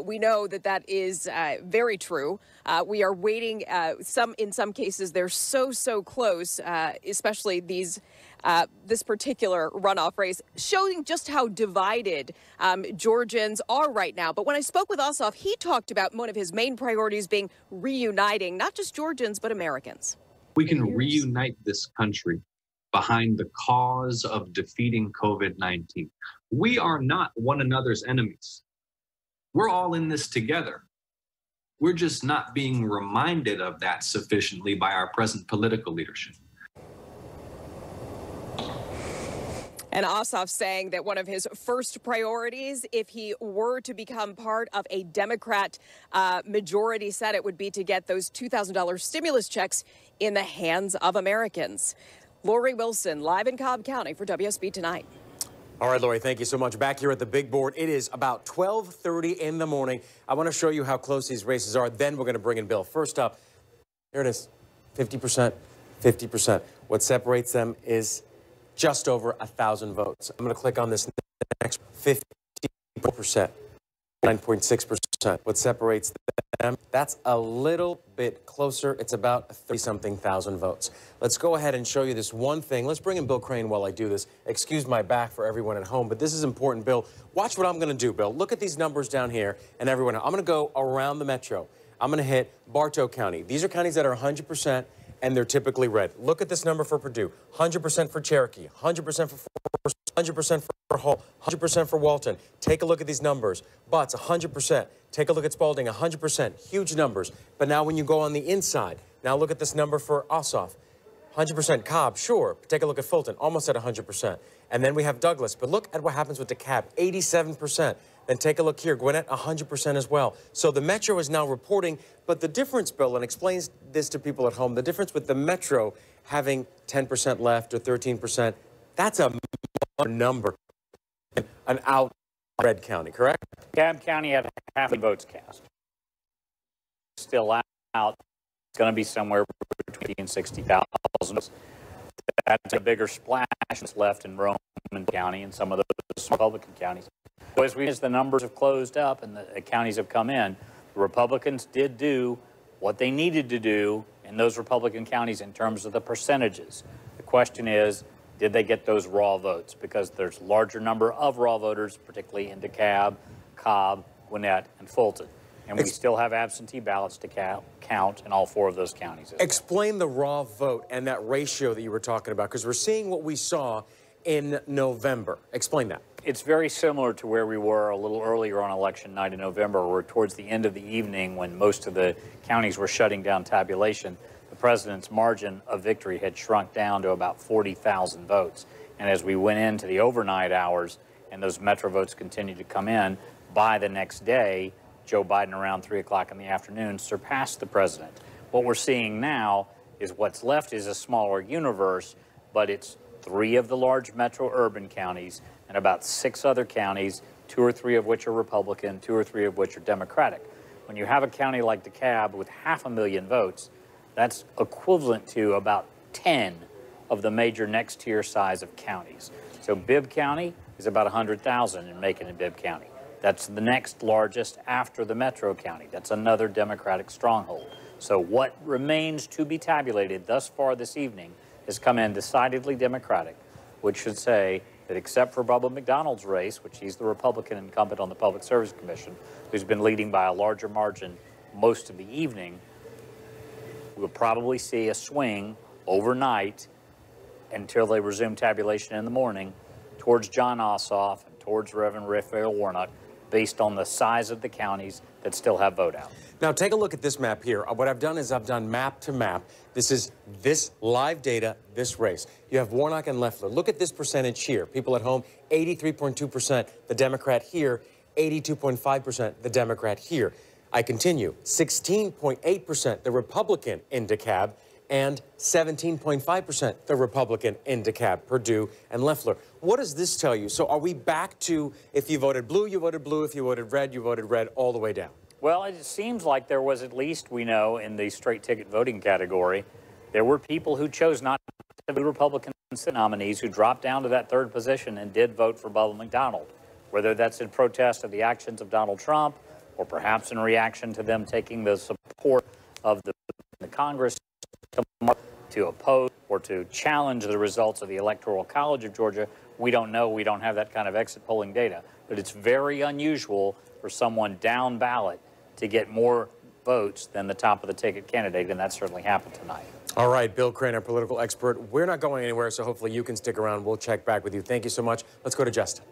we know that that is very true. We are waiting. In some cases, they're so close, especially these. This particular runoff race, showing just how divided Georgians are right now. But when I spoke with Ossoff, he talked about one of his main priorities being reuniting not just Georgians, but Americans. We can reunite this country behind the cause of defeating COVID-19. We are not one another's enemies. We're all in this together. We're just not being reminded of that sufficiently by our present political leadership. And Ossoff saying that one of his first priorities, if he were to become part of a Democrat majority Senate, would be to get those $2,000 stimulus checks in the hands of Americans. Lori Wilson, live in Cobb County for WSB Tonight. All right, Lori, thank you so much. Back here at the big board, it is about 12:30 in the morning. I want to show you how close these races are. Then we're going to bring in Bill. First up, here it is, 50%, 50%. What separates them is just over 1,000 votes. I'm going to click on this next 50%, 9.6%. What separates them? That's a little bit closer. It's about 30-something thousand votes. Let's go ahead and show you this one thing. Let's bring in Bill Crane while I do this. Excuse my back for everyone at home, but this is important, Bill. Watch what I'm going to do, Bill. Look at these numbers down here and everyone. I'm going to go around the metro. I'm going to hit Bartow County. These are counties that are 100%. And they're typically red. Look at this number for Perdue. 100% for Cherokee, 100% for Forest, 100% for Hull, 100% for Walton. Take a look at these numbers. Butts, 100%. Take a look at Spalding, 100%. Huge numbers. But now when you go on the inside, now look at this number for Ossoff. 100%. Cobb, sure. Take a look at Fulton, almost at 100%. And then we have Douglas. But look at what happens with DeKalb, 87%. Then take a look here, Gwinnett, 100% as well. So the Metro is now reporting, but the difference, Bill, and explains this to people at home, the difference with the Metro having 10% left or 13%, that's a number. An out red county, correct? DeKalb County had half the votes cast. Still out. It's going to be somewhere between 60,000. That's a bigger splash that's left in Roman County and some of those Republican counties. So as the numbers have closed up and the counties have come in, the Republicans did do what they needed to do in those Republican counties in terms of the percentages. The question is, did they get those raw votes? Because there's a larger number of raw voters, particularly in DeKalb, Cobb, Gwinnett, and Fulton. And we still have absentee ballots to count in all 4 of those counties. Explain the raw vote and that ratio that you were talking about, because we're seeing what we saw in November. Explain that. It's very similar to where we were a little earlier on election night in November, where towards the end of the evening, when most of the counties were shutting down tabulation, the president's margin of victory had shrunk down to about 40,000 votes. And as we went into the overnight hours and those Metro votes continued to come in, by the next day, Joe Biden around 3 o'clock in the afternoon surpassed the president. What we're seeing now is what's left is a smaller universe, but it's 3 of the large metro urban counties and about 6 other counties, 2 or 3 of which are Republican, 2 or 3 of which are Democratic. When you have a county like DeKalb with 500,000 votes, that's equivalent to about 10 of the major next tier size of counties. So Bibb County is about 100,000 in Macon and Bibb County. That's the next largest after the Metro County. That's another Democratic stronghold. So what remains to be tabulated thus far this evening has come in decidedly Democratic, which should say that except for Bubba McDonald's race, which he's the Republican incumbent on the Public Service Commission, who's been leading by a larger margin most of the evening, we'll probably see a swing overnight until they resume tabulation in the morning towards John Ossoff and towards Reverend Raphael Warnock, based on the size of the counties that still have vote out. Now take a look at this map here. What I've done is I've done map to map. This is this live data, this race. You have Warnock and Loeffler. Look at this percentage here. People at home, 83.2%. The Democrat here, 82.5%. The Democrat here. I continue, 16.8% the Republican in DeKalb, and 17.5% the Republican in DeKalb, Perdue, and Loeffler. What does this tell you? So are we back to, if you voted blue, you voted blue. If you voted red, all the way down? Well, it seems like there was, at least we know, in the straight ticket voting category, there were people who chose not to be Republican nominees who dropped down to that 3rd position and did vote for Bubba McDonald, whether that's in protest of the actions of Donald Trump or perhaps in reaction to them taking the support of the Congress to oppose or to challenge the results of the Electoral College of Georgia. We don't know. We don't have that kind of exit polling data. But it's very unusual for someone down ballot to get more votes than the top of the ticket candidate, and that certainly happened tonight. All right, Bill Crane, our political expert. We're not going anywhere, so hopefully you can stick around. We'll check back with you. Thank you so much. Let's go to Justin.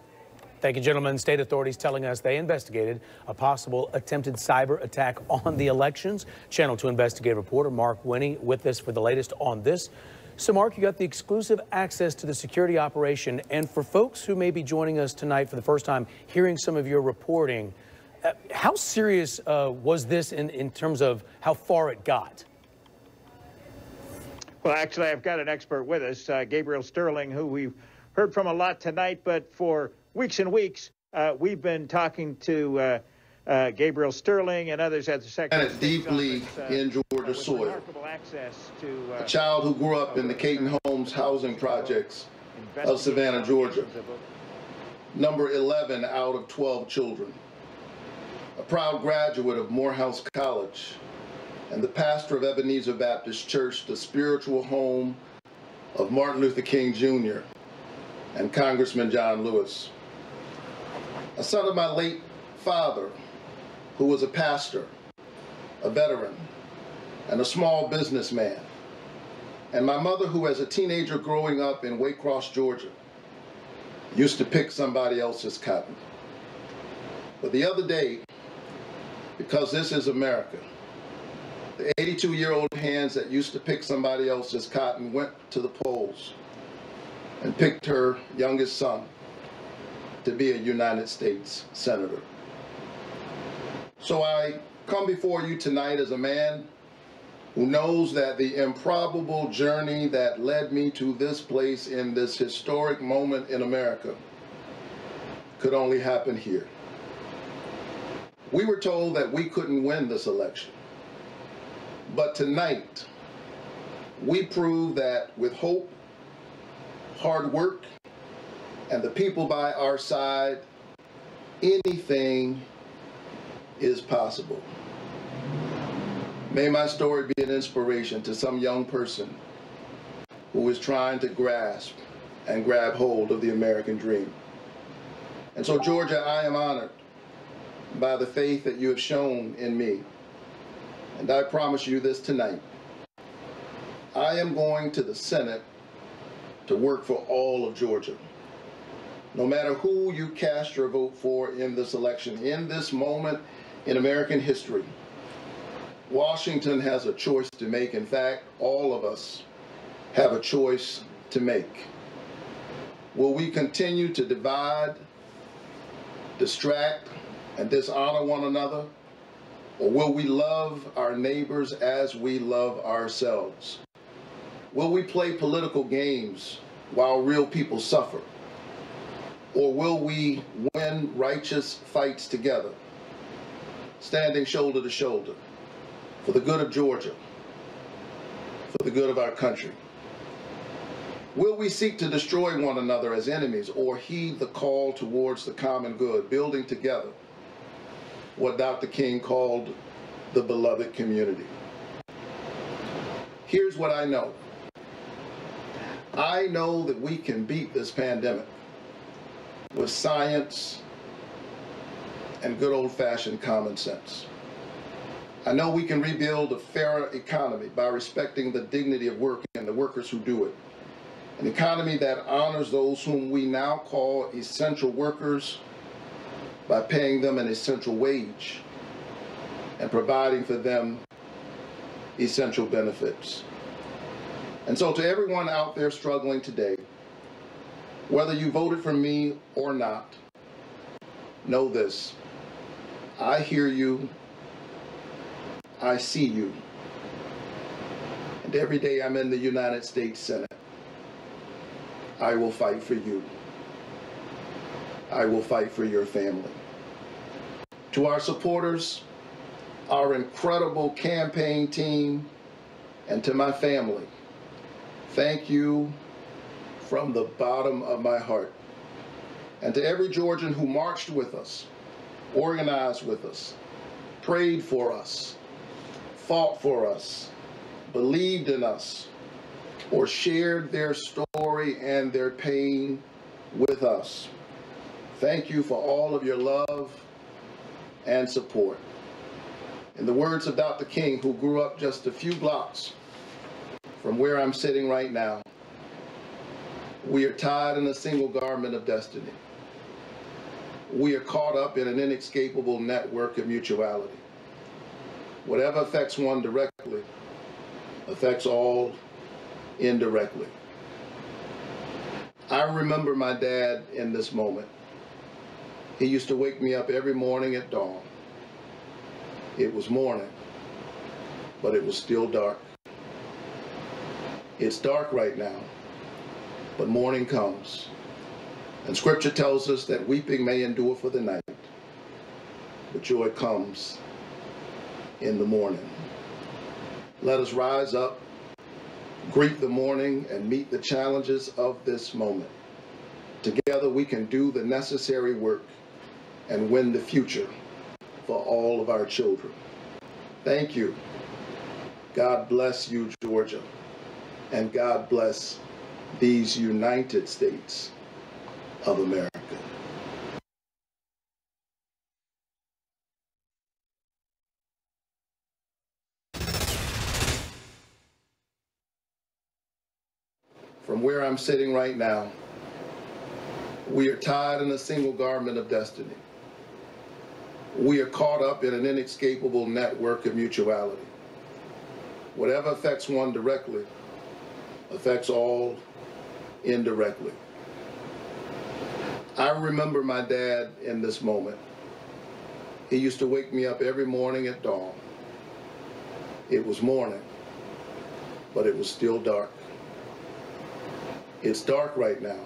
Thank you, gentlemen. State authorities telling us they investigated a possible attempted cyber attack on the elections. Channel 2 investigative reporter Mark Winnie with us for the latest on this. So, Mark, you got the exclusive access to the security operation. And for folks who may be joining us tonight for the first time, hearing some of your reporting, how serious was this in terms of how far it got? Well, actually, I've got an expert with us, Gabriel Sterling, who we've heard from a lot tonight, but for weeks and weeks, we've been talking to Gabriel Sterling and others at the Secretary of State's deeply in Georgia soil. A child who grew up in the Caton Homes housing projects of Savannah, Georgia. Number 11 out of 12 children. A proud graduate of Morehouse College and the pastor of Ebenezer Baptist Church, the spiritual home of Martin Luther King Jr. and Congressman John Lewis. A son of my late father, who was a pastor, a veteran, and a small businessman. And my mother, who as a teenager growing up in Waycross, Georgia, used to pick somebody else's cotton. But the other day, because this is America, The 82-year-old hands that used to pick somebody else's cotton went to the polls and picked her youngest son to be a United States Senator. So I come before you tonight as a man who knows that the improbable journey that led me to this place in this historic moment in America could only happen here. We were told that we couldn't win this election. But tonight, we prove that with hope, hard work, and the people by our side, anything is possible. May my story be an inspiration to some young person who is trying to grasp and grab hold of the American dream. And so, Georgia, I am honored by the faith that you have shown in me. And I promise you this tonight. I am going to the Senate to work for all of Georgia. No matter who you cast your vote for in this election, in this moment in American history, Washington has a choice to make. In fact, all of us have a choice to make. Will we continue to divide, distract, and dishonor one another? Or will we love our neighbors as we love ourselves? Will we play political games while real people suffer? Or will we win righteous fights together, standing shoulder to shoulder, for the good of Georgia, for the good of our country? Will we seek to destroy one another as enemies, or heed the call towards the common good, building together what Dr. King called the beloved community? Here's what I know. I know that we can beat this pandemic with science and good old-fashioned common sense. I know we can rebuild a fairer economy by respecting the dignity of work and the workers who do it. An economy that honors those whom we now call essential workers by paying them an essential wage and providing for them essential benefits. And so to everyone out there struggling today, whether you voted for me or not, know this: I hear you, I see you, and every day I'm in the United States Senate, I will fight for you. I will fight for your family. To our supporters, our incredible campaign team, and to my family, thank you from the bottom of my heart. And to every Georgian who marched with us, organized with us, prayed for us, fought for us, believed in us, or shared their story and their pain with us. Thank you for all of your love and support. In the words of Dr. King, who grew up just a few blocks from where I'm sitting right now, we are tied in a single garment of destiny. We are caught up in an inescapable network of mutuality. Whatever affects one directly affects all indirectly. I remember my dad in this moment. He used to wake me up every morning at dawn. It was morning, but it was still dark. It's dark right now, but morning comes. And Scripture tells us that weeping may endure for the night, but joy comes in the morning. Let us rise up, greet the morning, and meet the challenges of this moment. Together we can do the necessary work and win the future for all of our children. Thank you. God bless you, Georgia, and God bless these United States of America. From where I'm sitting right now, we are tied in a single garment of destiny. We are caught up in an inescapable network of mutuality. Whatever affects one directly affects all indirectly. I remember my dad in this moment. He used to wake me up every morning at dawn. It was morning, but it was still dark. It's dark right now,